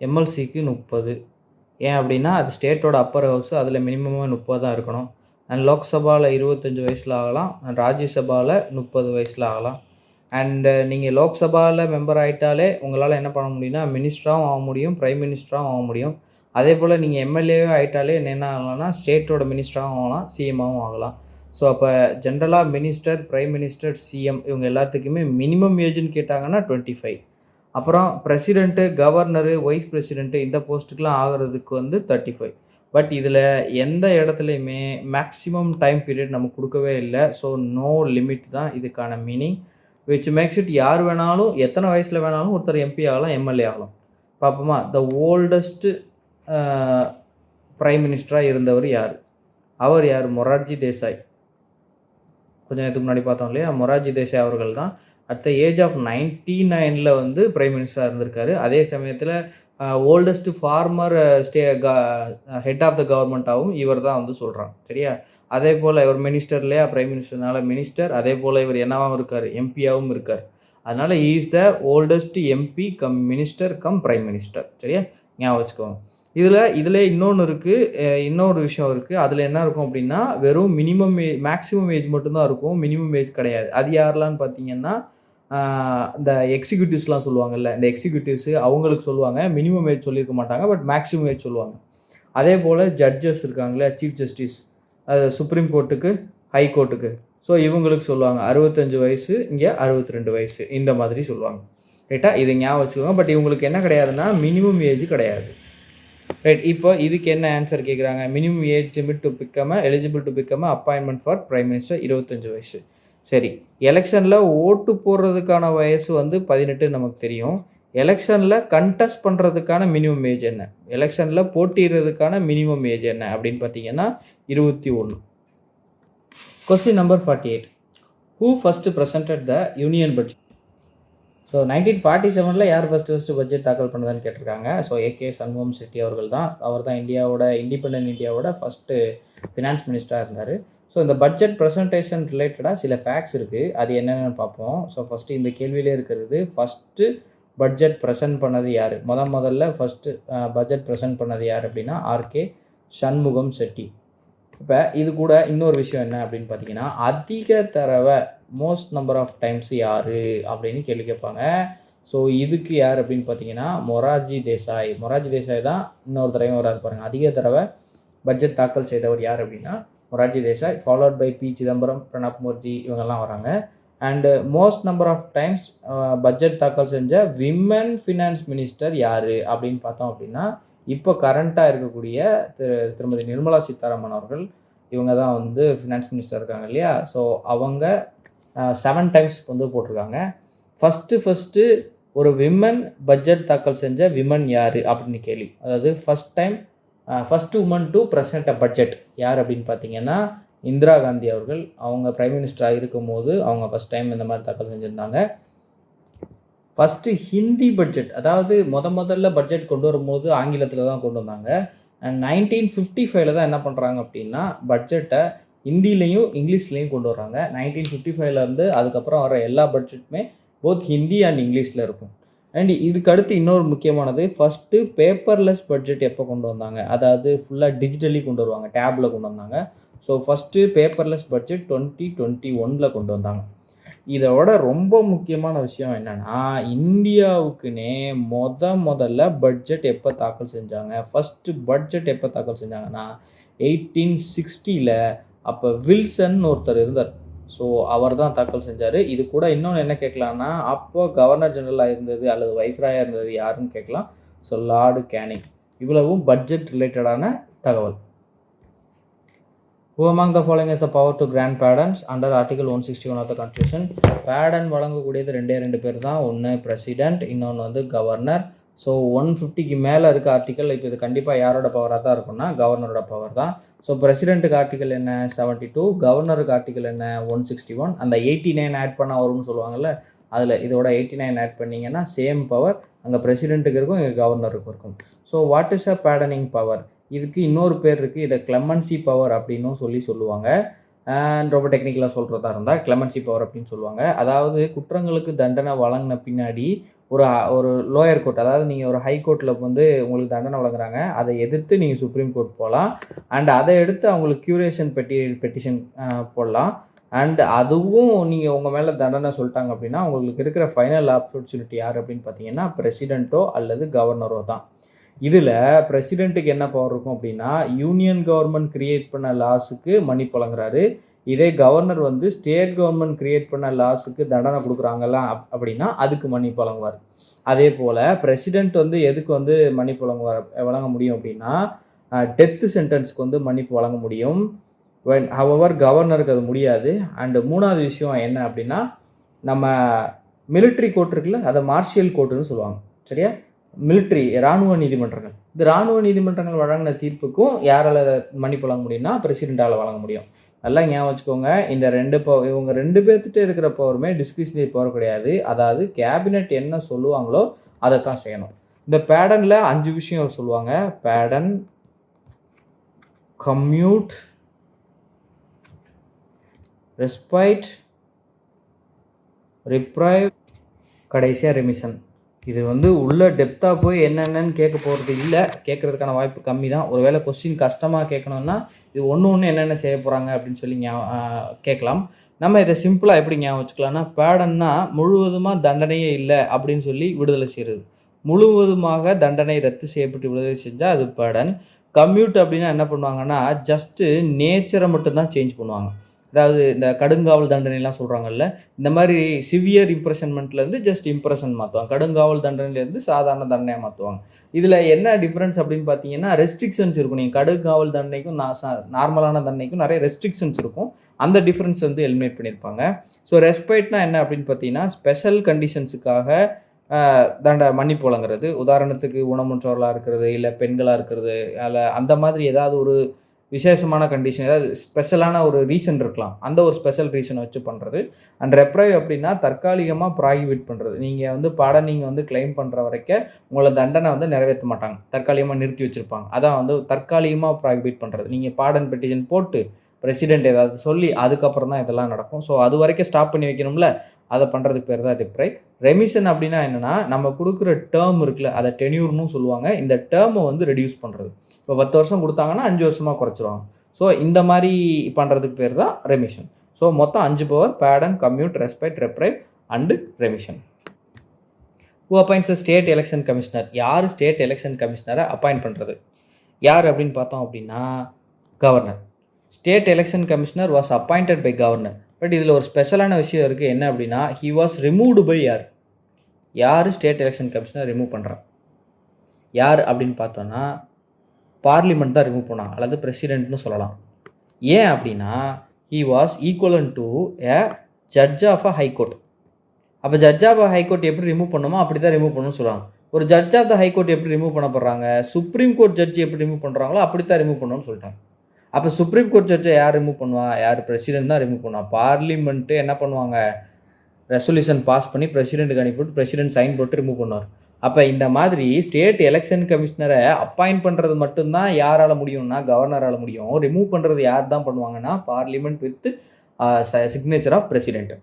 எம்எல்சிக்கு 30. ஏன் அப்படின்னா அது ஸ்டேட்டோட அப்பர் ஹவுஸ், அதில் மினிமமாக 30 தான் இருக்கணும். அண்ட் லோக்சபாவில் 25 வயசில் ஆகலாம், அண்ட் ராஜ்யசபாவில் 30 வயசில் ஆகலாம். அண்டு நீங்கள் லோக்சபாவில் மெம்பர் ஆகிட்டாலே உங்களால் என்ன பண்ண முடியும்னா மினிஸ்டராகவும் ஆக முடியும், பிரைம் மினிஸ்டராகவும் ஆக முடியும். அதே போல் நீங்கள் எம்எல்ஏவே ஆகிட்டாலே என்ன ஆகலாம்னா ஸ்டேட்டோட மினிஸ்டராகவும் ஆகலாம், சிஎம்மாகவும் ஆகலாம். ஸோ அப்போ ஜென்ரலாக மினிஸ்டர், பிரைம் மினிஸ்டர், சிஎம் இவங்க எல்லாத்துக்குமே மினிமம் ஏஜ்னு கேட்டாங்கன்னா 25. அப்புறம் பிரசிடெண்ட்டு, கவர்னரு, வைஸ் பிரசிடெண்ட்டு இந்த போஸ்ட்டுக்கெலாம் ஆகிறதுக்கு வந்து 35. பட் இதில் எந்த இடத்துலையுமே மேக்ஸிமம் டைம் பீரியட் நம்ம கொடுக்கவே இல்லை. ஸோ நோ லிமிட் தான் இதுக்கான மீனிங். விச் மேக்ஸ் இட் யார் வேணாலும் எத்தனை வயசில் வேணாலும் ஒருத்தர் எம்பி ஆகலாம், எம்எல்ஏ ஆகலாம். பார்ப்போமா, த ஓல்டஸ்ட்டு பிரைம் மினிஸ்டராக இருந்தவர் யார்? அவர் யார்? மொரார்ஜி தேசாய். கொஞ்சம் நேரத்துக்கு முன்னாடி பார்த்தோம் இல்லையா, மொரார்ஜி தேசாய் அவர்கள் தான். அட் த ஏஜ் ஆஃப் 99 வந்து பிரைம் மினிஸ்டராக இருந்திருக்காரு. அதே சமயத்தில் oldest former head of the கவர்மெண்ட்டாகவும் இவர் தான் வந்து சொல்கிறாங்க. சரியா? அதே போல் இவர் மினிஸ்டர் இல்லையா, பிரைம் மினிஸ்டர்னால மினிஸ்டர். அதே போல் இவர் என்னவாகவும் இருக்கார், எம்பியாகவும் இருக்கார். அதனால் is the oldest MP come minister come prime minister. சரியா, ஞாபகம் வச்சுக்கோங்க. இதில் இன்னொன்று இருக்குது, இன்னொரு விஷயம் இருக்குது. அதில் என்ன இருக்கும் அப்படின்னா வெறும் மேக்ஸிமம் ஏஜ் மட்டும்தான் இருக்கும், மினிமம் ஏஜ் கிடையாது. அது யாரெலான்னு பார்த்தீங்கன்னா இந்த எக்ஸிக்யூட்டிவ்ஸ்லாம் சொல்லுவாங்கல்ல, இந்த எக்ஸிக்யூட்டிவ்ஸு அவங்களுக்கு சொல்லுவாங்க. மினிமம் ஏஜ் சொல்லியிருக்க மாட்டாங்க, பட் மேக்ஸிமம் ஏஜ் சொல்லுவாங்க. அதே போல் ஜட்ஜஸ் இருக்காங்களே, சீஃப் ஜஸ்டிஸ், அது சுப்ரீம் கோர்ட்டுக்கு, ஹை கோர்ட்டுக்கு. ஸோ இவங்களுக்கு சொல்லுவாங்க 65 வயசு, இங்கே 62 வயசு, இந்த மாதிரி சொல்லுவாங்க. ரைட்டா? இதை ஞாபகம் வச்சுக்கோங்க. பட் இவங்களுக்கு என்ன கிடையாதுன்னா மினிமம் ஏஜ் கிடையாது. ரைட். இப்போ இதுக்கு என்ன ஆன்சர் கேட்குறாங்க? Minimum age limit to become eligible to become appointment for prime minister 25 வயசு. சரி, எலெக்ஷனில் ஓட்டு போடுறதுக்கான வயசு வந்து 18 நமக்கு தெரியும். எலெக்ஷனில் கண்டெஸ்ட் பண்ணுறதுக்கான மினிமம் ஏஜ் என்ன? எலெக்ஷனில் போட்டியிடுறதுக்கான மினிமம் ஏஜ் என்ன அப்படின்னு பார்த்தீங்கன்னா 21. Question number 48. Who first presented the union budget? So 1947 யார் ஃபஸ்ட்டு பட்ஜெட் தாக்கல் பண்ணதான்னு கேட்டிருக்காங்க. ஸோ ஏகே சண்முகம் செட்டி அவர்கள் தான். அவர் தான் இண்டிபெண்டன்ட் இந்தியாவோட ஃபஸ்ட்டு ஃபினான்ஸ் மினிஸ்டராக இருந்தார். ஸோ இந்த பட்ஜெட் ப்ரெசன்டேஷன் ரிலேட்டடாக சில ஃபேக்ட்ஸ் இருக்குது. அது என்னென்னு பார்ப்போம். ஸோ ஃபஸ்ட்டு இந்த கேள்வியிலே இருக்கிறது ஃபஸ்ட்டு பட்ஜெட் ப்ரெசென்ட் பண்ணது யார்? முதல்ல ஃபஸ்ட்டு பட்ஜெட் ப்ரெசென்ட் பண்ணது யார் அப்படின்னா ஆர்கே சண்முகம் செட்டி. இப்போ இது கூட இன்னொரு விஷயம் என்ன அப்படின்னு பார்த்தீங்கன்னா அதிக தடவை மோஸ்ட் நம்பர் ஆஃப் டைம்ஸ் யார் அப்படின்னு கேள்வி கேட்பாங்க. ஸோ இதுக்கு யார் அப்படின்னு பார்த்தீங்கன்னா மொரார்ஜி தேசாய் தான் இன்னொரு தடவையும் வராது பாருங்கள். அதிக தடவை பட்ஜெட் தாக்கல் செய்தவர் யார் அப்படின்னா மொரார்ஜி தேசாய், ஃபாலோட் பை பி சிதம்பரம், பிரணப் முகர்ஜி, இவங்கெல்லாம் வராங்க. And most number of times budget தாக்கல் செஞ்ச விமன் ஃபினான்ஸ் மினிஸ்டர் யார் அப்படின்னு பார்த்தோம் அப்படின்னா இப்போ கரண்ட்டாக இருக்கக்கூடிய திருமதி நிர்மலா சீதாராமன் அவர்கள். இவங்க தான் வந்து ஃபினான்ஸ் மினிஸ்டர் இருக்காங்க இல்லையா? ஸோ அவங்க 7 டைம்ஸ் வந்து போட்டிருக்காங்க. ஃபஸ்ட்டு ஒரு விமன் பட்ஜெட் தாக்கல் செஞ்ச விமன் யார் அப்படின்னு கேள்வி. அதாவது first woman to present a budget யார் அப்படின்னு பார்த்தீங்கன்னா இந்திரா காந்தி அவர்கள். அவங்க பிரைம் மினிஸ்டராக இருக்கும்போது அவங்க ஃபஸ்ட் டைம் இந்த மாதிரி தாக்கல் செஞ்சுருந்தாங்க. ஃபஸ்ட்டு ஹிந்தி பட்ஜெட், அதாவது முதல்ல பட்ஜெட் கொண்டு வரும்போது ஆங்கிலத்தில் தான் கொண்டு வந்தாங்க. அண்ட் 1955 தான் என்ன பண்ணுறாங்க அப்படின்னா பட்ஜெட்டை ஹிந்திலையும் இங்கிலீஷ்லேயும் கொண்டு வர்றாங்க. 1955 அதுக்கப்புறம் வர எல்லா பட்ஜெட்டுமே போத் ஹிந்தி அண்ட் இங்கிலீஷில் இருக்கும். அண்ட் இதுக்கு அடுத்து இன்னொரு முக்கியமானது ஃபஸ்ட்டு பேப்பர்லெஸ் பட்ஜெட் எப்போ கொண்டு வந்தாங்க? அதாவது ஃபுல்லாக டிஜிட்டலி கொண்டு வருவாங்க, டேப்பில் கொண்டு வந்தாங்க. ஸோ ஃபஸ்ட்டு பேப்பர்லெஸ் பட்ஜெட் 2021 கொண்டு வந்தாங்க. இதோட ரொம்ப முக்கியமான விஷயம் என்னென்னா இந்தியாவுக்குன்னே முதல்ல பட்ஜெட் எப்போ தாக்கல் செஞ்சாங்க? ஃபஸ்ட்டு பட்ஜெட் எப்போ தாக்கல் செஞ்சாங்கன்னா 1860 அப்போ வில்சன் ஒருத்தர் இருந்தார். ஸோ அவர் தான் தாக்கல் செஞ்சார். இது கூட இன்னொன்று என்ன கேட்கலான்னா அப்போ கவர்னர் ஜெனரலாக இருந்தது அல்லது வைஸ்ராயாக இருந்தது யாருன்னு கேட்கலாம். So Lord Canning. இவ்வளவும் பட்ஜெட் ரிலேட்டடான தகவல். Who among the following has the power to grant pardons under Article 161 of the Constitution? Baden வழங்கக்கூடியது 2 பேர் தான். ஒன்று பிரசிடென்ட், இன்னொன்று வந்து கவர்னர். ஸோ 150க்கு மேலே இருக்க ஆர்டிக்கல். இப்போ இது கண்டிப்பாக யாரோட பவராக தான் இருக்குன்னா கவர்னரோட பவர் தான். ஸோ பிரசிடென்ட்டுக்கு ஆர்டிக்கல் என்ன 72, கவர்னருக்கு ஆர்டிக்கல் என்ன 161. அந்த 89 ஆட் பண்ண வரும்னு சொல்லுவாங்கள்ல, அதில் இதோட 89 ஆட் பண்ணிங்கன்னா சேம் பவர் அங்கே பிரசிடென்ட்டுக்கு இருக்கும், இங்கே கவர்னருக்கு இருக்கும். So what is a pardoning power? இதுக்கு இன்னொரு பேர் இருக்குது. இதை கிளெமன்சி பவர் அப்படின்னும் சொல்லுவாங்க. அண்ட் ரொம்ப டெக்னிக்கலாக சொல்கிறதா இருந்தால் கிளெமன்சி பவர் அப்படின்னு சொல்லுவாங்க. அதாவது குற்றங்களுக்கு தண்டனை வழங்கின பின்னாடி ஒரு லோயர் கோர்ட், அதாவது நீங்கள் ஒரு ஹை கோர்ட்டில் வந்து உங்களுக்கு தண்டனை வழங்குறாங்க, அதை எதிர்த்து நீங்கள் சுப்ரீம் கோர்ட் போகலாம். அண்ட் அதை எடுத்து அவங்களுக்கு க்யூரேஷன் பெட்டிஷன் போடலாம். அண்ட் அதுவும் நீங்கள் உங்கள் மேலே தண்டனை சொல்லிட்டாங்க அப்படின்னா உங்களுக்கு இருக்கிற ஃபைனல் ஆப்பர்ச்சுனிட்டி யார் அப்படின்னு பார்த்தீங்கன்னா பிரசிடெண்ட்டோ அல்லது கவர்னரோ தான். இதில் பிரசிடெண்ட்டுக்கு என்ன பவர் இருக்கும் அப்படின்னா யூனியன் கவர்மெண்ட் கிரியேட் பண்ண லாஸுக்கு மணி புழங்குறாரு. இதே கவர்னர் வந்து ஸ்டேட் கவர்மெண்ட் கிரியேட் பண்ண லாஸுக்கு தண்டனை கொடுக்குறாங்களா அப்படின்னா அதுக்கு மணி புழங்குவார். அதே போல் பிரசிடெண்ட் வந்து எதுக்கு வந்து மணி வழங்க முடியும் அப்படின்னா டெத்து சென்டென்ஸ்க்கு வந்து மன்னிப்பு வழங்க முடியும். ஹவவர் கவர்னருக்கு அது முடியாது. அண்டு 3வது விஷயம் என்ன அப்படின்னா நம்ம மிலிட்ரி கோர்ட் இருக்குல்ல, அதை மார்ஷியல் கோர்ட்டுன்னு சொல்லுவாங்க. சரியா? மிலிட்ரி இராணுவ நீதிமன்றங்கள். இந்த இராணுவ நீதிமன்றங்கள் வழங்கின தீர்ப்புக்கும் யாரால் மன்னிப்பு வழங்க முடியும்னா பிரசிடெண்ட்டால் வழங்க முடியும். நல்லா ஞாபகம் வச்சுக்கோங்க. இந்த இவங்க 2 பேர்த்துட்டு இருக்கிற பவருமே டிஸ்கிரிஷனரி பவர் கிடையாது. அதாவது கேபினெட் என்ன சொல்லுவாங்களோ அதை தான் செய்யணும். இந்த பேடனில் 5 விஷயம் சொல்லுவாங்க. பேடன், கம்யூட், ரெஸ்பைட், ரிப்ரைவ், கடைசியாக ரெமிஷன். இது வந்து உள்ள டெப்த்தாக போய் என்னென்னு கேட்க போகிறது இல்லை, கேட்குறதுக்கான வாய்ப்பு கம்மி தான். ஒருவேளை கொஸ்டின் கஷ்டமாக கேட்கணுன்னா இது ஒன்று என்னென்ன செய்ய போகிறாங்க அப்படின்னு சொல்லி கேட்கலாம். நம்ம இதை சிம்பிளாக எப்படி ஞாபகம் வச்சுக்கலாம்னா பேடன்னா முழுவதுமாக தண்டனையே இல்லை அப்படின்னு சொல்லி விடுதலை செய்கிறது. முழுவதுமாக தண்டனை ரத்து செய்யப்பட்டு விடுதலை செஞ்சால் அது பேடன். கம்யூட் அப்படின்னா என்ன பண்ணுவாங்கன்னா ஜஸ்ட்டு நேச்சரை மட்டும்தான் சேஞ்ச் பண்ணுவாங்க. அதாவது இந்த கடுங்காவல் தண்டனைலாம் சொல்கிறாங்கல்ல, இந்த மாதிரி சிவியர் இம்ப்ரெஷன்மெண்ட்லேருந்து ஜஸ்ட் இம்ப்ரெஷன் மாற்றுவாங்க. கடுங்காவல் தண்டனையிலேருந்து சாதாரண தண்டனையாக மாற்றுவாங்க. இதில் என்ன டிஃப்ரென்ஸ் அப்படின்னு பார்த்தீங்கன்னா, ரெஸ்ட்ரிக்ஷன்ஸ் இருக்கும். நீங்கள் கடுங்காவல் தண்டனைக்கும் நார்மலான தண்டனைக்கும் நிறைய ரெஸ்ட்ரிக்ஷன்ஸ் இருக்கும். அந்த டிஃப்ரென்ஸ் வந்து எலிமினேட் பண்ணியிருப்பாங்க. ஸோ ரெஸ்பைட்னா என்ன அப்படின்னு பார்த்தீங்கன்னா, ஸ்பெஷல் கண்டிஷன்ஸுக்காக மன்னிப்பு வழங்குறது. உதாரணத்துக்கு ஊனமுற்றவர்களாக இருக்கிறது, இல்லை பெண்களாக இருக்கிறது, இல்லை அந்த மாதிரி ஏதாவது ஒரு விசேஷமான கண்டிஷன், ஏதாவது ஸ்பெஷலான ஒரு ரீசன் இருக்கலாம். அந்த ஒரு ஸ்பெஷல் ரீசனை வச்சு பண்ணுறது. அண்ட் ரெப்ரைவ் அப்படின்னா தற்காலிகமாக ப்ராஹிபிட் பண்ணுறது. நீங்கள் வந்து நீங்கள் வந்து கிளைம் பண்ணுற வரைக்கும் உங்களை தண்டனை வந்து நிறைவேற்ற மாட்டாங்க. தற்காலிகமாக நிறுத்தி வச்சுருப்பாங்க. அதான் வந்து தற்காலிகமாக ப்ராஹிபிட் பண்ணுறது. நீங்கள் பாடன் பெட்டிஷன் போட்டு பிரசிடென்ட் ஏதாவது சொல்லி அதுக்கப்புறம் தான் இதெல்லாம் நடக்கும். ஸோ அது வரைக்கும் ஸ்டாப் பண்ணி வைக்கணும்ல, அதை பண்ணுறதுக்கு பேர் தான் டிப்ரைவ். ரெமிஷன் அப்படின்னா என்னென்னா, நம்ம கொடுக்குற டேர்ம் இருக்குல்ல, அதை டென்யூர்னு சொல்லுவாங்க. இந்த டேர்மை வந்து ரெடியூஸ் பண்ணுறது. இப்போ 10 வருஷம் கொடுத்தாங்கன்னா 5 வருஷமாக குறைச்சிருவாங்க. ஸோ இந்த மாதிரி பண்ணுறதுக்கு பேர் தான் ரெமிஷன். ஸோ மொத்தம் 5 power: pardon, commute, respite, reprieve and remission. Who appoints state election commissioner? யார் ஸ்டேட் எலெக்ஷன் கமிஷனரை அப்பாயிண்ட் பண்ணுறது? யார் அப்படின்னு பார்த்தோம் அப்படின்னா governor. State election commissioner was appointed by governor. But இதில் ஒரு ஸ்பெஷலான விஷயம் இருக்குது. என்ன அப்படின்னா, ஹி வாஸ் ரிமூவ்டு பை யார்? யார் ஸ்டேட் எலெக்ஷன் கமிஷனர் ரிமூவ் பண்ணுறான்? யார் அப்படின்னு பார்த்தோன்னா பார்லிமெண்ட் தான் ரிமூவ் பண்ணாங்க, அல்லது பிரசிடென்ட்னு சொல்லலாம். ஏன் அப்படின்னா, he was equivalent to a judge of a high court. அப்போ ஜட்ஜ் ஆஃப் அ ஹைகோர்ட் எப்படி ரிமூவ் பண்ணுமோ அப்படி தான் ரிமூவ் பண்ணணும்னு சொல்லுவாங்க. ஒரு ஜட்ஜ் ஆஃப் த ஹைகோர்ட் எப்படி ரிமூவ் பண்ணப்படுறாங்க? சுப்ரீம் கோர்ட் ஜட்ஜ் எப்படி ரிமூவ் பண்ணுறாங்களோ அப்படி தான் ரிமூவ் பண்ணணும்னு சொல்லிட்டாங்க. அப்போ சுப்ரீம் கோர்ட் ஜட்ஜை யார் ரிமூவ் பண்ணுவா? யார்? பிரசிடென்ட் தான் ரிமூவ் பண்ணுவா. பார்லிமெண்ட்டு என்ன பண்ணுவாங்க? ரெசல்யூஷன் பாஸ் பண்ணி பிரசிடென்ட்டுக்கு அனுப்பிவிட்டு பிரசிடென்ட் சைன் போட்டு ரிமூவ் பண்ணுவார். அப்போ இந்த மாதிரி ஸ்டேட் எலெக்ஷன் கமிஷனரை அப்பாயிண்ட் பண்ணுறது மட்டும்தான் யாரால் முடியும்னா கவர்னரால் முடியும். ரிமூவ் பண்ணுறது யார் தான் பண்ணுவாங்கன்னா parliament with signature of president.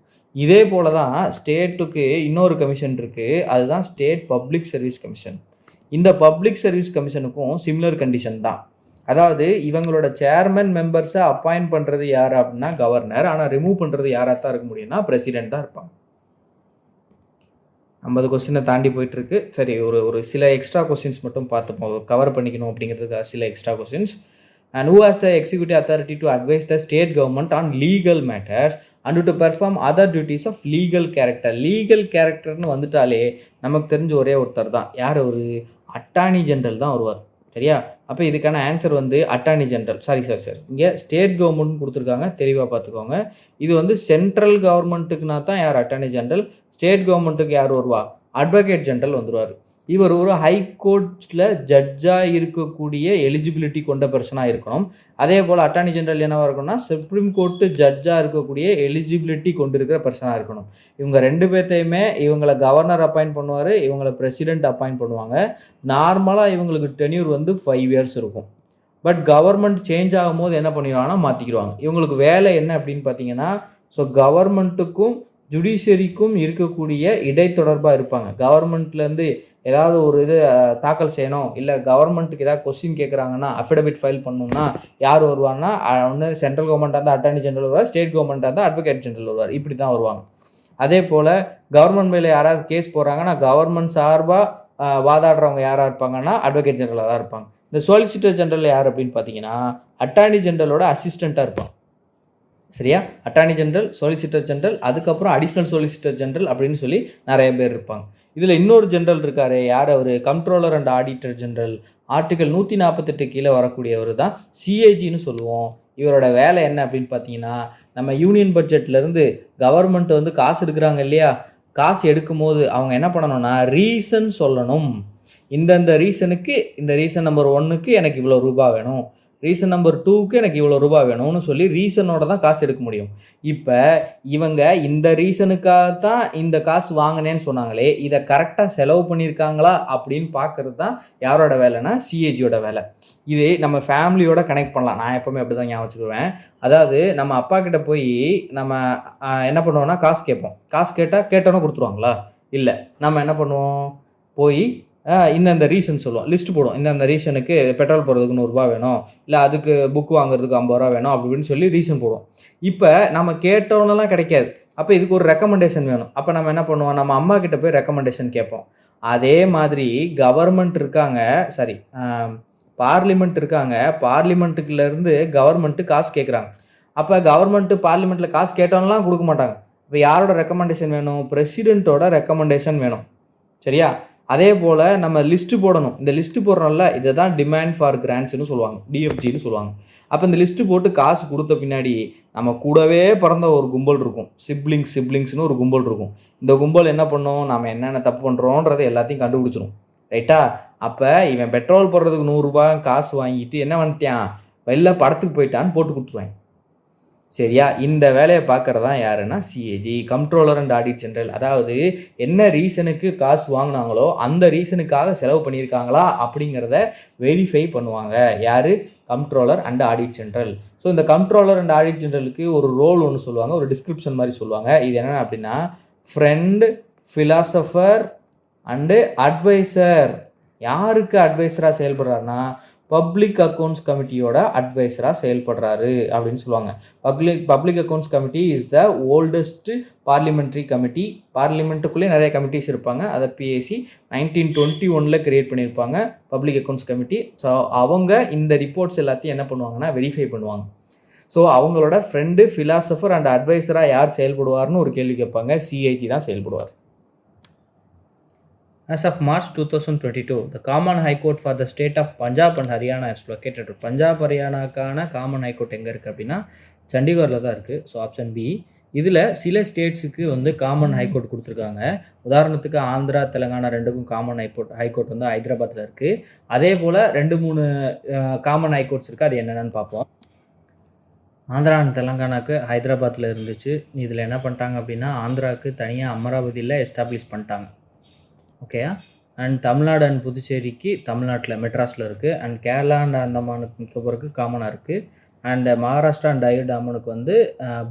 இதே போல தான் ஸ்டேட்டுக்கு இன்னொரு கமிஷன் இருக்குது, அதுதான் ஸ்டேட் பப்ளிக் சர்வீஸ் கமிஷன். இந்த பப்ளிக் சர்வீஸ் கமிஷனுக்கும் சிமிலர் கண்டிஷன் தான். அதாவது இவங்களோட சேர்மன் மெம்பர்ஸை அப்பாயிண்ட் பண்ணுறது யார் அப்படின்னா கவர்னர். ஆனால் ரிமூவ் பண்ணுறது யாராக தான் இருக்க முடியும்னா பிரசிடென்ட் தான் இருப்பாங்க. 50 கொஸ்டினை தாண்டி போயிட்டுருக்கு. சரி, ஒரு சில எக்ஸ்ட்ரா கொஸ்டின்ஸ் மட்டும் பார்த்துப்போம், கவர் பண்ணிக்கணும் அப்படிங்கிறதுக்காக சில extra questions. And who has the executive authority to advise the state government on legal matters and to perform other duties of legal character? Legal கேரக்டர்னு வந்துட்டாலே நமக்கு தெரிஞ்ச ஒரே ஒருத்தர் தான். யார்? ஒரு அட்டார்னி ஜெனரல் தான் வருவார். சரியா? அப்போ இதுக்கான ஆன்சர் வந்து அட்டார்னி ஜெனரல். சாரி இங்கே ஸ்டேட் கவர்மெண்ட்னு கொடுத்துருக்காங்க, தெளிவாக பார்த்துக்கோங்க. இது வந்து சென்ட்ரல் கவர்மெண்ட்டுக்குனா தான் யார்? Attorney general. ஸ்டேட் கவர்மெண்ட்டுக்கு யார் வருவா? அட்வொகேட் ஜெனரல் வந்துடுவார். இவர் ஒரு ஹைகோர்ட்டில் ஜட்ஜாக இருக்கக்கூடிய எலிஜிபிலிட்டி கொண்ட பர்சனாக இருக்கணும். அதே போல் அட்டார்னி ஜெனரல் என்னவாக இருக்கணும்னா சுப்ரீம் கோர்ட்டு ஜட்ஜாக இருக்கக்கூடிய எலிஜிபிலிட்டி கொண்டு இருக்கிற பர்சனாக இருக்கணும். இவங்க 2 பேர்த்தையுமே இவங்களை கவர்னர் அப்பாயிண்ட் பண்ணுவார், இவங்களை பிரசிடென்ட் அப்பாயிண்ட் பண்ணுவாங்க. நார்மலாக இவங்களுக்கு டென்யூர் வந்து 5 இயர்ஸ் இருக்கும். பட் கவர்மெண்ட் சேஞ்ச் ஆகும்போது என்ன பண்ணிடுவாங்கன்னா மாற்றிக்கிடுவாங்க. இவங்களுக்கு வேலை என்ன அப்படின்னு பார்த்தீங்கன்னா, ஸோ கவர்மெண்ட்டுக்கும் ஜுடிஷியரிக்கும் இருக்கக்கூடிய இடைத்தொடர்பாக இருப்பாங்க. கவர்மெண்ட்லேருந்து ஏதாவது ஒரு இது தாக்கல் செய்யணும், இல்லை கவர்மெண்ட்டுக்கு ஏதாவது கொஸ்டின் கேட்குறாங்கன்னா அஃபிடவிட் ஃபைல் பண்ணணும்னா யார் வருவாங்கன்னா, ஒன்று சென்ட்ரல் கவர்மெண்ட்டாக இருந்தால் அட்டார்னி ஜெனரல் வருவார், ஸ்டேட் கவர்மெண்ட்டாக இருந்தால் அட்வொகேட் ஜெனரல் வருவார். இப்படி தான் வருவாங்க. அதே போல் கவர்மெண்ட் மேலே யாராவது கேஸ் போடுறாங்கன்னா கவர்மெண்ட் சார்பாக வாதாடுறவங்க யாராக இருப்பாங்கன்னா அட்வொகேட் ஜெனரலாக தான் இருப்பாங்க. இந்த சொலிசிட்டர் ஜெனரல் யார் அப்படின்னு பார்த்தீங்கன்னா அட்டார்னி ஜெனரலோட அசிஸ்டண்ட்டாக இருப்பாங்க. சரியா? அட்டார்னி ஜெனரல், சொலிசிட்டர் ஜெனரல், அதுக்கப்புறம் அடிஷ்னல் சொலிசிட்டர் ஜெனரல் அப்படின்னு சொல்லி நிறைய பேர் இருப்பாங்க. இதில் இன்னொரு ஜெனரல் இருக்காரு, யார்? அவர் controller and auditor general. Article 148 கீழே வரக்கூடியவர் தான் சிஏஜின்னு சொல்லுவோம். இவரோட வேலை என்ன அப்படின்னு பார்த்தீங்கன்னா, நம்ம யூனியன் பட்ஜெட்லேருந்து கவர்மெண்ட் வந்து காசு எடுக்கிறாங்க இல்லையா, காசு எடுக்கும் போது அவங்க என்ன பண்ணணும்னா ரீசன் சொல்லணும். இந்தந்த ரீசனுக்கு, இந்த ரீசன் நம்பர் 1க்கு எனக்கு இவ்வளோ ரூபாய் வேணும், ரீசன் நம்பர் 2க்கு எனக்கு இவ்வளோ ரூபாய் வேணும்னு சொல்லி ரீசனோட தான் காசு எடுக்க முடியும். இப்போ இவங்க இந்த ரீசனுக்காக தான் இந்த காசு வாங்கினேன்னு சொன்னாங்களே, இதை கரெக்டாக செலவு பண்ணியிருக்காங்களா அப்படின்னு பார்க்குறது தான் யாரோட வேலைன்னா சிஏஜியோட வேலை. இது நம்ம ஃபேமிலியோட கனெக்ட் பண்ணலாம். நான் எப்போவுமே அப்படி தான் ஞாபகம் வச்சுக்குவேன். அதாவது நம்ம அப்பா கிட்ட போய் நம்ம என்ன பண்ணுவோம்னா காசு கேட்போம். காசு கேட்டோன்னே கொடுத்துருவாங்களா? இல்லை. நம்ம என்ன பண்ணுவோம்? போய் இந்தந்த ரீசன் சொல்லுவோம், லிஸ்ட் போடுவோம். இந்தந்த ரீசனுக்கு பெட்ரோல் போடுறதுக்கு 100 ரூபா வேணும், இல்லை அதுக்கு புக் வாங்குறதுக்கு 50 ரூபா வேணும் அப்படின்னு சொல்லி ரீசன் போடுவோம். இப்போ நம்ம கேட்டோன்னெல்லாம் கிடைக்காது. அப்போ இதுக்கு ஒரு ரெக்கமெண்டேஷன் வேணும். அப்போ நம்ம என்ன பண்ணுவோம்? நம்ம அம்மா கிட்ட போய் ரெக்கமெண்டேஷன் கேட்போம். அதே மாதிரி கவர்மெண்ட் இருக்காங்க, பார்லிமெண்ட் இருக்காங்க. பார்லிமெண்ட்டுக்குலேருந்து கவர்மெண்ட்டு காசு கேட்குறாங்க. அப்போ கவர்மெண்ட்டு பார்லிமெண்ட்டில் காசு கேட்டவங்களாம் கொடுக்க மாட்டாங்க. இப்போ யாரோட ரெக்கமெண்டேஷன் வேணும்? பிரசிடெண்ட்டோட ரெக்கமெண்டேஷன் வேணும். சரியா? அதே போல் நம்ம லிஸ்ட்டு போடணும். இந்த லிஸ்ட்டு போடுறோம்ல, இதை தான் டிமாண்ட் ஃபார் கிராண்ட்ஸ்னு சொல்லுவாங்க, டிஎஃப்ஜின்னு சொல்லுவாங்க. அப்போ இந்த லிஸ்ட்டு போட்டு காசு கொடுத்த பின்னாடி நம்ம கூடவே பிறந்த ஒரு கும்பல் இருக்கும், சிப்ளிங்ஸ்னு ஒரு கும்பல் இருக்கும். இந்த கும்பல் என்ன பண்ணும்? நம்ம என்னென்ன தப்பு பண்ணுறோன்றதை எல்லாத்தையும் கண்டுபிடிச்சிரும். ரைட்டா? அப்போ இவன் பெட்ரோல் போடுறதுக்கு 100 ரூபாய் காசு வாங்கிட்டு என்ன பண்ணிட்டான்? வெளில படத்துக்கு போயிட்டான்னு போட்டு கொடுத்துருவாங்க. சரியா? இந்த வேலையை பார்க்குறது தான் யாருன்னா CAG, comptroller and audit general. அதாவது என்ன ரீசனுக்கு காசு வாங்கினாங்களோ அந்த ரீசனுக்காக செலவு பண்ணியிருக்காங்களா அப்படிங்கிறத வெரிஃபை பண்ணுவாங்க. யார்? Comptroller and audit general. So இந்த கம்ட்ரோலர் அண்ட் ஆடிட் ஜெனரலுக்கு ஒரு ரோல் ஒன்று சொல்லுவாங்க, ஒரு டிஸ்கிரிப்ஷன் மாதிரி சொல்லுவாங்க. இது என்னென்ன அப்படின்னா, ஃப்ரெண்ட், ஃபிலாசபர் அண்டு அட்வைசர். யாருக்கு அட்வைசராக செயல்படுறாருன்னா, பப்ளிக் அக்கௌண்ட்ஸ் கமிட்டியோட அட்வைசராக செயல்படுறாரு அப்படின்னு சொல்லுவாங்க. Public accounts committee is the oldest parliamentary committee. பார்லிமெண்ட்டுக்குள்ளே நிறைய கமிட்டிஸ் இருப்பாங்க. அதை பிஏசி 1921 கிரியேட் பண்ணியிருப்பாங்க பப்ளிக் அக்கௌண்ட்ஸ் கமிட்டி. ஸோ அவங்க இந்த ரிப்போர்ட்ஸ் எல்லாத்தையும் என்ன பண்ணுவாங்கன்னா வெரிஃபை பண்ணுவாங்க. ஸோ அவங்களோட ஃப்ரெண்டு, ஃபிலாசபர் அண்ட் அட்வைசராக யார் செயல்படுவார்னு ஒரு கேள்வி கேட்பாங்க. சிஐஜி தான் செயல்படுவார். As of March 2022, the Common High Court for the state of Punjab and Haryana is located. Punjab ஹரியானாக்கான காமன் ஹைகோர்ட் எங்கே இருக்குது அப்படின்னா சண்டிகரில் தான் இருக்குது. So option B. இதில் சில ஸ்டேட்ஸுக்கு வந்து காமன் ஹைகோர்ட் கொடுத்துருக்காங்க. உதாரணத்துக்கு ஆந்திரா, தெலுங்கானா ரெண்டுக்கும் காமன் ஹைகோர்ட் வந்து ஹைதராபாத்தில் இருக்குது. அதே போல் 2-3 காமன் ஹைகோர்ட்ஸ் இருக்குது. அது என்னென்னு பார்ப்போம். ஆந்திரா அண்ட் தெலுங்கானாவுக்கு ஹைதராபாத்தில் இருந்துச்சு. இதில் என்ன பண்ணிட்டாங்க அப்படின்னா ஆந்திராவுக்கு தனியாக அமராவதியில் எஸ்டாப்ளிஷ் பண்ணிட்டாங்க. ஓகேயா? அண்ட் தமிழ்நாடு அண்ட் புதுச்சேரிக்கு தமிழ்நாட்டில் மெட்ராஸில் இருக்குது. அண்ட் கேரளா அண்ட் அந்தமானுக்கு நிக்கோபருக்கு காமனாக இருக்குது. அண்ட் மகாராஷ்டிரா அண்ட் டாமனுக்கு வந்து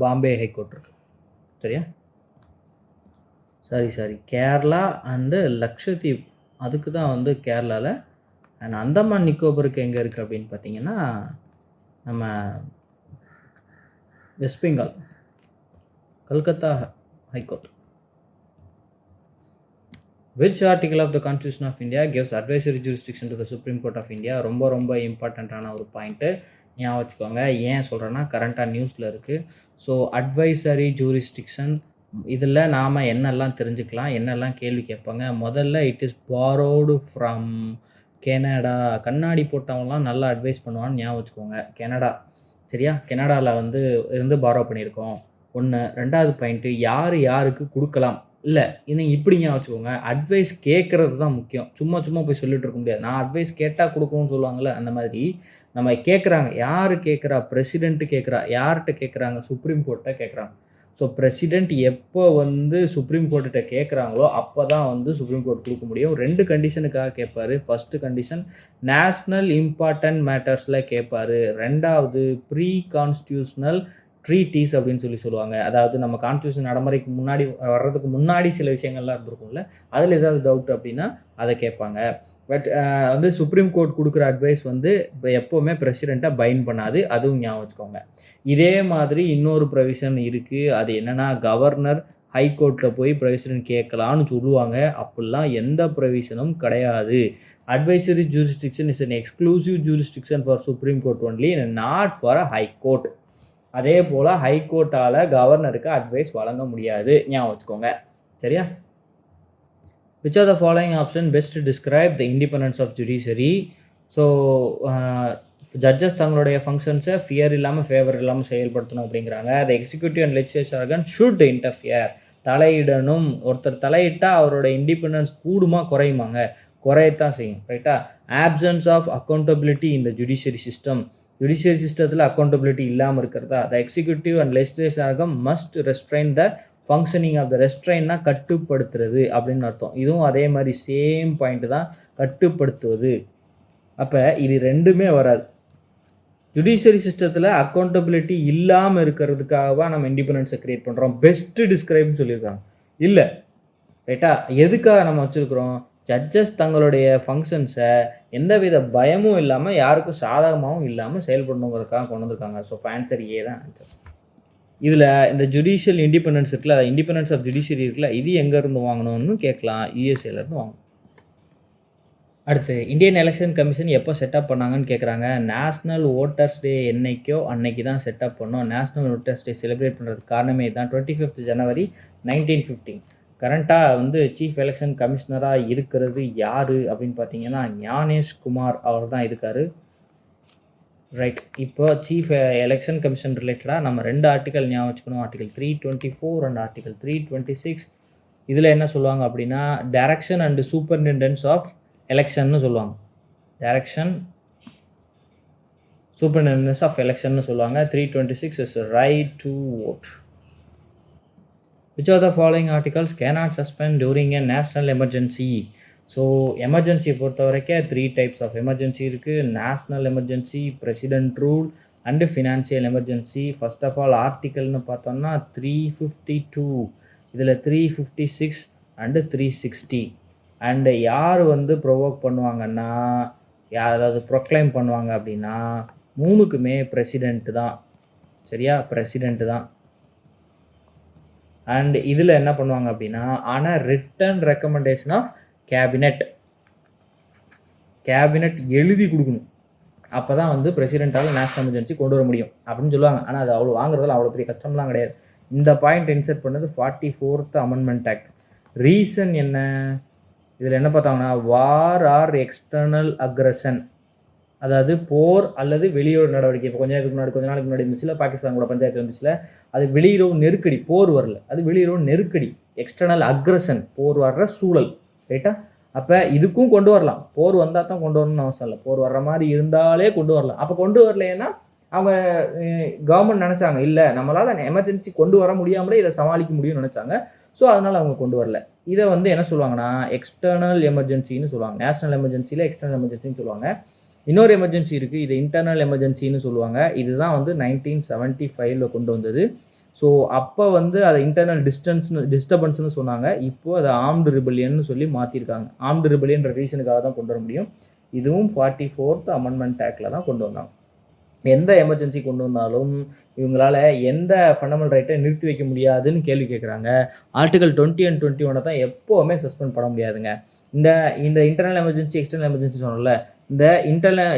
பாம்பே ஹைகோர்ட் இருக்குது. சரியா? சாரி கேரளா அண்டு லக்ஷதீப் அதுக்கு தான் வந்து கேரளாவில். அண்ட் அந்தமான் நிக்கோபருக்கு எங்கே இருக்குது அப்படின்னு பார்த்தீங்கன்னா நம்ம west Bengal, Calcutta high court. Which article of the Constitution of India gives advisory jurisdiction to the Supreme Court of India? ரொம்ப இம்பார்ட்டண்ட்டான ஒரு பாயிண்ட்டு ஞாபகம் வச்சுக்கோங்க. ஏன் சொல்கிறேன்னா கரண்ட்டாக நியூஸில் இருக்குது. ஸோ அட்வைசரி ஜூரிஸ்டிக்ஷன் இதில் நாம் என்னெல்லாம் தெரிஞ்சுக்கலாம், என்னெல்லாம் கேள்வி கேட்பாங்க. முதல்ல it is borrowed from Canada. கண்ணாடி போட்டவங்களாம் நல்லா அட்வைஸ் பண்ணுவான்னு ஞாபகம் வச்சுக்கோங்க. கெனடா. சரியா? கெனடாவில் வந்து இருந்து பாரோ பண்ணியிருக்கோம். 1. 2வது பாயிண்ட்டு, யாருக்கு கொடுக்கலாம். இல்லை இன்னும் இப்படிங்க வச்சுக்கோங்க, அட்வைஸ் கேட்குறது தான் முக்கியம். சும்மா போய் சொல்லிட்டு இருக்க முடியாது. நான் அட்வைஸ் கேட்டால் கொடுக்கணும்னு சொல்லுவாங்கள்ல, அந்த மாதிரி நம்ம கேட்குறாங்க. யார் கேட்குறா? பிரசிடெண்ட்டு கேட்குறா. யார்கிட்ட கேட்குறாங்க? சுப்ரீம் கோர்ட்டை கேட்குறாங்க. ஸோ பிரசிடெண்ட் எப்போ வந்து சுப்ரீம் கோர்ட்டுகிட்ட கேட்குறாங்களோ அப்போ தான் வந்து சுப்ரீம் கோர்ட் கொடுக்க முடியும். 2 கண்டிஷனுக்காக கேட்பார். ஃபஸ்ட்டு கண்டிஷன் நேஷ்னல் இம்பார்ட்டன்ட் மேட்டர்ஸில் கேட்பார். 2வது ப்ரீ கான்ஸ்டியூஷனல் ட்ரீட்டீஸ் அப்படின்னு சொல்லுவாங்க. அதாவது நம்ம கான்ஸ்டியூஷன் நடைமுறைக்கு முன்னாடி வர்றதுக்கு முன்னாடி சில விஷயங்கள்லாம் இருந்திருக்கும்ல, அதில் ஏதாவது டவுட் அப்படின்னா அதை கேட்பாங்க. பட் வந்து சுப்ரீம் கோர்ட் கொடுக்குற அட்வைஸ் வந்து எப்போவுமே பிரசிடெண்ட்டை பைண்ட் பண்ணாது. அதுவும் ஞாபகம் வச்சுக்கோங்க. இதே மாதிரி இன்னொரு ப்ரொவிஷன் இருக்குது. அது என்னென்னா கவர்னர் ஹைகோர்ட்டில் போய் பிரசிடெண்ட் கேட்கலான்னு சொல்லுவாங்க. அப்படிலாம் எந்த ப்ரொவிஷனும் கிடையாது. Advisory jurisdiction is an exclusive jurisdiction for Supreme Court only and not for a high court. அதே போல் ஹைகோர்ட்டால் கவர்னருக்கு அட்வைஸ் வழங்க முடியாது. ஞாபகம் வச்சுக்கோங்க. சரியா? Which of the following option best describe the independence of judiciary? So judges தங்களுடைய ஃபங்க்ஷன்ஸை ஃபியர் இல்லாமல் favour இல்லாமல் செயல்படுத்தணும் அப்படிங்கிறாங்க. the executive and legislative organ should interfere. தலையிடணும். ஒருத்தர் தலையிட்டால் அவரோட இண்டிபெண்டன்ஸ் கூடுமா குறையுமாங்க? குறையத்தான் செய்யும். ரைட்டா? Options of accountability in the judiciary system. Judiciary சிஸ்டத்தில் அக்கௌண்டபிலிட்டி இல்லாமல் இருக்கிறதா? The executive and legislative organ must restrain the functioning of the ரெஸ்ட்ரைன்னா கட்டுப்படுத்துறது அப்படின்னு அர்த்தம். இதுவும் அதே மாதிரி சேம் பாயிண்ட் தான், கட்டுப்படுத்துவது. அப்போ இது ரெண்டுமே வராது. ஜுடிஷியரி சிஸ்டத்தில் அக்கௌண்டபிலிட்டி இல்லாமல் இருக்கிறதுக்காகவா நம்ம இண்டிபெண்டன்ஸை க்ரியேட் பண்ணுறோம்? பெஸ்ட்டு டிஸ்கிரைப்னு சொல்லியிருக்காங்க. இல்லை. ரைட்டா? எதுக்காக நம்ம வச்சுருக்குறோம்? ஜட்ஜஸ் தங்களுடைய ஃபங்க்ஷன்ஸை எந்தவித பயமும் இல்லாமல் யாருக்கும் சாதகமாகவும் இல்லாமல் செயல்படணுங்கிறதுக்காக கொண்டு வந்திருக்காங்க. ஸோ ஆன்சர் ஏ தான் ஆன்சர். இதில் இந்த ஜுடிஷியல் இண்டிபெண்டன்ஸ் இருக்குல்ல, இண்டிபெண்டன்ஸ் ஆஃப் ஜுடிஷியரி இருக்குல்ல, இது எங்கேருந்து வாங்கணும்னு கேட்கலாம். யூஎஸ்ஏலேருந்து வாங்கணும். அடுத்து இந்தியன் எலெக்ஷன் கமிஷன் எப்போ செட்டப் பண்ணாங்கன்னு கேட்குறாங்க. நேஷ்னல் ஓட்டர்ஸ் டே என்னைக்கோ அன்னைக்கு தான் செட்டப் பண்ணோம். நேஷ்னல் ஓட்டர்ஸ் டே செலிப்ரேட் பண்ணுறதுக்கு காரணமே தான் 25th ஜனவரி 1915. கரண்ட்டாக வந்து சீஃப் எலெக்ஷன் கமிஷனராக இருக்கிறது யார் அப்படின்னு பார்த்தீங்கன்னா ஞானேஷ் குமார் அவர் தான் இருக்கார். ரைட். இப்போ சீஃப் எலெக்ஷன் கமிஷன் ரிலேட்டடாக நம்ம 2 ஆர்டிக்கல் ஞாபகம் வச்சுக்கணும். Article 324 and article 326. இதில் என்ன சொல்லுவாங்க அப்படின்னா டைரக்ஷன் அண்ட் சூப்பரிண்டெண்டன்ஸ் ஆஃப் எலெக்ஷன்னு சொல்லுவாங்க. டைரக்ஷன் சூப்பரிண்டெண்டன்ஸ் ஆஃப் எலெக்ஷன்னு சொல்லுவாங்க. 326 is right to vote. Which are the following articles cannot suspend during a national emergency? So எமர்ஜென்சியை பொறுத்த வரைக்கும் 3 டைப்ஸ் ஆஃப் எமர்ஜென்சி இருக்குது. National emergency, president rule and financial emergency. First of all ஆர்டிக்கல்னு பார்த்தோம்னா 352, இதில் 356 and 360. And யார் வந்து provoke பண்ணுவாங்கன்னா அதாவது ப்ரொக்ளைம் பண்ணுவாங்க அப்படின்னா 3க்குமே பிரசிடென்ட் தான். சரியா? பிரசிடென்ட் தான். அண்ட் இதில் என்ன பண்ணுவாங்க அப்படின்னா ஆனால் ரிட்டன் ரெக்கமெண்டேஷன் ஆஃப் கேபினெட் எழுதி கொடுக்கணும். அப்போ தான் வந்து பிரசிடென்ட்டால் நேஷனல் எமர்ஜென்சி கொண்டு வர முடியும் அப்படின்னு சொல்லுவாங்க. ஆனால் அது அவ்வளோ வாங்குறதுல அவ்வளோ பெரிய கஷ்டம்லாம் கிடையாது. இந்த பாயிண்ட் இன்சர்ட் பண்ணது 44th அமெண்ட்மெண்ட் ஆக்ட். ரீசன் என்ன? இதில் என்ன பார்த்தாங்கன்னா வார் ஆர் எக்ஸ்டர்னல் அக்ரஷன், அதாவது போர் அல்லது வெளியுறவு நடவடிக்கை. இப்போ கொஞ்ச நாளுக்கு முன்னாடி இருந்துச்சுல பாகிஸ்தான் கூட பஞ்சாயத்து வந்துச்சுல, அது வெளியுறவு நெருக்கடி, போர் வரல, அது வெளியுறவு நெருக்கடி. எக்ஸ்டர்னல் அக்ரஷன், போர் வர்ற சூழல். ரைட்டா? அப்போ இதுக்கும் கொண்டு வரலாம். போர் வந்தால் தான் கொண்டு வரணும்னு அவசியம் இல்லை. போர் வர்ற மாதிரி இருந்தாலே கொண்டு வரலாம். அப்போ கொண்டு வரலைன்னா அவங்க கவர்மெண்ட் நினச்சாங்க இல்லை நம்மளால் எமர்ஜென்சி கொண்டு வர முடியாமலே இதை சமாளிக்க முடியும்னு நினச்சாங்க. ஸோ அதனால் அவங்க கொண்டு வரல. இதை வந்து என்ன சொல்லுவாங்கன்னா எக்ஸ்டர்னல் எமர்ஜென்சின்னு சொல்லுவாங்க. நேஷனல் எமர்ஜென்சியில் எக்ஸ்டர்னல் எமர்ஜென்சின்னு சொல்லுவாங்க. இன்னொரு எமர்ஜென்சி இருக்குது, இது இன்டர்னல் எமர்ஜென்சின்னு சொல்லுவாங்க. இதுதான் வந்து 1975 கொண்டு வந்தது. ஸோ அப்போ வந்து அதை இன்டர்னல் டிஸ்டர்பன்ஸ்னு சொன்னாங்க. இப்போது அதை ஆர்ம்டு ரிபெல்லியன்னு சொல்லி மாற்றிருக்காங்க. ஆர்ம்டு ரிபெல்லியன்ற ரீசனுக்காக தான் கொண்டு வர முடியும். இதுவும் 44th அமெண்ட்மெண்ட் ஆக்டில் தான் கொண்டு வந்தாங்க. எந்த எமர்ஜென்சி கொண்டு வந்தாலும் இவங்களால எந்த ஃபண்டமெண்டல் ரைட்டை நிறுத்தி வைக்க முடியாதுன்னு கேள்வி கேட்குறாங்க. ஆர்டிகல் 20 and 21 தான் எப்போவுமே சஸ்பெண்ட் பண்ண முடியாதுங்க. இந்த இன்டர்னல் எமர்ஜென்சி எக்ஸ்டர்னல் எமர்ஜென்சி சொன்னோம்ல, இந்த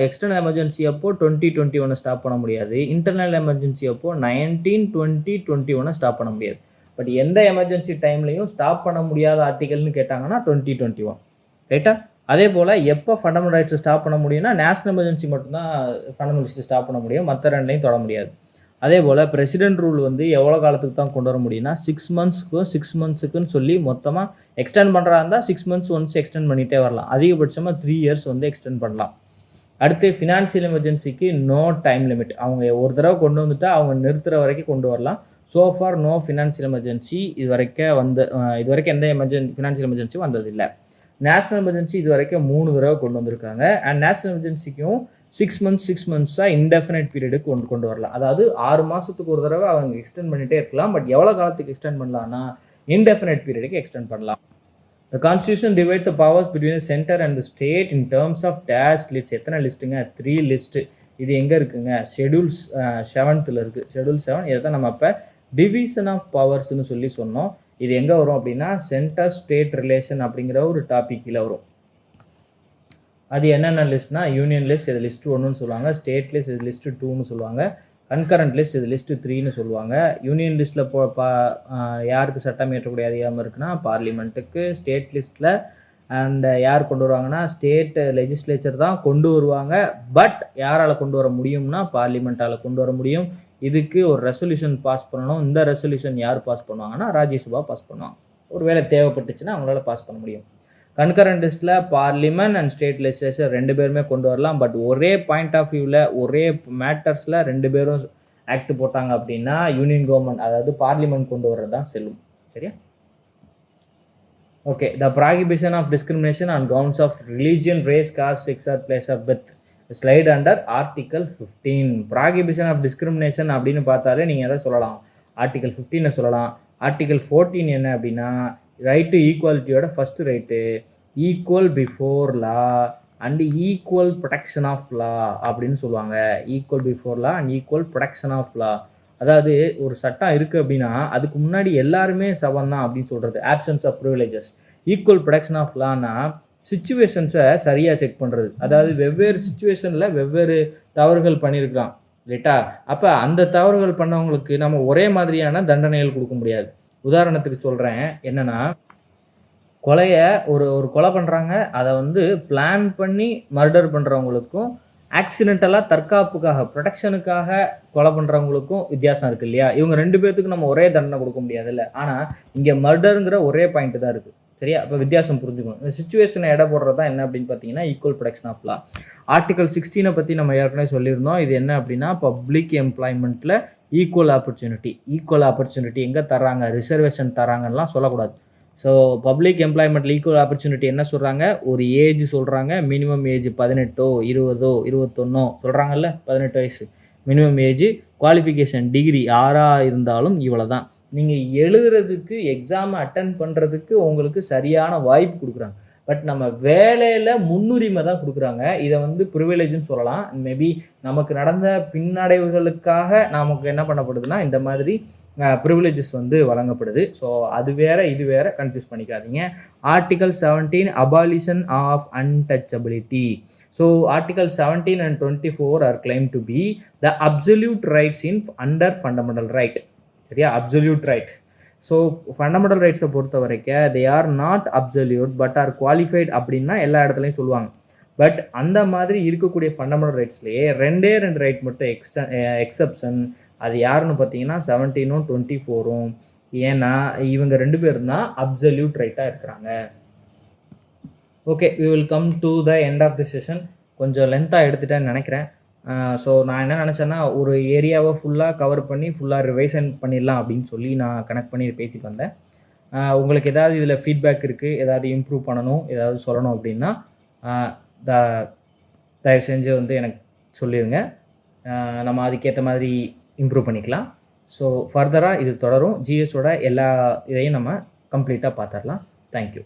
எக்ஸ்டர்னல் எமர்ஜென்சி அப்போ 2021 ஸ்டாப் பண்ண முடியாது. இன்டர்னல் எமர்ஜென்சி அப்போ 1920-21 ஸ்டாப் பண்ண முடியாது. பட் எந்த எமர்ஜென்சி டைம்லையும் ஸ்டாப் பண்ண முடியாத ஆர்டிகல்னு கேட்டாங்கன்னா 2021. ரைட்டா? அதே போல் எப்போ ஃபண்டமெண்டல் ரைட்ஸை ஸ்டாப் பண்ண முடியும்னா நேஷனல் எமர்ஜென்சி மட்டும்தான் ஃபண்டமெண்டல் ரைட்ஸை ஸ்டாப் பண்ண முடியும், மற்ற ரெண்டையும் தொட முடியாது. அதே போல் பிரசிடென்ட் ரூல் வந்து எவ்வளோ காலத்துக்கு தான் கொண்டு வர முடியும்னா 6 monthsக்குன்னு சொல்லி மொத்தமாக எக்ஸ்டெண்ட் பண்ணுறதா இருந்தால் 6 months ஒன்ஸ் எக்ஸ்டெண்ட் பண்ணிகிட்டே வரலாம். அதிகபட்சமாக 3 years வந்து எக்ஸ்டெண்ட் பண்ணலாம். அடுத்து ஃபினான்ஷியல் எமர்ஜென்சிக்கு நோ டைம் லிமிட். அவங்க ஒரு தடவை கொண்டு வந்துட்டா அவங்க நிறுத்துகிற வரைக்கும் கொண்டு வரலாம். So far no financial emergency இது வரைக்கும் எந்த ஃபினான்ஷியல் எமர்ஜென்சி வந்ததில்லை. நேஷனல் எமர்ஜென்சி இது வரைக்கும் 3 தடவை கொண்டு வந்திருக்காங்க. அண்ட் நேஷனல் எமர்ஜென்சிக்கும் 6 months இன்டெஃபினைட் பீரியடுக்கு கொண்டு வரலாம். அதாவது 6 மாதத்துக்கு ஒரு தடவை அவங்க எக்ஸ்டெண்ட் பண்ணிகிட்டே இருக்கலாம். பட் எவ்வளோ காலத்துக்கு எக்ஸ்டெண்ட் பண்ணலாம்னா இன்டெஃபினைட் பீரியடுக்கு எக்ஸ்டெண்ட் பண்ணலாம். The Constitution divides the powers between the center and the state in terms of dash lists. எத்தனை லிஸ்ட்டுங்க? 3 list. இது எங்கே இருக்குங்க? ஷெடியூல் 7th இருக்குது. ஷெடியூல் 7 இதை தான் நம்ம இப்போ டிவிஷன் ஆஃப் பவர்ஸ்னு சொல்லி சொன்னோம். இது எங்கே வரும் அப்படின்னா சென்டர் ஸ்டேட் ரிலேஷன் அப்படிங்கிற ஒரு டாபிக் கீழே வரும். அது என்னென்ன லிஸ்ட்னா யூனியன் லிஸ்ட் இது லிஸ்ட் 1ன்னு சொல்லுவாங்க, ஸ்டேட் லிஸ்ட் இது லிஸ்ட் 2ன்னு சொல்லுவாங்க, கன்கரண்ட் லிஸ்ட் இது லிஸ்ட் 3ன்னு சொல்லுவாங்க. யூனியன் லிஸ்ட்டில் யாருக்கு சட்டம் இயற்றக்கூடிய அதிகாரம் இருக்குன்னா பார்லிமெண்ட்டுக்கு. ஸ்டேட் லிஸ்ட்டில் அண்ட் யார் கொண்டு வருவாங்கன்னா ஸ்டேட் லெஜிஸ்லேச்சர் தான் கொண்டு வருவாங்க. பட் யாரால் கொண்டு வர முடியும்னா பார்லிமெண்ட்டால் கொண்டு வர முடியும். இதுக்கு ஒரு ரெசல்யூஷன் பாஸ் பண்ணணும். இந்த ரெசல்யூஷன் யார் பாஸ் பண்ணுவாங்கன்னா ராஜ்யசபா பாஸ் பண்ணுவாங்க. ஒரு வேளை தேவைப்பட்டுச்சுன்னா அவங்களால பாஸ் பண்ண முடியும். கன்கரண்ட் லிஸ்ட்டில் பார்லிமெண்ட் அண்ட் ஸ்டேட் லெஜிஸ்லேச்சர் 2 பேருமே கொண்டு வரலாம். பட் ஒரே பாயிண்ட் ஆஃப் வியூவில் ஒரே மேட்டர்ஸில் 2 பேரும் ஆக்ட் போட்டாங்க அப்படின்னா யூனியன் கவர்மெண்ட் அதாவது பார்லிமெண்ட் கொண்டு வர்றது தான் செல்லும். சரியா? Okay. The prohibition of discrimination on grounds of religion, race, caste, sex or place of birth slide under article 15. Prohibition of discrimination அப்படின்னு பார்த்தாலே நீங்கள் எதை சொல்லலாம்? ஆர்டிகல் 15 சொல்லலாம். ஆர்டிகல் 14 என்ன அப்படின்னா ரைட்டு ஈக்குவாலிட்டியோட first right equal before law and equal protection of law அப்படின்னு சொல்லுவாங்க. Equal before law and equal protection of law. அதாவது ஒரு சட்டம் இருக்குது அப்படின்னா அதுக்கு முன்னாடி எல்லாருமே சமம் தான் அப்படின்னு சொல்கிறது. Options of privileges. Equal protection of லானா சிச்சுவேஷன்ஸை சரியாக செக் பண்ணுறது. அதாவது வெவ்வேறு சிச்சுவேஷனில் வெவ்வேறு தவறுகள் பண்ணியிருக்கலாம் ரைட்டா. அப்போ அந்த தவறுகள் பண்ணவங்களுக்கு நம்ம ஒரே மாதிரியான தண்டனைகள் கொடுக்க முடியாது. உதாரணத்துக்கு சொல்கிறேன், என்னென்னா கொலையை ஒரு கொலை பண்ணுறாங்க, அதை வந்து பிளான் பண்ணி மர்டர் பண்ணுறவங்களுக்கும் ஆக்சிடென்டலாக தற்காப்புக்காக ப்ரொடெக்ஷனுக்காக கொலை பண்ணுறவங்களுக்கும் வித்தியாசம் இருக்குது இல்லையா. இவங்க 2 பேர்த்துக்கு நம்ம ஒரே தண்டனை கொடுக்க முடியாதுல்ல. ஆனால் இங்கே மர்டருங்கிற ஒரே பாயிண்ட் தான் இருக்குது சரியா. அப்போ வித்தியாசம் புரிஞ்சுக்கணும். இந்த சிச்சுவேஷனை எடை போடுறது தான் என்ன அப்படின்னு பார்த்தீங்கன்னா equal protection of law. Article 16 பற்றி நம்ம ஏற்கனவே சொல்லியிருந்தோம். இது என்ன அப்படின்னா பப்ளிக் எம்ப்ளாய்மெண்ட்டில் ஈக்குவல் ஆப்பர்ச்சுனிட்டி எங்கே தராங்க, ரிசர்வேஷன் தராங்கலாம் சொல்லக்கூடாது. ஸோ பப்ளிக் எம்ப்ளாய்மெண்ட்டில் ஈக்குவல் ஆப்பர்ச்சுனிட்டி என்ன சொல்கிறாங்க, ஒரு ஏஜ் சொல்கிறாங்க, மினிமம் ஏஜ் 18 20 21 சொல்கிறாங்கல்ல, 18 வயசு மினிமம் ஏஜ், குவாலிஃபிகேஷன் டிகிரி 6 இருந்தாலும் இவ்வளோ தான். நீங்கள் எழுதுறதுக்கு எக்ஸாமை அட்டன் பண்ணுறதுக்கு உங்களுக்கு சரியான வாய்ப்பு கொடுக்குறாங்க. பட் நம்ம வேலையில் முன்னுரிமை தான் கொடுக்குறாங்க. இதை வந்து ப்ரிவிலேஜ்னு சொல்லலாம். மேபி நமக்கு நடந்த பின்னடைவுகளுக்காக நமக்கு என்ன பண்ணப்படுதுன்னா இந்த மாதிரி ப்ரிவிலேஜஸ் வந்து வழங்கப்படுது. ஸோ அது வேறு இது வேறு கன்ஃபியூஸ் பண்ணிக்காதீங்க. Article 17 abolition of untouchability. So article 17 and 24 are claim to be the absolute rights in under fundamental right சரியா. Absolute right. ஸோ ஃபண்டமெண்டல் ரைட்ஸை பொறுத்த வரைக்கும் they are not absolute but are qualified அப்படின்னா எல்லா இடத்துலையும் சொல்லுவாங்க. பட் அந்த மாதிரி இருக்கக்கூடிய ஃபண்டமெண்டல் ரைட்ஸ்லேயே 2 ரைட் மட்டும் எக்ஸப்ஷன். அது யாருன்னு பார்த்தீங்கன்னா 17 24. ஏன்னா இவங்க 2 பேரும் தான் அப்சல்யூட் ரைட்டாக இருக்கிறாங்க. Okay, we will come to the end of the session. கொஞ்சம் லென்த்தாக எடுத்துட்டேன்னு நினைக்கிறேன். ஸோ நான் என்ன நினச்சேன்னா ஒரு ஏரியாவை ஃபுல்லாக கவர் பண்ணி ஃபுல்லாக ரிவைசன் பண்ணிடலாம் அப்படின்னு சொல்லி நான் கனெக்ட் பண்ணி பேசிட்டு வந்தேன். உங்களுக்கு ஏதாவது இதில் ஃபீட்பேக் இருக்குது, ஏதாவது இம்ப்ரூவ் பண்ணணும், ஏதாவது சொல்லணும் அப்படின்னா தயவு செஞ்சு வந்து எனக்கு சொல்லிடுங்க. நம்ம அதுக்கேற்ற மாதிரி இம்ப்ரூவ் பண்ணிக்கலாம். ஸோ ஃபர்தராக இது தொடரும். ஜிஎஸோட எல்லா இதையும் நம்ம கம்ப்ளீட்டாக பார்த்துடலாம். தேங்க்யூ.